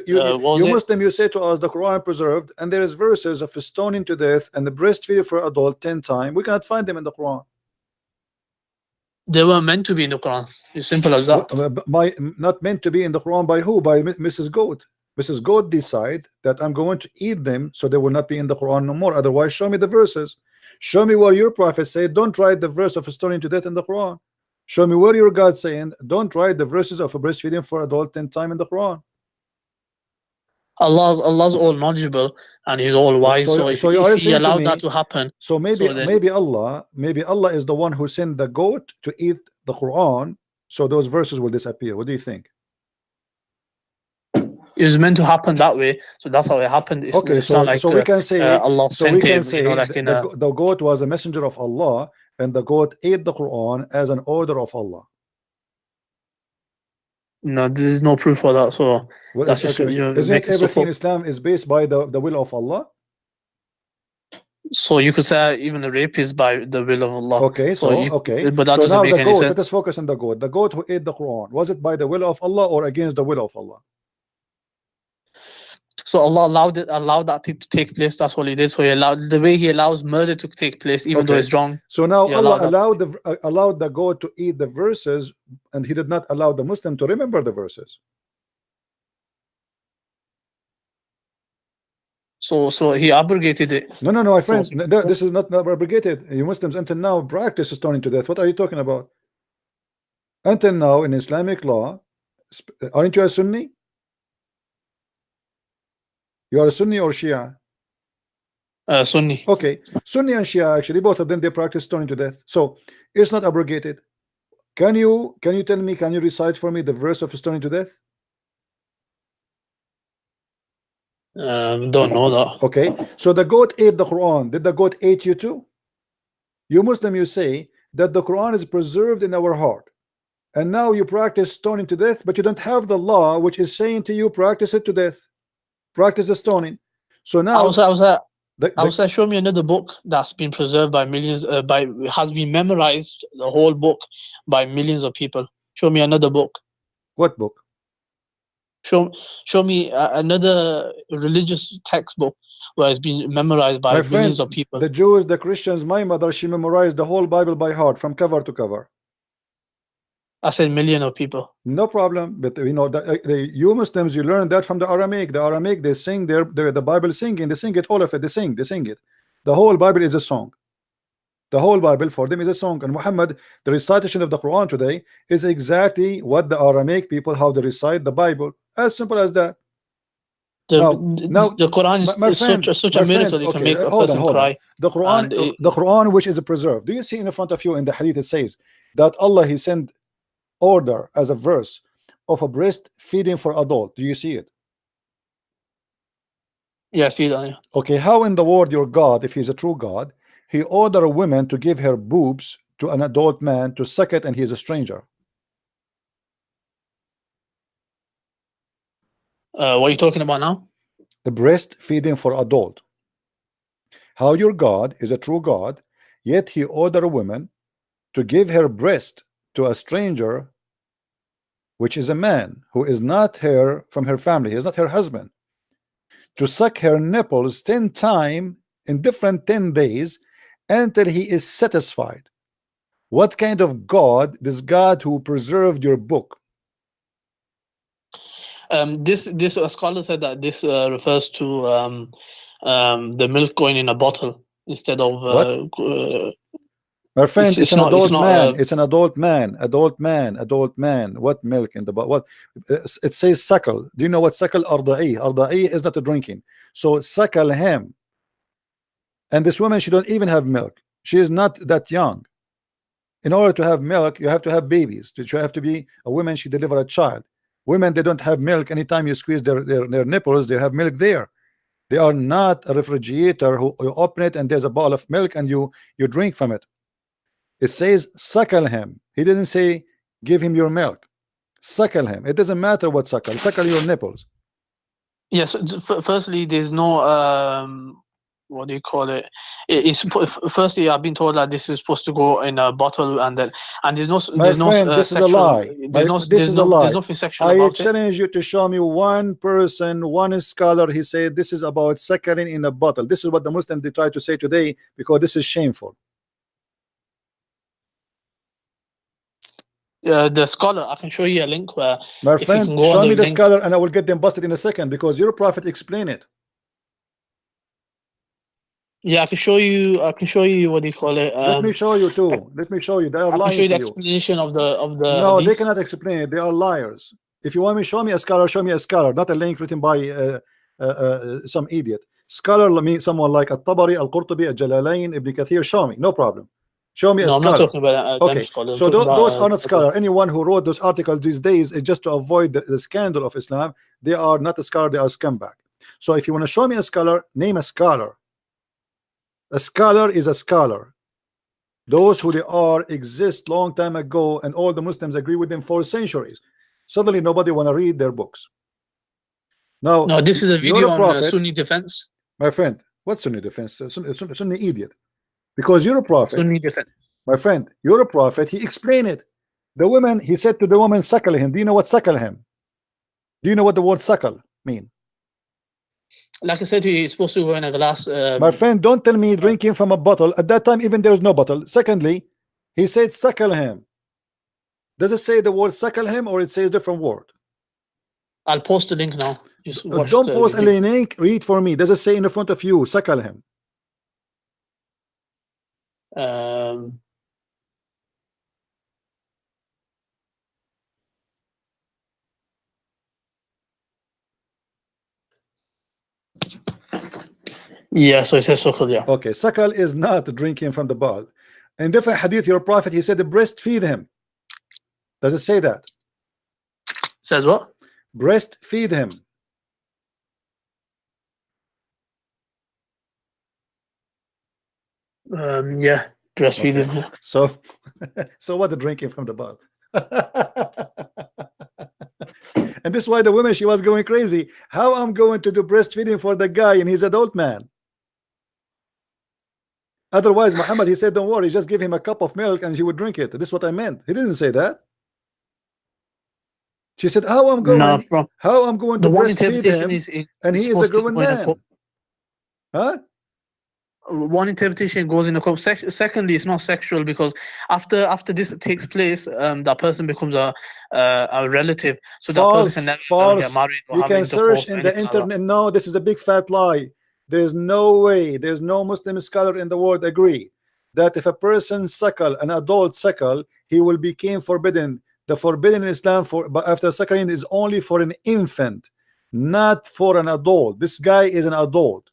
S1: You Muslim, you say to us the Quran preserved, and there is verses of stoning to death and the breastfeed for adult 10 times. We cannot find them in the Quran.
S5: They were meant to be in the Quran. It's simple as that.
S1: Not meant to be in the Quran by who? By Mrs. Goat. Mrs. Goat decide that I'm going to eat them, so they will not be in the Quran no more. Otherwise, show me the verses. Show me where your prophet said don't write the verse of stoning to death in the Quran. Show me where your God saying don't write the verses of a breastfeeding for adult 10 times in the Quran.
S5: Allah's all knowledgeable and He's all wise. So if He allowed that to happen,
S1: so maybe Allah is the one who sent the goat to eat the Quran, so those verses will disappear. What do you think?
S5: It was meant to happen that way, so that's how it happened.
S1: Okay,
S5: it's not like
S1: so we can say
S5: Allah
S1: so we
S5: sent
S1: can
S5: him,
S1: say
S5: like in a.
S1: the goat was a messenger of Allah, and the goat ate the Quran as an order of Allah.
S5: No, there's no proof for that. So
S1: Well,
S5: that's just
S1: okay.
S5: you're
S1: Isn't
S5: making stuff
S1: everything in
S5: up.
S1: Islam is based by the will of Allah?
S5: So you could say even the rape is by the will of Allah.
S1: Okay, so okay.
S5: But that
S1: So
S5: doesn't
S1: now
S5: make
S1: the
S5: any
S1: goat,
S5: sense.
S1: let us focus on the goat. The goat who ate the Quran, was it by the will of Allah or against the will of Allah?
S5: So Allah allowed that thing to take place. That's what He did. So He allowed the way He allows murder to take place, even though
S1: Okay.
S5: it's wrong.
S1: So now
S5: He
S1: Allah
S5: allowed that.
S1: allowed the goat to eat the verses, and He did not allow the Muslim to remember the verses.
S5: So He abrogated it.
S1: No, my friend,
S5: So-
S1: this is not abrogated. You Muslims until now practice stoning to death. What are you talking about? Until now in Islamic law, aren't you a Sunni? You are a Sunni or Shia?
S5: Sunni.
S1: Okay, Sunni and Shia, actually both of them, they practice stoning to death. So it's not abrogated. Can you tell me, can you recite for me the verse of stoning to death?
S5: Don't know that.
S1: Okay, so the goat ate the Quran. Did the goat ate you too? You Muslim, you say that the Quran is preserved in our heart, and now you practice stoning to death, but you don't have the law which is saying to you practice it to death, practice the stoning. So now
S5: I was like, show me another book that's been preserved by millions, has been memorized, the whole book, by millions of people. Show me another book.
S1: What book?
S5: Show me another religious textbook where it's been memorized by millions of people.
S1: The Jews, the Christians, my mother, she memorized the whole Bible by heart from cover to cover.
S5: I said million of people.
S1: No problem, but you know, you Muslims, you learn that from the Aramaic. The Aramaic, they sing the Bible singing, they sing it, all of it, they sing it. The whole Bible is a song. The whole Bible for them is a song. And Muhammad, the recitation of the Quran today is exactly what the Aramaic people, how they recite the Bible. As simple as that.
S5: The Quran is such a miracle. It can make a person cry.
S1: The Quran which is preserved. Do you see in front of you in the hadith it says that Allah, He sent order as a verse of a breastfeeding for adult? Do you see it?
S5: Yeah, I see that. Yeah.
S1: Okay, how in the world your God, if He's a true God, He ordered a woman to give her boobs to an adult man to suck it, and he is a stranger?
S5: What are you talking about now?
S1: The breastfeeding for adult. How your God is a true God, yet He ordered a woman to give her breast to a stranger, which is a man who is not from her family, he is not her husband, to suck her nipples 10 times in different 10 days until he is satisfied. What kind of God? This God who preserved your book.
S5: This a scholar said that this refers to the milk going in a bottle instead of
S1: my friend, it's an adult man. It's an adult man. What milk in the bottle? What it says suckle. Do you know what suckle? Arda'i is not a drinking. So suckle him. And this woman, she don't even have milk. She is not that young. In order to have milk, you have to have babies. You have to be a woman. She deliver a child. Women, they don't have milk. Anytime you squeeze their nipples, they have milk there. They are not a refrigerator who you open it and there's a bottle of milk and you drink from it. It says suckle him. He didn't say give him your milk. Suckle him. It doesn't matter what suckle. Suckle your nipples.
S5: Yes. Firstly, there's no what do you call it? Firstly, I've been told that this is supposed to go in a bottle, and there's no.
S1: This is a lie. This is a lie.
S5: There's nothing sexual
S1: I
S5: about
S1: challenge you to show me one person, one scholar. He said this is about suckling in a bottle. This is what the Muslims they try to say today because this is shameful.
S5: The scholar, I can show you a link where.
S1: My friend, show me the scholar, and I will get them busted in a second because your prophet explained it.
S5: Yeah, I can show you. What do you call it?
S1: Let me show you too. Let me show you. They are lying to you. I can show you the
S5: explanation of the.
S1: No, they cannot explain it. They are liars. If you want me, show me a scholar. Show me a scholar, not a link written by some idiot. Scholar means someone like At-Tabari, Al-Qurtubi, Al-Jalalain, Ibn Kathir. Show me, no problem. Show me a
S5: No, I'm not
S1: scholar.
S5: talking about
S1: Okay,
S5: them scholars.
S1: so
S5: I'm talking
S1: those
S5: about,
S1: are not scholars. Anyone who wrote those articles these days is just to avoid the scandal of Islam. They are not a scholar, they are scumbag. So if you want to show me a scholar, name a scholar. A scholar is a scholar. Those who they are exist long time ago, and all the Muslims agree with them for centuries. Suddenly nobody want to read their books. Now,
S5: no, this is a
S1: you're
S5: video
S1: a
S5: on
S1: prophet,
S5: Sunni defense.
S1: my friend. What's Sunni defense? Sunni idiot. Because you're a prophet.
S5: Sunni defense.
S1: My friend, you're a prophet. He explained it. The woman, he said to the woman, suckle him. Do you know what suckle him? Do you know what the word suckle mean?
S5: Like I said to you, you're supposed to go in a glass.
S1: My friend, don't tell me drinking from a bottle. At that time, even there was no bottle. Secondly, he said suckle him. Does it say the word suckle him, or it says different word?
S5: I'll post the link now. Just watch
S1: Don't
S5: the
S1: post a
S5: video.
S1: link. Read for me. Does it say in the front of you suckle him?
S5: Yeah, so it says suckle, yeah.
S1: Okay, suckle is not drinking from the bowl. In different hadith, your prophet, he said, breastfeed him. Does it say that?
S5: Says what?
S1: Breastfeed him.
S5: Yeah, breastfeeding.
S1: Okay. So, so what the drinking from the bowl? And this is why the woman, she was going crazy. How I'm going to do breastfeeding for the guy and he's an adult man? Otherwise, Muhammad, he said, don't worry, just give him a cup of milk and he would drink it. This is what I meant. He didn't say that. She said, how I'm going,
S5: No, from
S1: how I'm going to
S5: the one
S1: breastfeed
S5: interpretation
S1: him, and he is a grown man. Huh?
S5: One interpretation goes in a cup. Secondly, it's not sexual, because after this takes place, that person becomes a relative, so that person can never get married or
S1: You
S5: have
S1: can
S5: intercourse
S1: search
S5: or
S1: in the
S5: anything like that.
S1: internet. No, this is a big fat lie. There's no way, there's no Muslim scholar in the world agree that if a person suckle, an adult suckle, he will become forbidden. The forbidden in Islam but after suckling is only for an infant, not for an adult. This guy is an adult.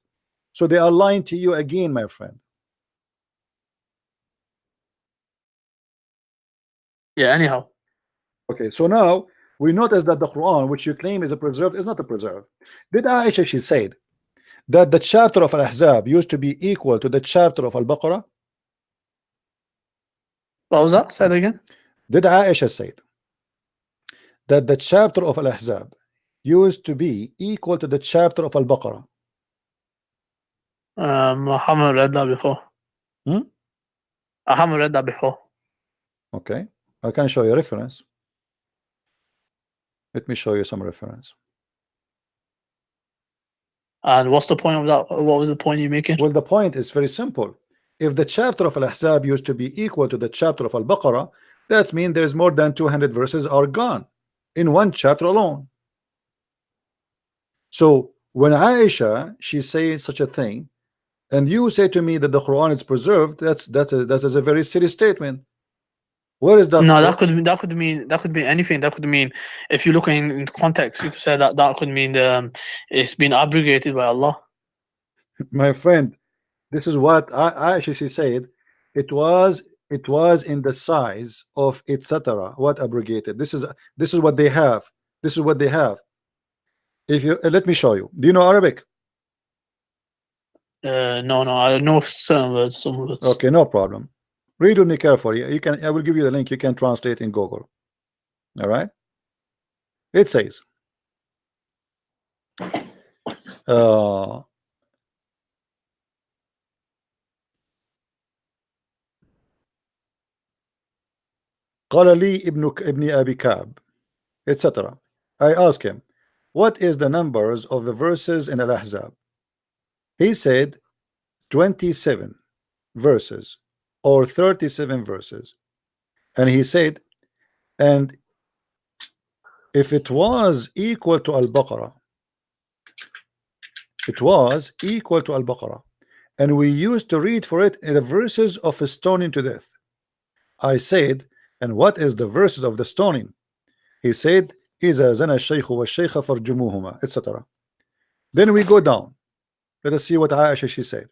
S1: So they are lying to you again, my friend.
S5: Yeah, anyhow.
S1: Okay, so now we notice that the Quran, which you claim is a preserved, is not a preserved. Did Aisha, she said that the chapter of Al-Ahzab used to be equal to the chapter of Al-Baqarah?
S5: What was that? Say it again.
S1: Did Aisha say that the chapter of Al-Ahzab used to be equal to the chapter of Al-Baqarah?
S5: I haven't read that before. I haven't read that before.
S1: Okay, I can show you a reference. Let me show you some reference.
S5: And what's the point of that? What was the point you're making?
S1: Well, the point is very simple. If the chapter of Al-Ahzab used to be equal to the chapter of Al-Baqarah, that means there's more than 200 verses are gone in one chapter alone. So when Aisha, she says such a thing, and you say to me that the Quran is preserved, that's a very serious statement. Where is that?
S5: No, that could mean anything. That could mean, if you look in context, you could say that could mean it's been abrogated by Allah. My
S1: friend, this is what Aisha, she said. It was in the size of etc. What abrogated? This is what they have. This is what they have. If you let me show you. Do you know Arabic?
S5: No, I know some words.
S1: Okay, no problem. Read with me carefully. I will give you the link. You can translate in Google. All right. It says, قال لي ابن أبي كعب, etc. I asked him, what is the numbers of the verses in Al-Ahzab? He said 27 verses or 37 verses. And he said, and if it was equal to Al-Baqarah, it was equal to Al-Baqarah, and we used to read for it in the verses of stoning to death. I said, and what is the verses of the stoning? He said, إذا زنى الشيخ والشيخة فرجموهما, etc. Then we go down. Let us see what Aisha, she said.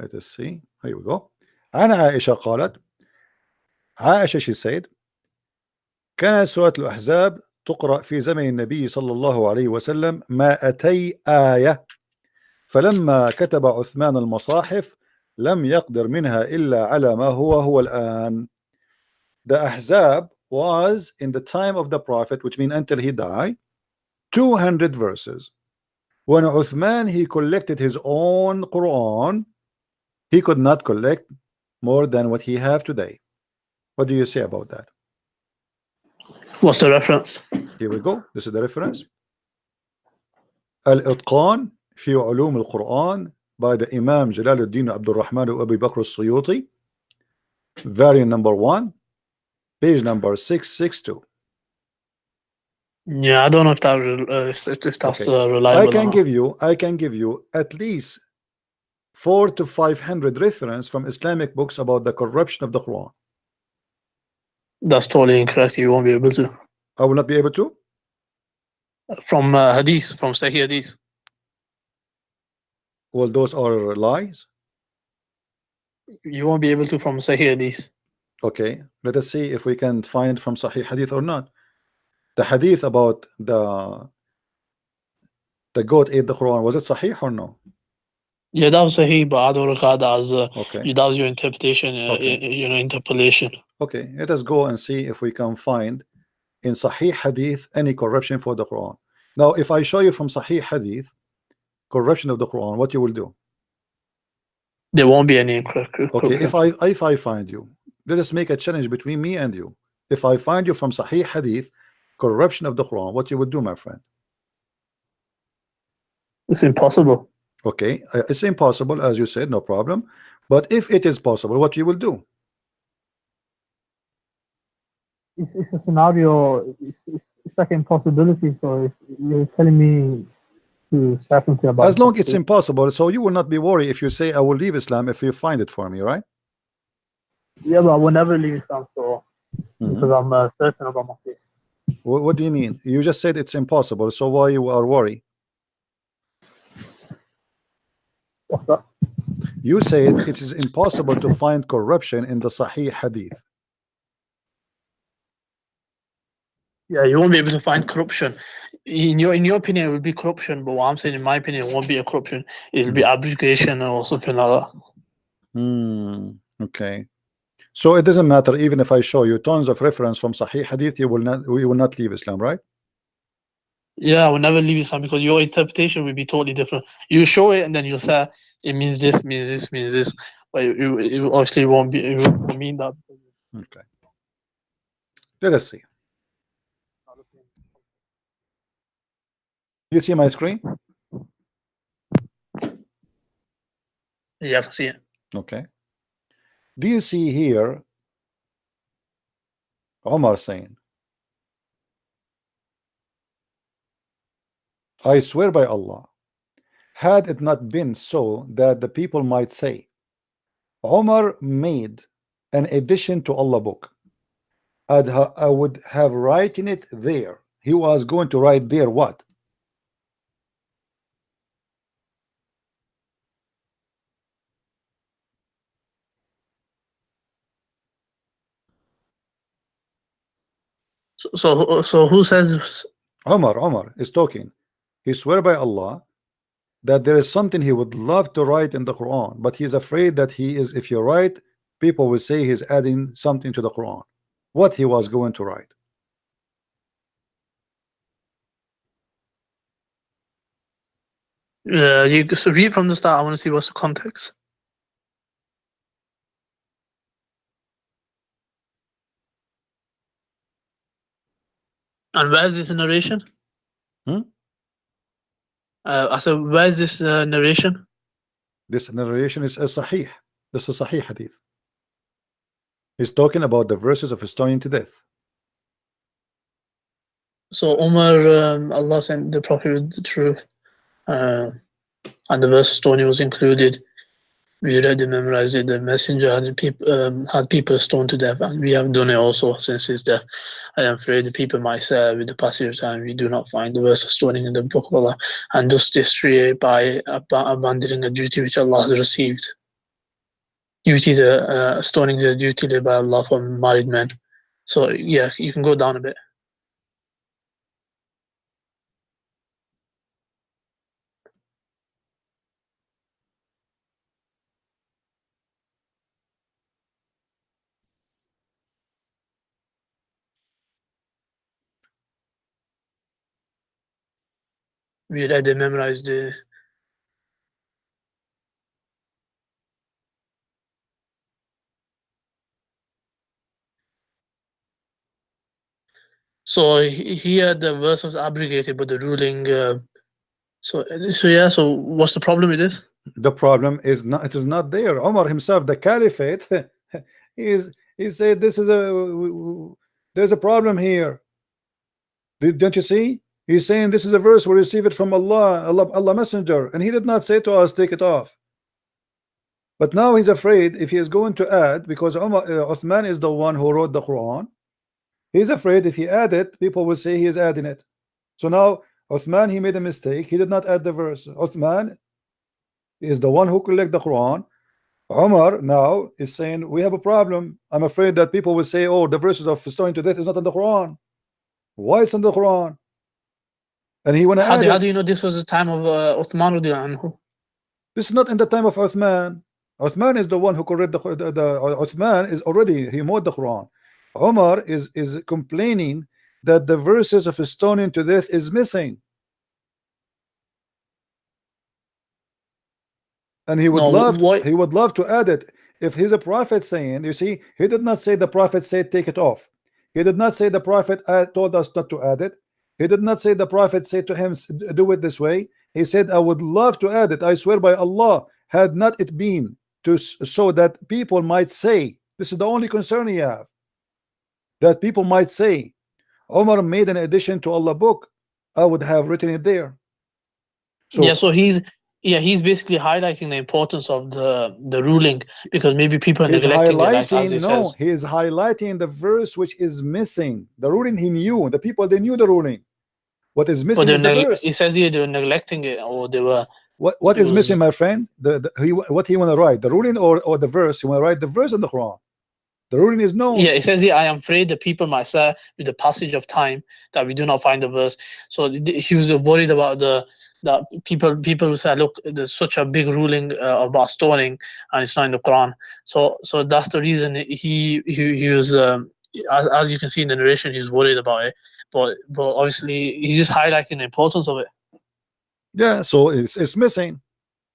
S1: Let us see. Here we go. عن عائشة قالت. عائشة she said كانت سورة الأحزاب تقرأ في زمن النبي صلى الله عليه وسلم 200 آية، فلما كتب عثمان المصاحف لم يقدر منها إلا على ما هو الآن. The Ahzab was in the time of the Prophet, which means until he died, 200 verses. When Uthman he collected his own Quran, he could not collect more than what he have today. What do you say about that?
S5: What's the reference?
S1: Here we go. This is the reference. الإتقان في علوم القرآن by the Imam Jalaluddin Abdul Rahman Abu Bakr al-Suyuti, variant number 1, page number 662.
S5: Yeah, I don't know if that's reliable.
S1: I can give you at least 400 to 500 reference from Islamic books about the corruption of the Quran.
S5: That's totally incorrect. You won't be able to.
S1: I will not be able to?
S5: From Hadith, from Sahih Hadith.
S1: Well, those are lies.
S5: You won't be able to from Sahih Hadith.
S1: Okay, let us see if we can find from Sahih Hadith or not. The Hadith about the goat ate the Quran, was it Sahih or no?
S5: Yeah, that was Sahih, but I don't regard that as
S1: Okay.
S5: that was your interpretation, interpolation.
S1: Okay, let us go and see if we can find in Sahih Hadith any corruption for the Quran. Now, if I show you from Sahih Hadith corruption of the Quran, what you will do?
S5: There won't be any corruption.
S1: Okay, if I find you, let us make a challenge between me and you. If I find you from Sahih Hadith corruption of the Quran, what you would do, my friend?
S5: It's impossible.
S1: Okay, it's impossible, as you said, no problem. But if it is possible, what you will do?
S5: It's a scenario. It's like an impossibility. So you're telling me to say something about.
S1: As long as it's impossible, so you will not be worried if you say I will leave Islam if you find it for me, right?
S5: Yeah, but I will never leave Islam, so because I'm certain about my faith.
S1: What do you mean? You just said it's impossible, so why you are worried?
S5: What's that?
S1: You said it is impossible to find corruption in the Sahih Hadith.
S5: Yeah, you won't be able to find corruption. In your opinion, it will be corruption, but what I'm saying, in my opinion, it won't be a corruption. It'll be abrogation or something like that.
S1: Okay. So it doesn't matter even if I show you tons of reference from Sahih Hadith, you will not leave Islam, right?
S5: Yeah, I will never leave Islam because your interpretation will be totally different. You show it and then you'll say it means this, means this, means this, but it obviously won't be. It won't mean that.
S1: Okay. Let us see. You see my screen?
S5: Yeah, I can see it.
S1: Okay. Do you see here Omar saying, I swear by Allah, had it not been so that the people might say, Omar made an addition to Allah book, I would have written it there. He was going to write there what?
S5: So who says this?
S1: Omar is talking. He swear by Allah that there is something he would love to write in the Quran, but he's afraid that if you write, people will say he's adding something to the Quran. What he was going to write?
S5: You just read from the start. I want to see what's the context. And where is this narration? I said, where is this narration?
S1: This narration is a Sahih. This is a Sahih Hadith. He's talking about the verses of stoning to death.
S5: So Umar, Allah sent the Prophet with the truth, and the verse of stoning was included. We read and memorized it. The messenger had people stoned to death, and we have done it also since his death. I am afraid the people might say, with the passage of time, we do not find the verse of stoning in the book of Allah, and thus destroy by abandoning a duty which Allah has received. stoning is duty by Allah for married men. So yeah, you can go down a bit. We had to memorize the. So here the verse was abrogated, but the ruling. So yeah. So what's the problem with this?
S1: The problem is not, it is not there. Umar himself, the caliphate, he said this is there's a problem here. Don't you see? He's saying this is a verse we receive it from Allah Messenger, and he did not say to us take it off. But now he's afraid if he is going to add, because Uthman is the one who wrote the Quran. He's afraid if he add it, people will say he is adding it. So now Uthman, he made a mistake. He did not add the verse. Uthman is the one who collect the Quran. Umar now is saying we have a problem. I'm afraid that people will say, oh, the verses of stoning to death is not in the Quran. Why it's in the Quran? And he went to add it.
S5: How do you know this was the time of Uthman radiallahu anhu?
S1: This is not in the time of Uthman. Uthman is the one who correct the Uthman is already, he made the Quran. Umar is complaining that the verses of stoning to death is missing, and he would love to add it. If he's a prophet saying, you see, he did not say the prophet said take it off. He did not say the prophet told us not to add it. He did not say the prophet said to him do it this way. He said I would love to add it. I swear by Allah, had not it been to so that people might say, this is the only concern he have, that people might say Umar made an addition to Allah book, I would have written it there. So
S5: yeah, so he's basically highlighting the importance of the ruling, because maybe people are neglecting it, like as he says.
S1: He is highlighting the verse which is missing. The ruling he knew, the people they knew the ruling. What is missing is the verse.
S5: He says here they were neglecting it, or they were.
S1: What is missing, my friend? What he want to write, the ruling or the verse? He want to write the verse in the Quran. The ruling is known.
S5: Yeah, it says here, I am afraid the people might say with the passage of time that we do not find the verse. So he was worried about that people will say, look, there's such a big ruling about stoning, and it's not in the Quran. So that's the reason he was as you can see in the narration, he's worried about it. But obviously he's just highlighting the importance of it.
S1: Yeah, so it's missing.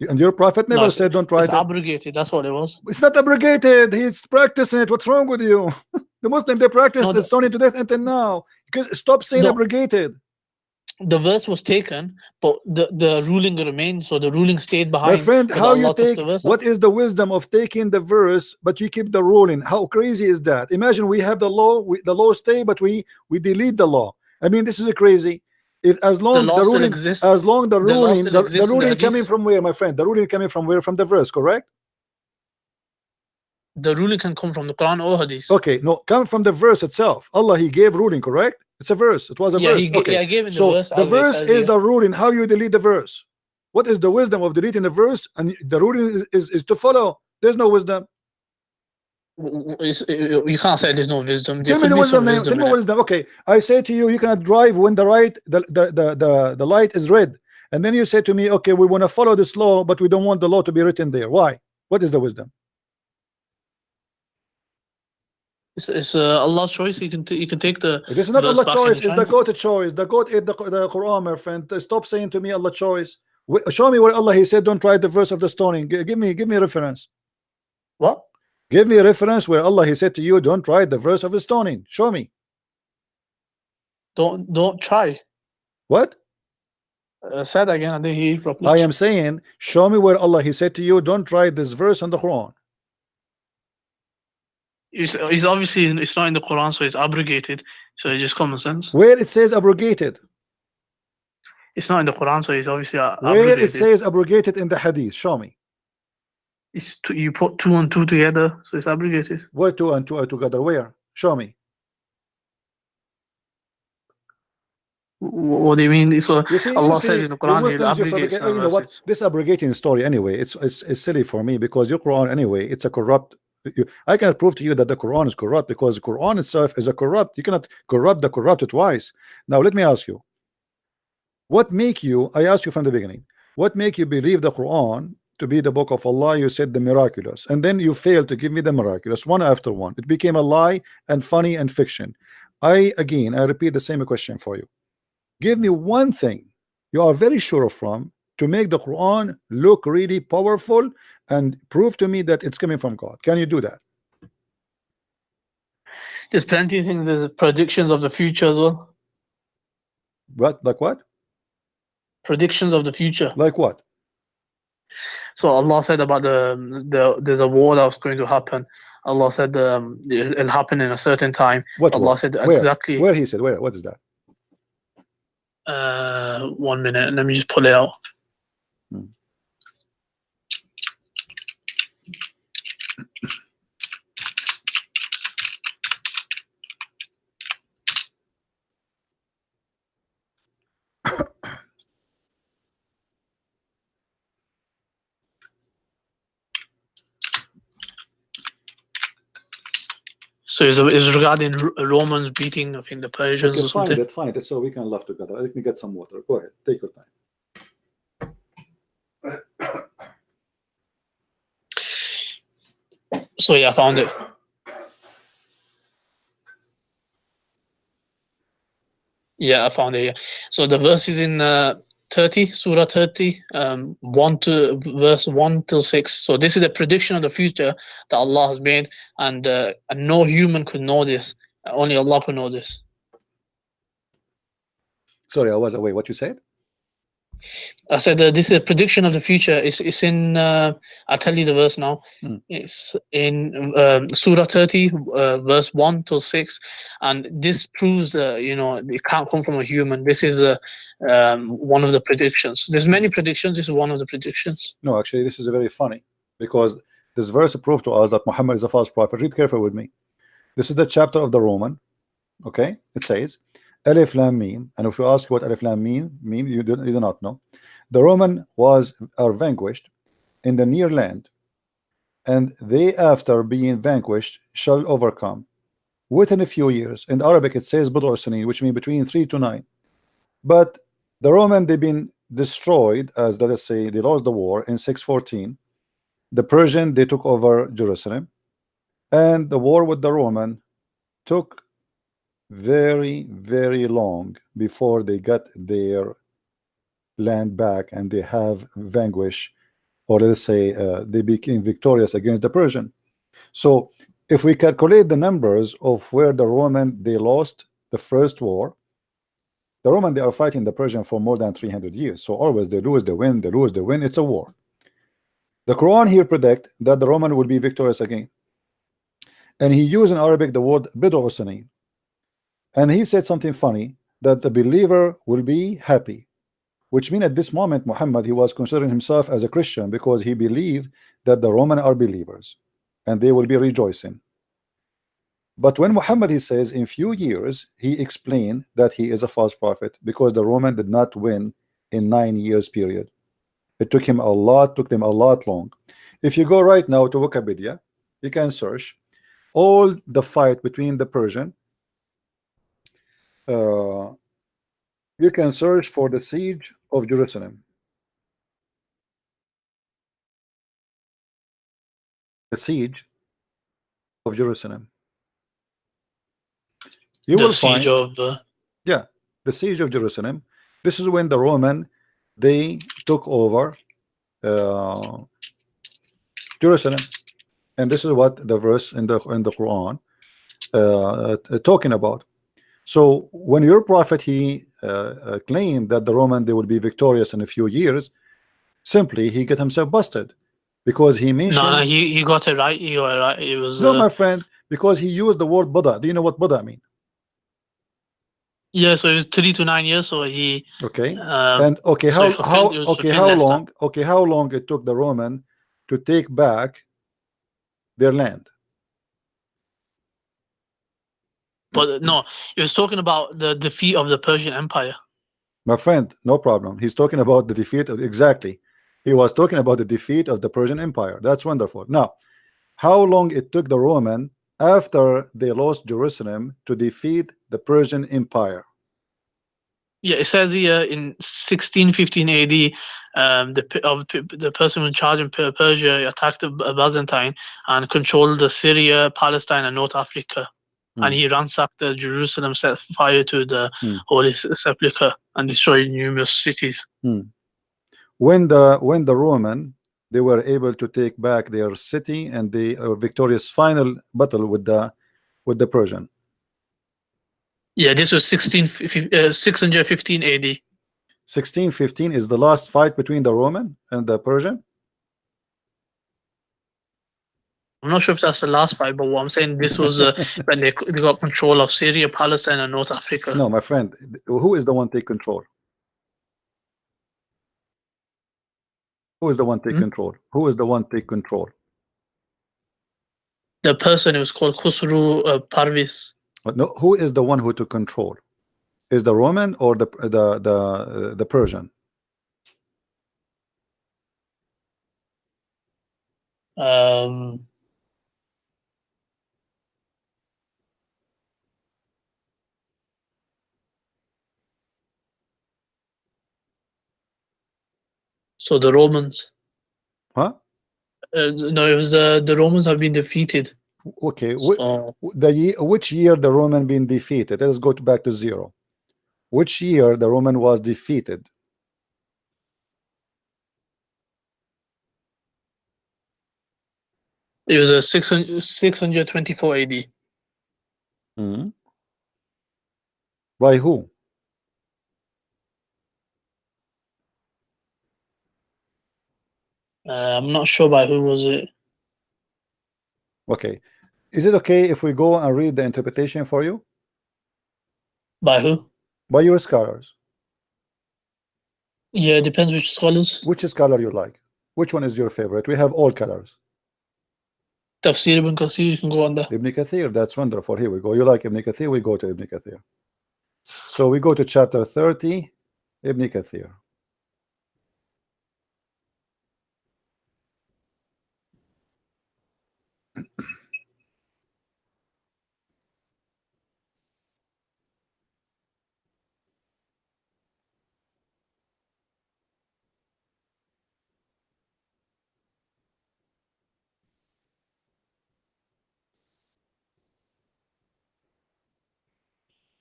S1: And your prophet never said don't write it.
S5: It's abrogated, that's what it was.
S1: It's not abrogated, he's practicing it. What's wrong with you? The Muslim, they practice the stoning to death until now. Stop saying abrogated.
S5: The verse was taken, but the ruling remained, so the ruling stayed behind.
S1: My friend, how you take, what is the wisdom of taking the verse but you keep the ruling? How crazy is that? Imagine we have the law, the law stay, but we delete the law. I mean, this is crazy. If as long the ruling coming from where, my friend? The ruling coming from where? From the verse, correct?
S5: The ruling can come from the Quran or Hadith.
S1: Okay, no, come from the verse itself. Allah, he gave ruling, correct? It's a verse. It was a verse. Okay,
S5: I gave it
S1: so
S5: the verse.
S1: The verse is the ruling. How you delete the verse? What is the wisdom of deleting the verse? And the ruling is to follow. There's no wisdom.
S5: You can't say there's no wisdom.
S1: Tell me the wisdom. Tell me wisdom. Okay, I say to you, you cannot drive when the light is red, and then you say to me, okay, we want to follow this law, but we don't want the law to be written there. Why? What is the wisdom?
S5: It's Allah's choice. You can take the.
S1: It is not Allah's choice. It's the God choice. The God is the Quran, my friend. Stop saying to me Allah's choice. Show me where Allah he said don't write the verse of the stoning. Give me a reference.
S5: What?
S1: Give me a reference where Allah he said to you don't write the verse of the stoning. Show me.
S5: Don't try.
S1: What?
S5: Say that again. I didn't hear you properly.
S1: I am saying, show me where Allah he said to you don't write this verse in the Quran.
S5: It's obviously it's not in the Quran, so it's abrogated. So it's just common sense.
S1: Where it says abrogated?
S5: It's not in the Quran, so it's obviously
S1: abrogated. Where it says abrogated in the Hadith? Show me.
S5: It's you put 2 and 2 together, so it's abrogated.
S1: Where 2 and 2 are together? Where? Show me.
S5: What do you mean? So
S1: You see,
S5: Allah says in the Quran, He'll abrogate some
S1: you know what?
S5: verses.
S1: This abrogating story anyway, it's silly for me, because your Quran anyway, it's a corrupt. I cannot prove to you that the Quran is corrupt, because the Quran itself is a corrupt. You cannot corrupt the corrupted twice. Now let me ask you, what make you? I asked you from the beginning, what make you believe the Quran to be the book of Allah? You said the miraculous, and then you failed to give me the miraculous one after one. It became a lie and funny and fiction. I repeat the same question for you. Give me one thing you are very sure from to make the Quran look really powerful and prove to me that it's coming from God. Can you do that?
S5: There's plenty of things. There's predictions of the future as well.
S1: What? Like what?
S5: Predictions of the future.
S1: Like what?
S5: So Allah said about there's a war that was going to happen. Allah said it'll happen in a certain time.
S1: What
S5: Allah
S1: war?
S5: said
S1: Where?
S5: exactly.
S1: Where he said? Where? What is that?
S5: 1 minute. Let me just pull it out. So it's regarding Romans beating, I think, the Persians or something.
S1: Find it so we can laugh together. Let me get some water. Go ahead. Take your time.
S5: So yeah, I found it. Yeah, I found it. Yeah. So the verse is in 30, Surah 30, 1 to verse 1 till 6. So this is a prediction of the future that Allah has made, and no human could know this. Only Allah could know this.
S1: Sorry, I was away. What you said?
S5: I said this is a prediction of the future. It's in. I'll tell you the verse now. It's in Surah 30, verse 1 till 6, and this proves it can't come from a human. This is one of the predictions. There's many predictions. This is one of the predictions.
S1: No, actually, this is very funny, because this verse proved to us that Muhammad is a false prophet. Read carefully with me. This is the chapter of the Roman. Okay, it says Alif Lam Mim, and if you ask what Alif Lam Mim, you do not know. The Roman are vanquished in the near land, and they, after being vanquished, shall overcome within a few years. In Arabic, it says Bid'u Sinin, which means between 3 to 9. But the Roman, they've been destroyed, as let us say, they lost the war in 614. The Persian, they took over Jerusalem, and the war with the Roman took very, very long before they got their land back, and they have vanquished, or let's say they became victorious against the Persian. So if we calculate the numbers of where the Roman, they lost the first war, the Roman, they are fighting the Persian for more than 300 years. So always they lose, they win, they lose, they win. It's a war. The Quran here predict that the Roman will be victorious again, and he used in Arabic the word Bid'u Sinin. And he said something funny, that the believer will be happy, which means at this moment Muhammad, he was considering himself as a Christian, because he believed that the Roman are believers and they will be rejoicing. But when Muhammad, he says in few years, he explained that he is a false prophet, because the Roman did not win in 9 years period. It took them a lot long. If you go right now to Wikipedia, you can search all the fight between the Persian. You can search for the siege of Jerusalem. The siege of Jerusalem. You will find the siege of Jerusalem. This is when the Roman, they took over Jerusalem, and this is what the verse in the Quran talking about. So when your prophet, he claimed that the Roman, they will be victorious in a few years, simply he get himself busted, because he mentioned.
S5: No, he got it right. He got it right. It was
S1: no, my friend, because he used the word Buddha. Do you know what Buddha mean?
S5: Yeah, so it was 3 to 9 years. So he
S1: and how long it took the Roman to take back their land?
S5: But no, it was talking about the defeat of the Persian Empire.
S1: My friend, no problem. He's talking about the defeat of, exactly. He was talking about the defeat of the Persian Empire. That's wonderful. Now, how long it took the Roman after they lost Jerusalem to defeat the Persian Empire?
S5: Yeah, it says here in 1615 AD, the person in charge in Persia attacked Byzantine and controlled the Syria, Palestine, and North Africa. And he ransacked Jerusalem, set fire to the Holy Sepulchre, and destroyed numerous cities.
S1: When the Roman, they were able to take back their city and the victorious final battle with the Persian.
S5: Yeah, this was 615 AD.
S1: 1615 is the last fight between the Roman and the Persian.
S5: I'm not sure if that's the last fight, but what I'm saying, this was when they got control of Syria, Palestine, and North Africa.
S1: No, my friend, who is the one take control? Who is the one take control? Who is the one take control?
S5: The person who's called Khusru Parvis.
S1: No, who is the one who took control? Is the Roman or the Persian?
S5: So the Romans.
S1: Huh?
S5: No, it was the Romans have been defeated.
S1: Okay.
S5: So,
S1: which year the Roman been defeated? Let's go back to zero. Which year the Roman was defeated?
S5: it was 624 AD.
S1: By who?
S5: I'm not sure by who was it.
S1: Okay. Is it okay if we go and read the interpretation for you?
S5: By who?
S1: By your scholars.
S5: Yeah, it depends which scholars.
S1: Which scholar you like? Which one is your favorite? We have all colors.
S5: Tafsir ibn Kathir, you can go on there.
S1: Ibn Kathir, that's wonderful. Here we go. You like Ibn Kathir? We go to Ibn Kathir. So we go to chapter 30, Ibn Kathir.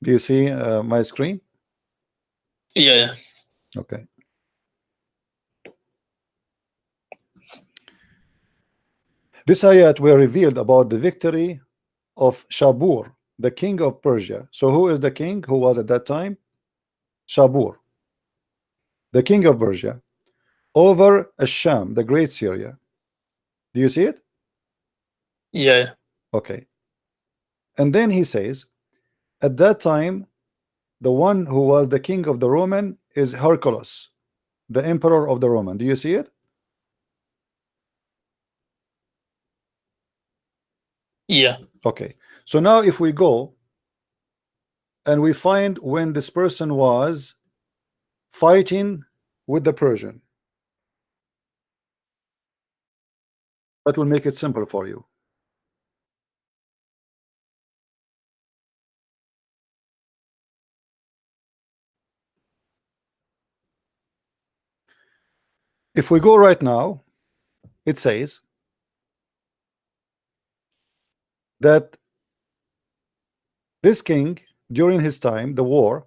S1: Do you see my screen?
S5: Yeah.
S1: Okay. This ayat were revealed about the victory of Shabur, the king of Persia. So who is the king who was at that time? Shabur, the king of Persia, over Asham, the great Syria. Do you see it?
S5: Yeah.
S1: Okay. And then he says, at that time, the one who was the king of the Roman is Hercules, the emperor of the Roman. Do you see it?
S5: Yeah.
S1: Okay. So now if we go and we find when this person was fighting with the Persian, that will make it simple for you. If we go right now, it says that this king, during his time, the war,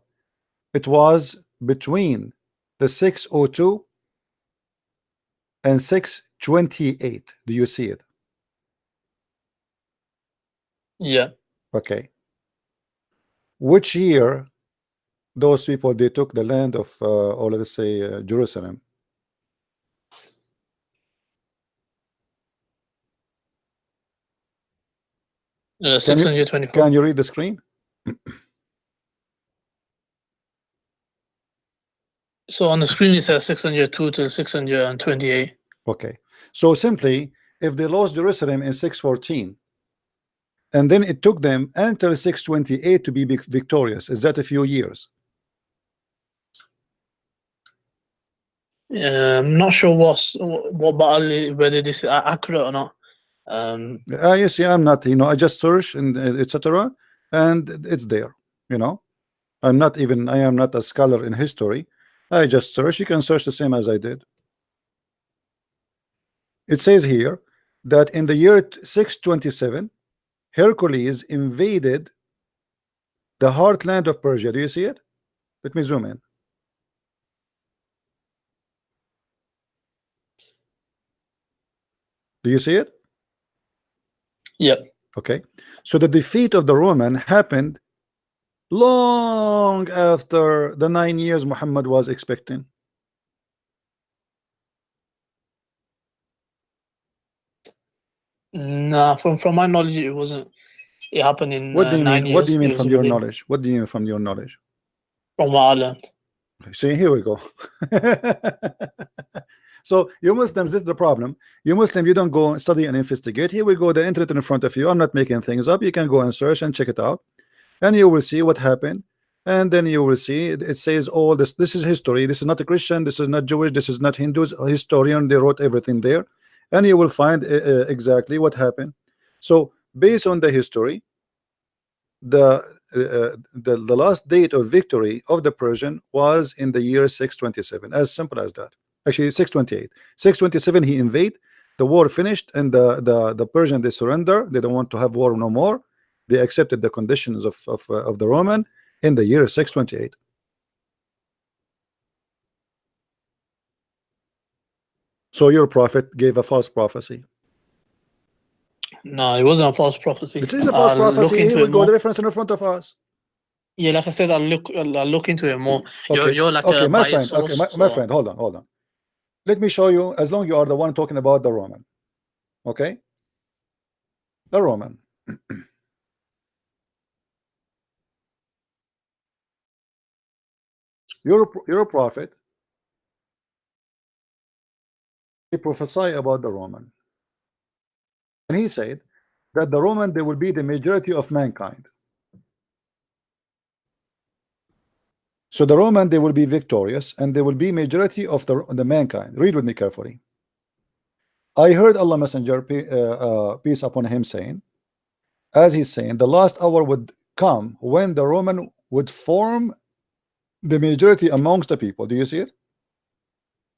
S1: it was between the 602 and 628. Do you see it?
S5: Yeah.
S1: Okay. Which year those people they took the land of or let's say Jerusalem? Can you,
S5: 624.
S1: can you read the screen?
S5: So on the screen it says 602 to 628.
S1: Okay. So simply, if they lost Jerusalem in 614, and then it took them until 628 to be victorious, is that a few years?
S5: I'm not sure what battle, whether this is accurate or not.
S1: You see, I'm not, you know, I just search and etc. and it's there, you know. I am not a scholar in history. I just search. You can search the same as I did. It says here that in the year 627, Hercules invaded the heartland of Persia. Do you see it? Let me zoom in. Do you see it?
S5: Yep.
S1: Okay. So the defeat of the Roman happened long after the 9 years Muhammad was expecting.
S5: Nah, from my knowledge, it wasn't. It happened in
S1: What do you
S5: 9
S1: mean?
S5: years.
S1: What do you mean
S5: It was
S1: from your
S5: within-
S1: knowledge? What do you mean from your knowledge?
S5: From what I learned.
S1: See, here we go. So you Muslims, this is the problem. You Muslim, you don't go and study and investigate. Here we go, the internet in front of you. I'm not making things up. You can go and search and check it out, and you will see what happened. And then you will see it says all this. This is history. This is not a Christian. This is not Jewish. This is not Hindus. A historian, they wrote everything there, and you will find exactly what happened. So based on the history, the last date of victory of the Persian was in the year 627. As simple as that. Actually 628. 627 he invade, the war finished, and the Persian, they surrender. They don't want to have war no more. They accepted the conditions of the Roman in the year 628. So your prophet gave a false prophecy.
S5: No, it wasn't a false prophecy.
S1: It is a false
S5: I'll look
S1: prophecy.
S5: into
S1: Here we
S5: it
S1: go,
S5: more.
S1: the reference in front of us.
S5: Yeah, like I said, I'll look into it more.
S1: Okay.
S5: You're like
S1: Okay,
S5: a
S1: my
S5: biased
S1: friend. Okay,
S5: source,
S1: my
S5: so-
S1: friend, hold on. Let me show you, as long you are the one talking about the Roman. Okay? The Roman. You're a prophet. He prophesied about the Roman. And he said that the Roman, they will be the majority of mankind. So the Roman, they will be victorious, and they will be majority of the mankind. Read with me carefully. I heard Allah Messenger, peace upon him, saying, as he's saying, the last hour would come when the Roman would form the majority amongst the people. Do you see it?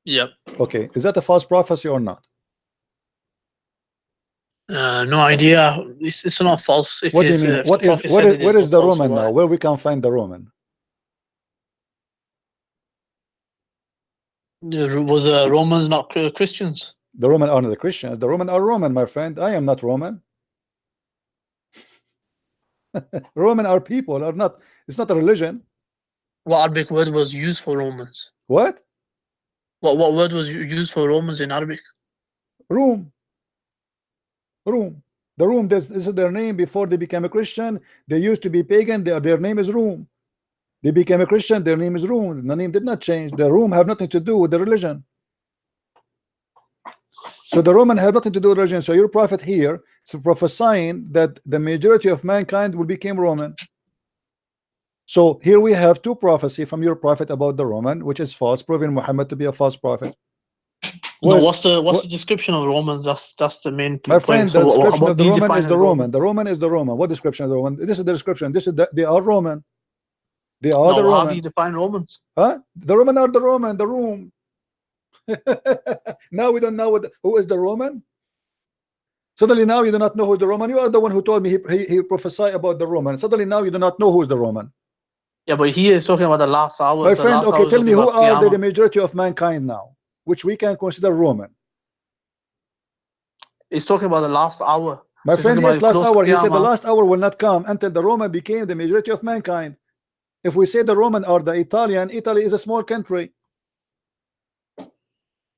S5: Yep.
S1: Okay, is that a false prophecy or not?
S5: No idea. It's not false. If
S1: What do you
S5: it's,
S1: mean?
S5: if the prophet
S1: Where
S5: said it,
S1: is
S5: it's
S1: the
S5: not false,
S1: Roman
S5: so
S1: now?
S5: why?
S1: Where we can find the Roman?
S5: Was Romans not Christians?
S1: The Roman are not the Christians. The Roman are Roman, my friend. I am not Roman. Roman are people, are not. It's not a religion.
S5: What Arabic word was used for Romans?
S1: What?
S5: What word was used for Romans in Arabic?
S1: Rome. Rome. The Rome. This is their name before they became a Christian. They used to be pagan. Their name is Rome. They became a Christian. Their name is Rome. The name did not change. The Rome have nothing to do with the religion. So the Roman had nothing to do with religion. So your prophet here is prophesying that the majority of mankind will become Roman. So here we have two prophecy from your prophet about the Roman, which is false, proving Muhammad to be a false prophet.
S5: No, what's the description of Romans? That's the main point.
S1: My friend, the description of the
S5: do you
S1: Roman
S5: define
S1: is
S5: as
S1: the Roman. The Roman is the Roman. What description of the Roman? This is the description. This is they are Roman. They are the
S5: No, how do
S1: Roman.
S5: you define Romans?
S1: Huh? The Roman are the Roman. The Rome. Now we don't know who is the Roman. Suddenly now you do not know who is the Roman. You are the one who told me he prophesied about the Roman. Suddenly now you do not know who is the Roman.
S5: Yeah, but he is talking about the last hour.
S1: My friend, okay, tell me who are the majority of mankind now, which we can consider Roman.
S5: He's talking about the last hour.
S1: My
S5: So
S1: friend,
S5: he's
S1: yes,
S5: talking
S1: last
S5: about
S1: hour.
S5: close to
S1: He said the
S5: Qiyamah.
S1: last hour will not come until the Roman became the majority of mankind. If we say the Roman are the Italian, Italy is a small country.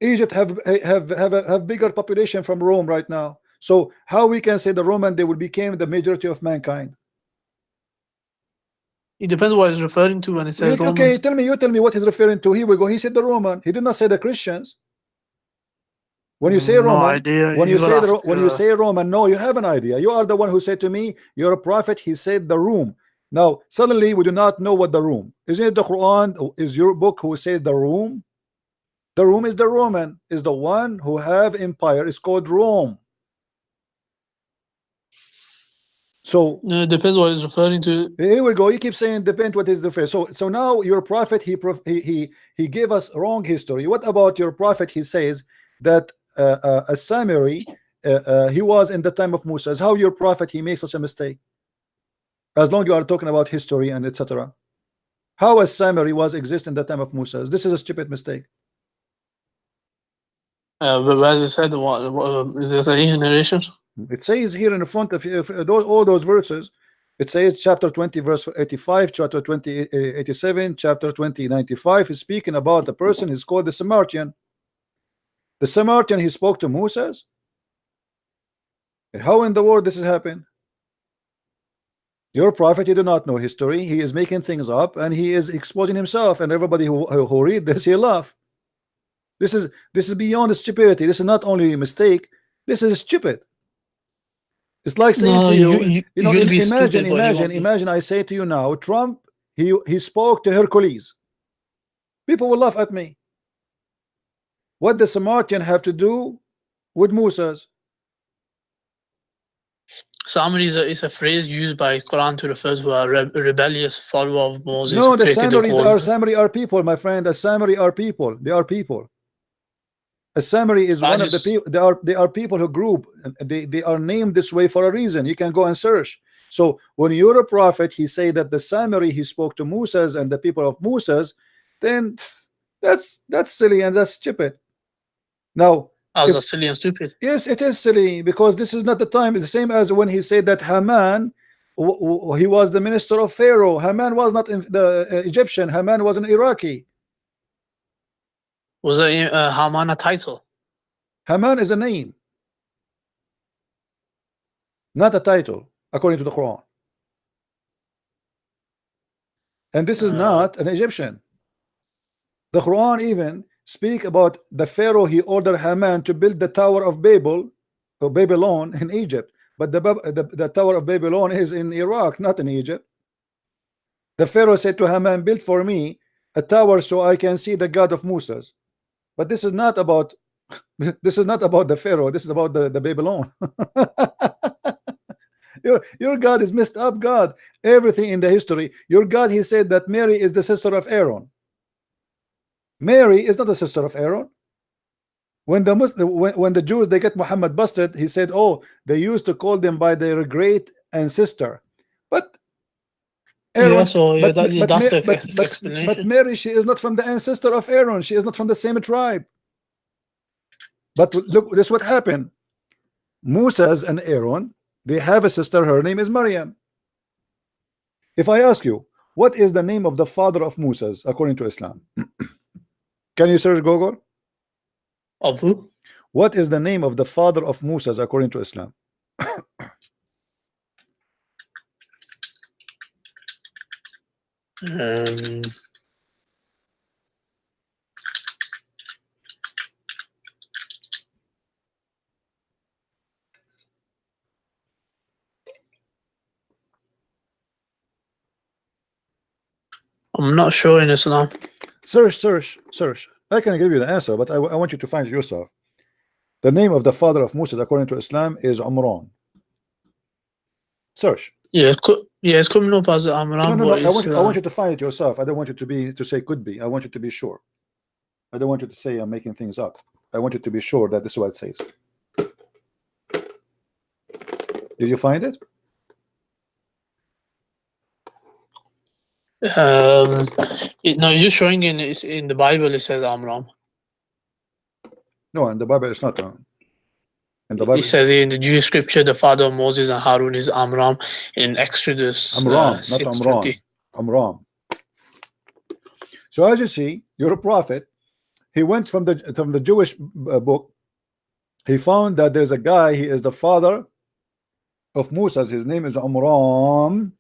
S1: Egypt have bigger population from Rome right now. So how we can say the Roman they will become the majority of mankind?
S5: It depends what he's referring to when he says Romans.
S1: Okay, you tell me what he's referring to. Here we go. He said the Roman. He did not say the Christians. When you say
S5: No
S1: Roman,
S5: idea.
S1: when
S5: You
S1: you say
S5: gotta ask,
S1: when you say Roman, no, you have an idea. You are the one who said to me, you're a prophet. He said the room. Now suddenly we do not know what the room. Isn't it the Quran? Is your book who said the room? The Rome is the Roman, is the one who have empire, is called Rome. So
S5: No, it depends what it's referring to.
S1: here we go. You keep saying depend what is the first. So now your prophet he gave us wrong history. What about your prophet? He says that a Samari he was in the time of Moses. How your prophet he makes such a mistake? As long as you are talking about history and etc. How a Samari was exist in the time of Moses? This is a stupid mistake.
S5: But as I said, what is it a narration?
S1: It says here in the front of all those verses, it says chapter 20 verse 85, chapter 20 87, chapter 20 95 is speaking about the person is called the Samaritan. The Samaritan, he spoke to Moses. How in the world this has happened? Your prophet, he do not know history. He is making things up and he is exposing himself, and everybody who read this, he laugh. This is beyond stupidity. This is not only a mistake, this is stupid. It's like saying to you, imagine I say to you now, Trump, he spoke to Hercules. People will laugh at me. What does Samaritan have to do with Moses?
S5: Samari is a phrase used by Quran to refer to a rebellious follower of Moses.
S1: No, the Samari are people, my friend. The Samari are people. They are people. A Samari is one of the people. They are people who group. They are named this way for a reason. You can go and search. So when you're a prophet, he say that the Samari he spoke to Moses and the people of Moses, then that's silly and that's stupid. Now,
S5: that's silly and stupid.
S1: Yes, it is silly because this is not the time. It's the same as when he said that Haman, he was the minister of Pharaoh. Haman was not the Egyptian. Haman was an Iraqi.
S5: Was Haman a title?
S1: Haman is a name, not a title, according to the Quran. And this is not an Egyptian. The Quran even speak about the Pharaoh. He ordered Haman to build the Tower of Babel or Babylon in Egypt, but the Tower of Babylon is in Iraq, not in Egypt. The Pharaoh said to Haman, build for me a tower so I can see the God of Moses. But this is not about the Pharaoh. This is about the Babylon. Your God is messed up God. Everything in the history, your God, he said that Mary is the sister of Aaron. Mary is not the sister of Aaron. When the Jews they get Muhammad busted, he said, oh, they used to call them by their great ancestor. But Aaron,
S5: that's the explanation.
S1: But Mary, she is not from the ancestor of Aaron. She is not from the same tribe. But look, this is what happened. Moses and Aaron, they have a sister. Her name is Maryam. If I ask you, what is the name of the father of Moses according to Islam? Can you search Google?
S5: Abu?
S1: What is the name of the father of Moses according to Islam?
S5: I'm not sure in Islam.
S1: Search. I can give you the answer, but I want you to find it yourself. The name of the father of Moses according to Islam is Umran. Search.
S5: It's coming up as Amran.
S1: No. I want you to find it yourself. I don't want you to say could be. I want you to be sure. I don't want you to say I'm making things up. I want you to be sure that this is what it says. Did you find it?
S5: No, it's just showing in the Bible. It says Amram.
S1: No, in the Bible it's not. In the Bible
S5: it says in the Jewish scripture, the father of Moses and Harun is Amram in Exodus.
S1: Amram, not Amram. Amram. So as you see, you're a prophet. He went from the Jewish book. He found that there's a guy. He is the father of Moses. His name is Amram,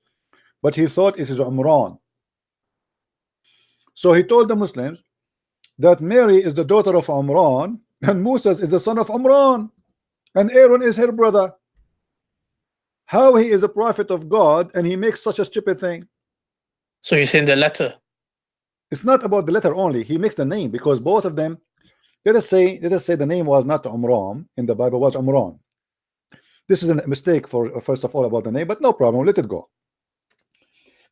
S1: but he thought it is Umran. So he told the Muslims that Mary is the daughter of Umran and Moses is the son of Umran and Aaron is her brother. How he is a prophet of God and he makes such a stupid thing?
S5: So you're saying the letter?
S1: It's not about the letter only. He makes the name because both of them, Let us say the name was not Umran in the Bible, was Umran. This is a mistake for first of all about the name, but no problem, let it go.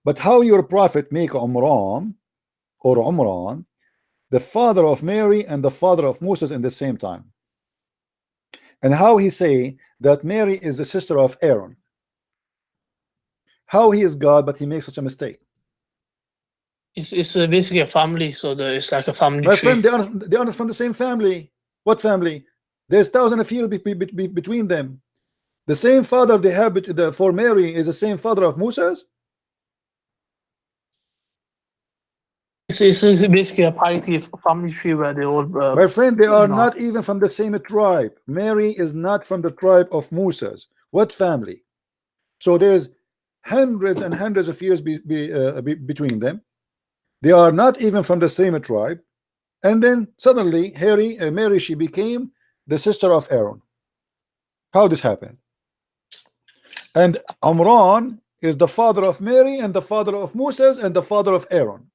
S1: But how your prophet make Umran or Umran the father of Mary and the father of Moses in the same time, and how he say that Mary is the sister of Aaron? How he is God, but he makes such a mistake?
S5: It's basically a family, so it's like a family
S1: My
S5: tree.
S1: friend, they are from the same family. What family? There's thousands of years between them. The same father they have for Mary is the same father of Moses.
S5: It's basically a piety family tree where they all.
S1: My friend, they are
S5: No.
S1: not even from the same tribe. Mary is not from the tribe of Moses. What family? So there's hundreds and hundreds of years between them. They are not even from the same tribe. And then suddenly Mary, she became the sister of Aaron. How this happened? And Amran is the father of Mary and the father of Moses and the father of Aaron.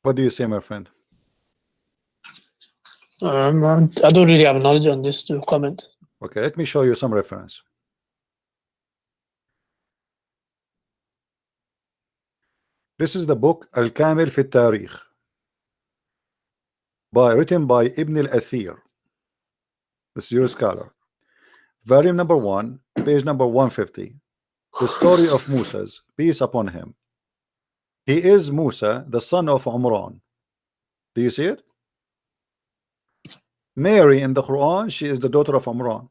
S1: What do you say, my friend?
S5: I don't really have knowledge on this to comment.
S1: Okay, let me show you some reference. This is the book Al-Kamil fi Tarikh, written by Ibn al-Athir. This is your scholar. Volume number 1, page number 150. The story of Moses, peace upon him. He is Musa, the son of Umran. Do you see it? Mary in the Quran, she is the daughter of Umran,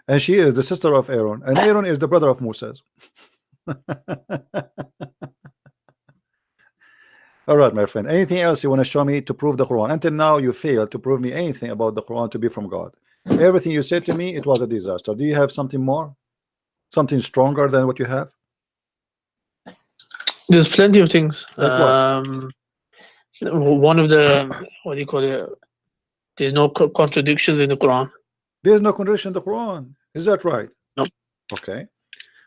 S1: and she is the sister of Aaron, and Aaron is the brother of Moses. All right, my friend, anything else you want to show me to prove the Quran? Until now you failed to prove me anything about the Quran to be from God. Everything you said to me, it was a disaster. Do you have something more, something stronger than what you have?
S5: There's plenty of things.
S1: Like what?
S5: One of the, what do you call it? There's no contradictions in the Quran.
S1: There's no contradiction in the Quran. Is that right?
S5: No.
S1: Okay.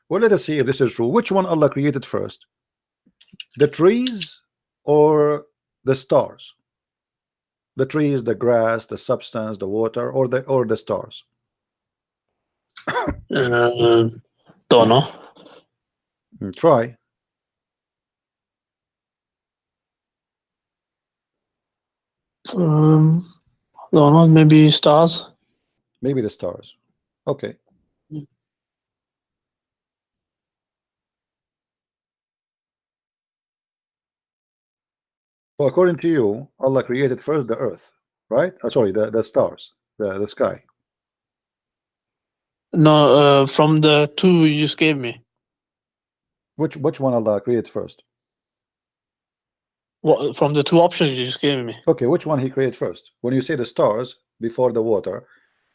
S1: Well, let us see if this is true. Which one Allah created first? The trees or the stars? The trees, the grass, the substance, the water, or the stars?
S5: Don't know.
S1: Try.
S5: Don't know. Maybe stars.
S1: Maybe the stars. Okay. So according to you, Allah created first the earth, right? Sorry, the stars, the sky.
S5: No, from the two you just gave me.
S1: Which one Allah created first?
S5: What, from the two options you just gave me?
S1: Okay, which one He created first? When you say the stars before the water,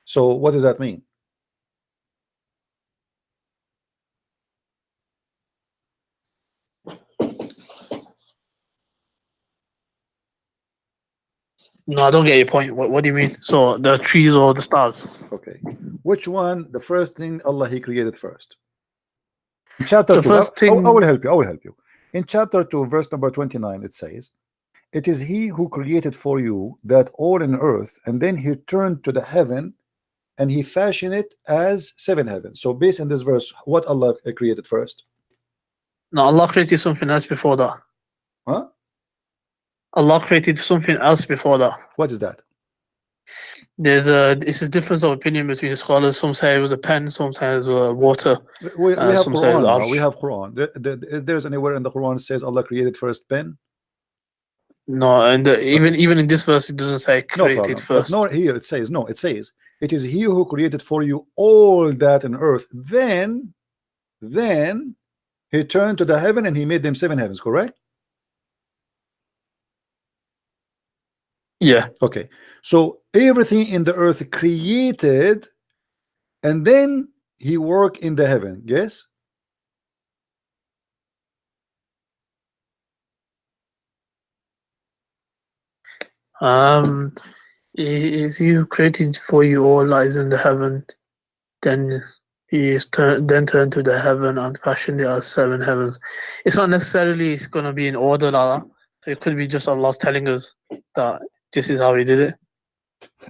S1: so what does that mean?
S5: No, I don't get your point. What do you mean? So the trees or the stars?
S1: Okay, which one? The first thing Allah He created first. In chapter
S5: The
S1: 2,
S5: first thing.
S1: I will help you. I will help you. In chapter 2, verse number 29, it says, "It is He who created for you that all in earth, and then He turned to the heaven, and He fashioned it as 7 heavens." So, based on this verse, what Allah created first?
S5: No, Allah created something else before that.
S1: Huh?
S5: Allah created something else before that.
S1: What is that?
S5: It's a difference of opinion between the scholars. Some say it was a pen, some say it was water.
S1: We have
S5: some say it was
S1: Quran now.
S5: arsh.
S1: We have Quran. There's anywhere in the Quran says Allah created first pen?
S5: No, and even in this verse, it doesn't say
S1: No
S5: created
S1: problem. But
S5: first.
S1: no, here it says, no, it says, it is He who created for you all that in earth. Then He turned to the heaven and He made them 7 heavens, correct?
S5: Yeah.
S1: Okay. So everything in the earth created, and then He worked in the heaven. Yes?
S5: Is He who created for you all that is in the heaven, then He is turned to the heaven and fashioned it as 7 heavens. It's not necessarily it's gonna be in order like that. So it could be just Allah's telling us that this is how He did it.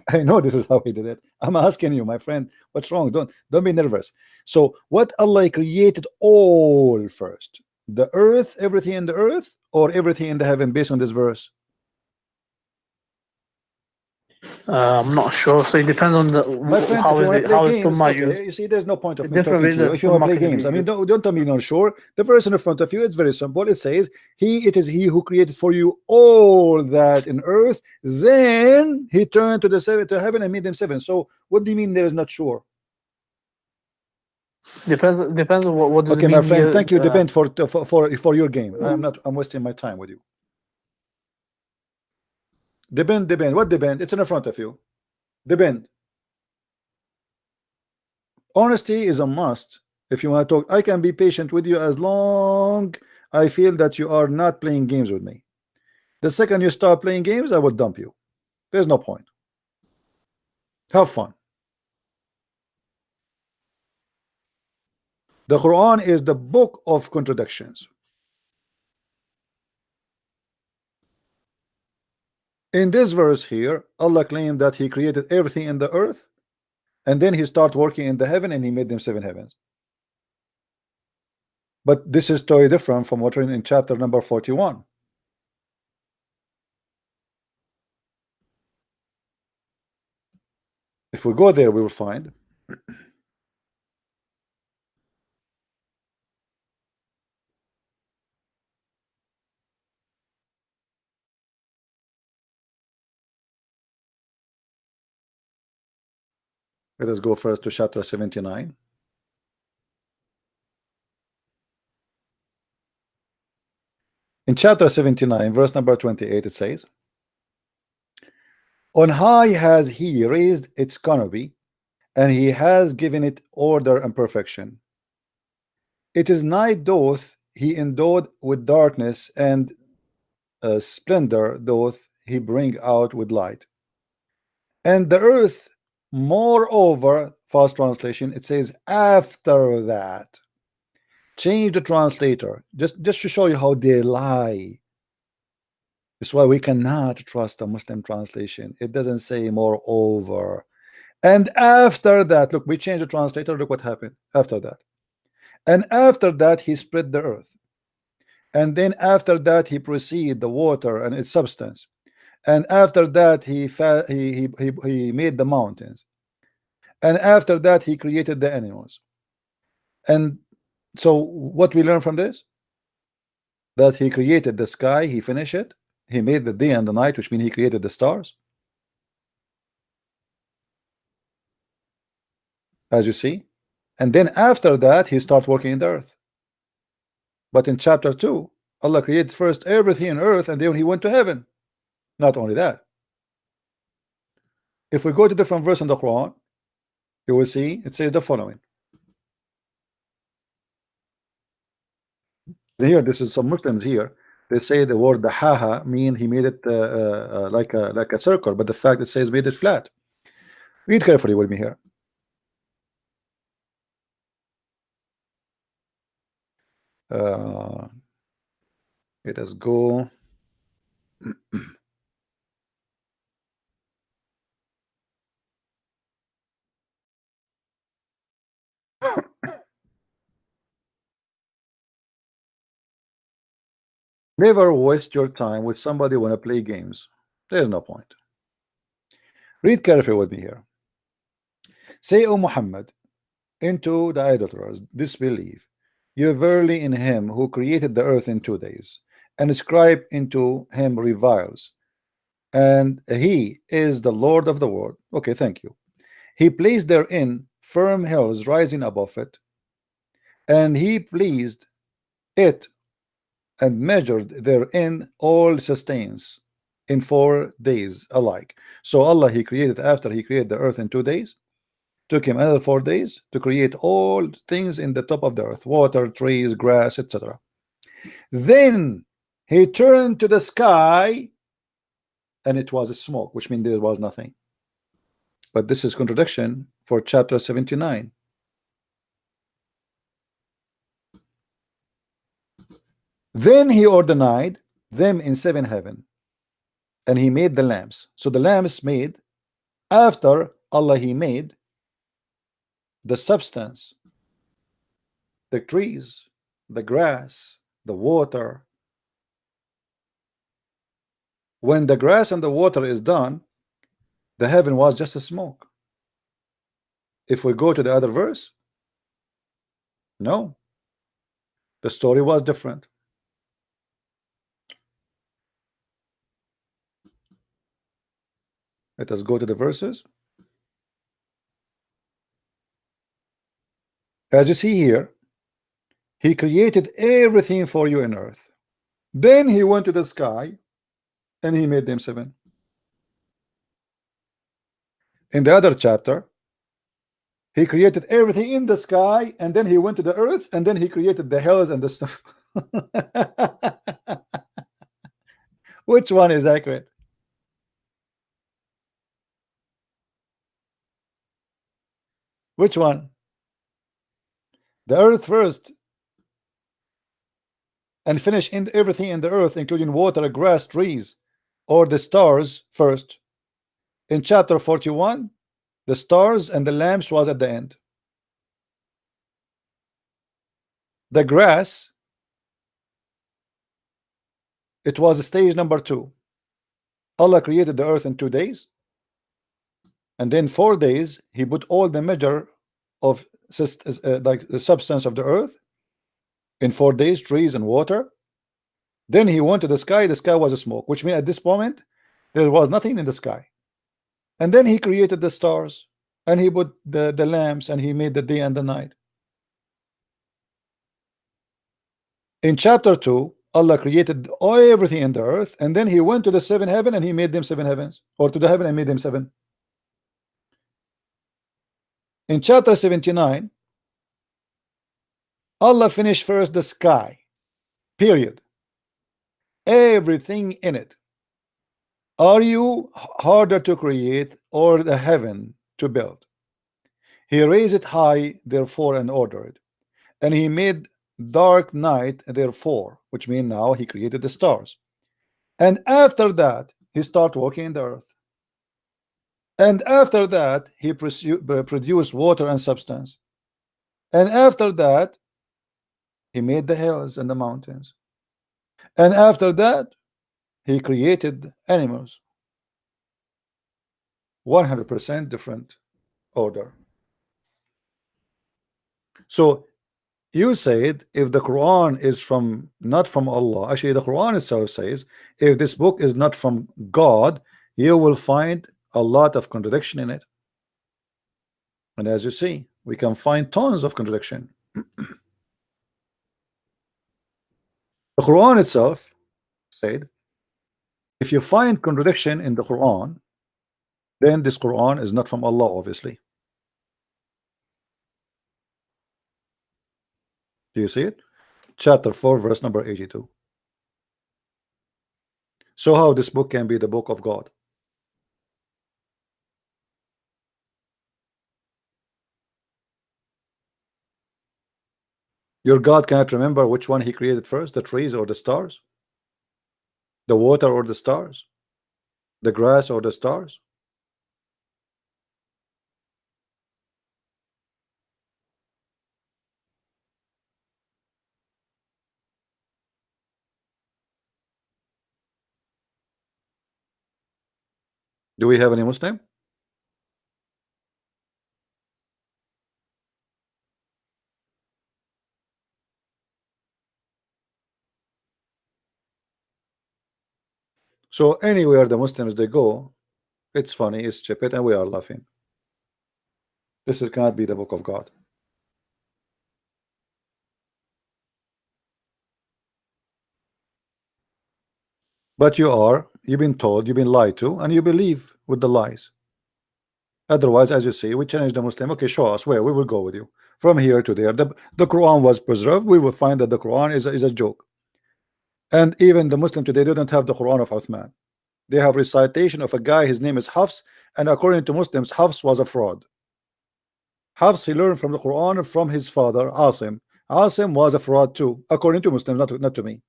S1: I know this is how He did it. I'm asking you, my friend, what's wrong? Don't be nervous. So what Allah created all first? The earth, everything in the earth, or everything in the heaven based on this verse?
S5: I'm not sure. So it depends on
S1: My friend,
S5: how
S1: if you
S5: is
S1: want
S5: it
S1: to play
S5: how is
S1: games,
S5: Tumma
S1: okay,
S5: used.
S1: you see, there's no point of me
S5: Different
S1: talking to you.
S5: reasons
S1: If you want to play
S5: Tumma can
S1: games,
S5: be
S1: I mean,
S5: used.
S1: don't tell me you're not sure. The verse in front of you, it's very simple. It says, it is He who created for you all that in earth. Then He turned to heaven and made them 7. So what do you mean there is not sure?
S5: Depends on what does
S1: Okay,
S5: it
S1: my
S5: mean
S1: friend,
S5: here,
S1: thank you. Depend for your game. I'm wasting my time with you. Depend. What depend? It's in front of you. Depend. Honesty is a must. If you want to talk, I can be patient with you as long I feel that you are not playing games with me. The second you start playing games, I will dump you. There's no point. Have fun. The Quran is the book of contradictions. In this verse here, Allah claimed that He created everything in the earth, and then He started working in the heaven and He made them 7 heavens. But this is totally different from what in chapter number 41. If we go there, we will find let us go first to chapter 79. In chapter 79, verse number 28, it says, on high has He raised its canopy, and He has given it order and perfection. It is night doth He endowed with darkness, and splendor doth He bring out with light. And the earth, moreover, fast translation, it says after that. Change the translator just to show you how they lie. That's why we cannot trust a Muslim translation. It doesn't say moreover. And after that, look, we changed the translator. Look what happened after that. And after that, He spread the earth. And then after that, He proceeded the water and its substance. And after that, He made the mountains. And after that, He created the animals. And so what we learn from this? That He created the sky, He finished it. He made the day and the night, which means He created the stars. As you see. And then after that, He started working in the earth. But in chapter 2, Allah created first everything in earth, and then He went to heaven. Not only that. If we go to different verse in the Quran, you will see it says the following. Here, this is some Muslims here. They say the word the haha mean He made it like a circle, but the fact it says made it flat. Read carefully with me here. Let us go. Never waste your time with somebody who want to play games. There's no point. Read carefully with me here. Say, O Muhammad, into the idolaters disbelieve, you verily in him who created the earth in 2 days, and ascribe into him reviles, and he is the Lord of the world. Okay, thank you. He placed therein firm hills rising above it, and he pleased it and measured therein all sustains in 4 days alike. So Allah, he created, after he created the earth in 2 days, took him another 4 days to create all things in the top of the earth, water, trees, grass, etc. Then he turned to the sky, and it was a smoke, which means there was nothing. But this is contradiction for chapter 79. Then he ordained them in 7 heaven, and he made the lamps. So the lamps made after Allah, he made the substance, the trees, the grass, the water. When the grass and the water is done, the heaven was just a smoke. If we go to the other verse, no, the story was different. Let us go to the verses. As you see here, he created everything for you in earth. Then he went to the sky and he made them 7. In the other chapter, he created everything in the sky, and then he went to the earth, and then he created the hills and the stuff. Which one is accurate? Which one? The earth first, and finish in everything in the earth, including water, grass, trees, or the stars first. In chapter 41, the stars and the lamps was at the end. The grass, it was stage number 2. Allah created the earth in 2 days, and then 4 days he put all the measure of like the substance of the earth in 4 days, trees and water. Then he went to the sky. The sky was a smoke, which means at this moment there was nothing in the sky. And then he created the stars, and he put the lamps, and he made the day and the night. In chapter 2, Allah created everything in the earth, and then he went to the 7 heaven and he made them 7 heavens, or to the heaven and made them 7. In chapter 79, Allah finished first the sky, period, everything in it. Are you harder to create or the heaven to build? He raised it high, therefore, and ordered, and he made dark night, therefore, which means now he created the stars. And after that he started working in the earth, and after that he produced water and substance, and after that he made the hills and the mountains, and after that he created animals. 100% different order. So you said if the Quran is from not from Allah, actually the Quran itself says if this book is not from God, you will find a lot of contradiction in it. And as you see, we can find tons of contradiction. The Quran itself said if you find contradiction in the Quran, then this Quran is not from Allah, obviously. Do you see it? Chapter 4, verse number 82. So how this book can be the book of God? Your God cannot remember which one he created first, the trees or the stars, the water or the stars, the grass or the stars? Do we have any Muslim? So anywhere the Muslims they go, it's funny, it's stupid, and we are laughing. This cannot be the book of God. But you've been told, you've been lied to, and you believe with the lies. Otherwise, as you say, we challenge the Muslim. Okay, show us where we will go with you from here to there. The Quran was preserved. We will find that the Quran is a joke. And even the Muslim today don't have the Quran of Uthman. They have recitation of a guy, his name is Hafs, and according to Muslims, Hafs was a fraud. Hafs, he learned from the Quran from his father, Asim. Asim was a fraud too, according to Muslims, not to me.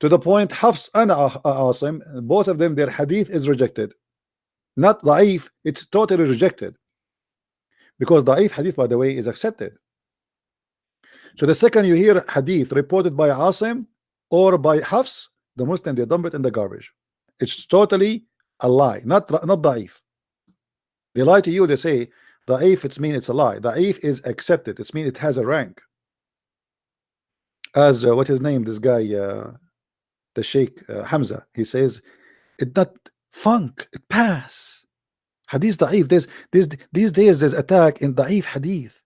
S1: To the point, Hafs and Asim, both of them, their hadith is rejected. Not da'if, it's totally rejected. Because da'if hadith, by the way, is accepted. So the second you hear hadith reported by Asim or by Hafs, the Muslim, they dump it in the garbage. It's totally a lie, not da'if. They lie to you, they say da'if, it's mean it's a lie. Da'if is accepted, it's mean it has a rank. As what his name, this guy, the Sheikh Hamza, he says it not funk, it pass. Hadith da'if, these days there's attack in da'if hadith.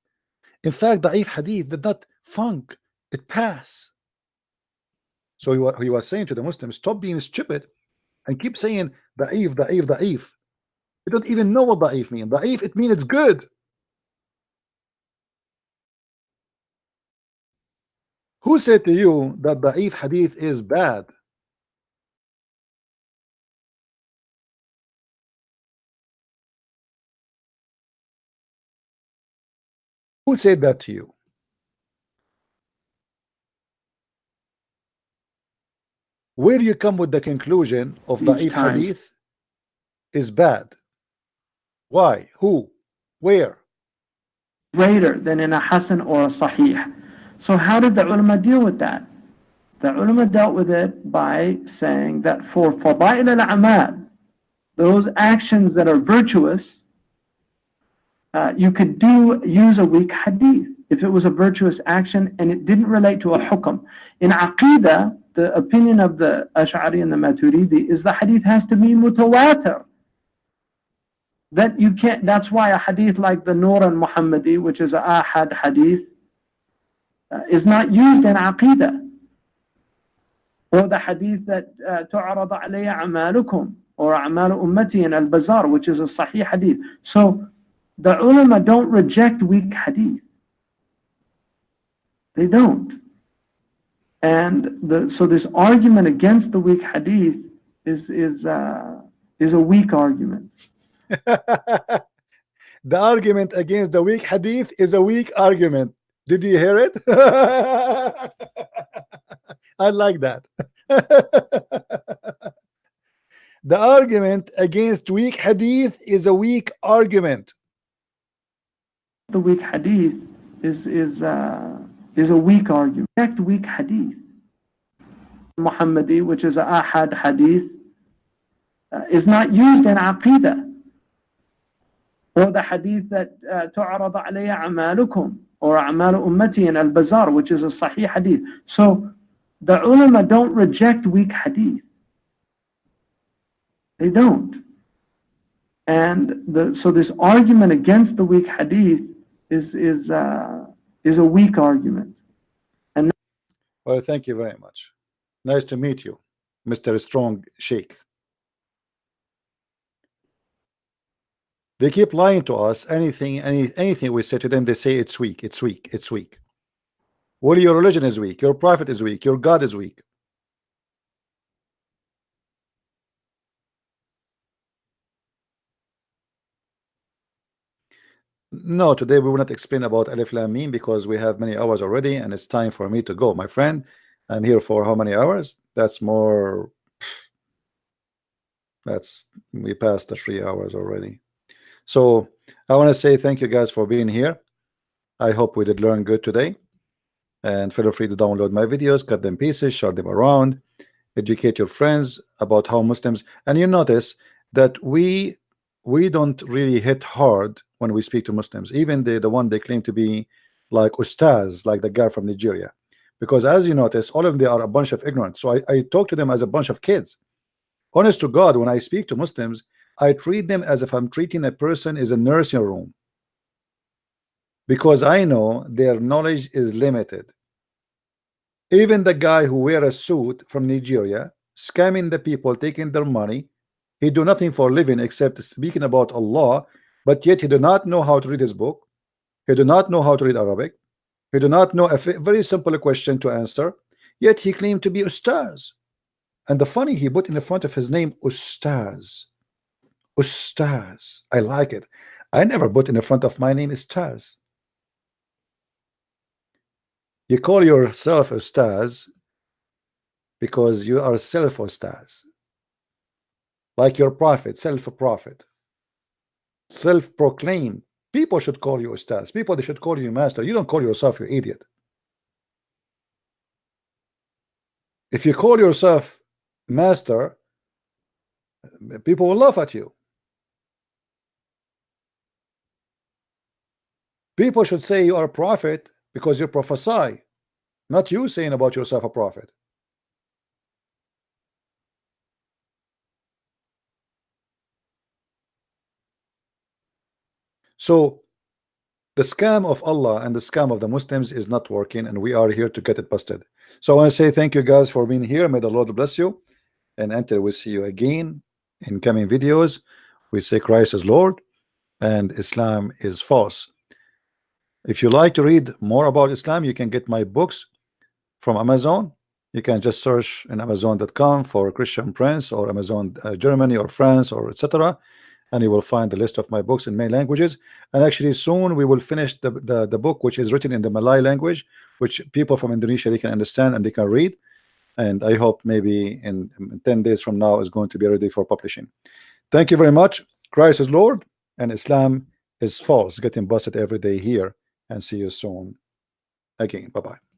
S1: In fact, da'if hadith did not funk, it pass. So he was saying to the Muslims, stop being stupid and keep saying da'if, da'if, da'if. You don't even know what da'if means. Da'if, it means it's good. Who said to you that da'if hadith is bad? Who said that to you? Where do you come with the conclusion of da'if hadith is bad? Why? Who? Where?
S6: Greater than in a Hasan or a Sahih. So how did the ulama deal with that? The ulama dealt with it by saying that for fada'il al-a'mal, those actions that are virtuous, you could use a weak hadith if it was a virtuous action and it didn't relate to a hukm. In Aqidah, the opinion of the Ash'ari and the Maturidi is the hadith has to be mutawatir. That you can't, that's why a hadith like the Nur al-Muhammadi, which is a ahad hadith, is not used in Aqidah. Or the hadith that tu'arad alayya a'malukum, or a'malu ummati in al-Bazar, which is a sahih hadith. So the ulama don't reject weak hadith. They don't. And so this argument against the weak hadith is a weak argument.
S1: The argument against the weak hadith is a weak argument. Did you hear it? I like that. The argument against weak hadith is a weak argument.
S6: The weak hadith is a weak argument. Reject weak hadith. Muhammadi, which is a ahad hadith, is not used in Aqidah. Or the hadith that tu'arad alayya a'malukum, or a'malu ummati in al-Bazar, which is a sahih hadith. So the ulama don't reject weak hadith. They don't. And so this argument against the weak hadith is a weak argument. And
S1: well, thank you very much. Nice to meet you, Mr. Strong Sheikh. They keep lying to us. Anything we say to them, they say it's weak, it's weak, it's weak. Well, your religion is weak, your prophet is weak, your God is weak. No, today we will not explain about Alif Lam Mim because we have many hours already and it's time for me to go. My friend, I'm here for how many hours? That's more, we passed the 3 hours already. So I want to say thank you guys for being here. I hope we did learn good today, and feel free to download my videos, cut them pieces, share them around, educate your friends about how Muslims. And you notice that we don't really hit hard when we speak to Muslims, even the one they claim to be like ustaz, like the guy from Nigeria, because as you notice, all of them are a bunch of ignorant. So I talk to them as a bunch of kids. Honest to God, when I speak to Muslims, I treat them as if I'm treating a person in a nursing room, because I know their knowledge is limited. Even the guy who wear a suit from Nigeria, scamming the people, taking their money, he do nothing for a living except speaking about Allah, but yet he do not know how to read his book. He do not know how to read Arabic. He do not know a very simple question to answer, yet he claimed to be ustaz. And the funny, he put in the front of his name ustaz. Ustaz. I like it. I never put in the front of my name ustaz. You call yourself ustaz because you are self-ustaz, like your prophet, self-prophet, self-proclaimed. People should call you ustaz. People, they should call you master. You don't call yourself, you idiot. If you call yourself master, people will laugh at you. People should say you are a prophet because you prophesy, not you saying about yourself a prophet. So the scam of Allah and the scam of the Muslims is not working, and we are here to get it busted. So I want to say thank you guys for being here. May the Lord bless you, and until we see you again in coming videos, we say Christ is Lord and Islam is false. If you like to read more about Islam, you can get my books from Amazon. You can just search in Amazon.com for Christian Prince, or Amazon Germany or France, or etc., and you will find the list of my books in many languages. And actually soon we will finish the book which is written in the Malay language, which people from Indonesia, they can understand and they can read. And I hope maybe in 10 days from now is going to be ready for publishing. Thank you very much. Christ is Lord and Islam is false. Getting busted every day here, and see you soon again. Bye-bye.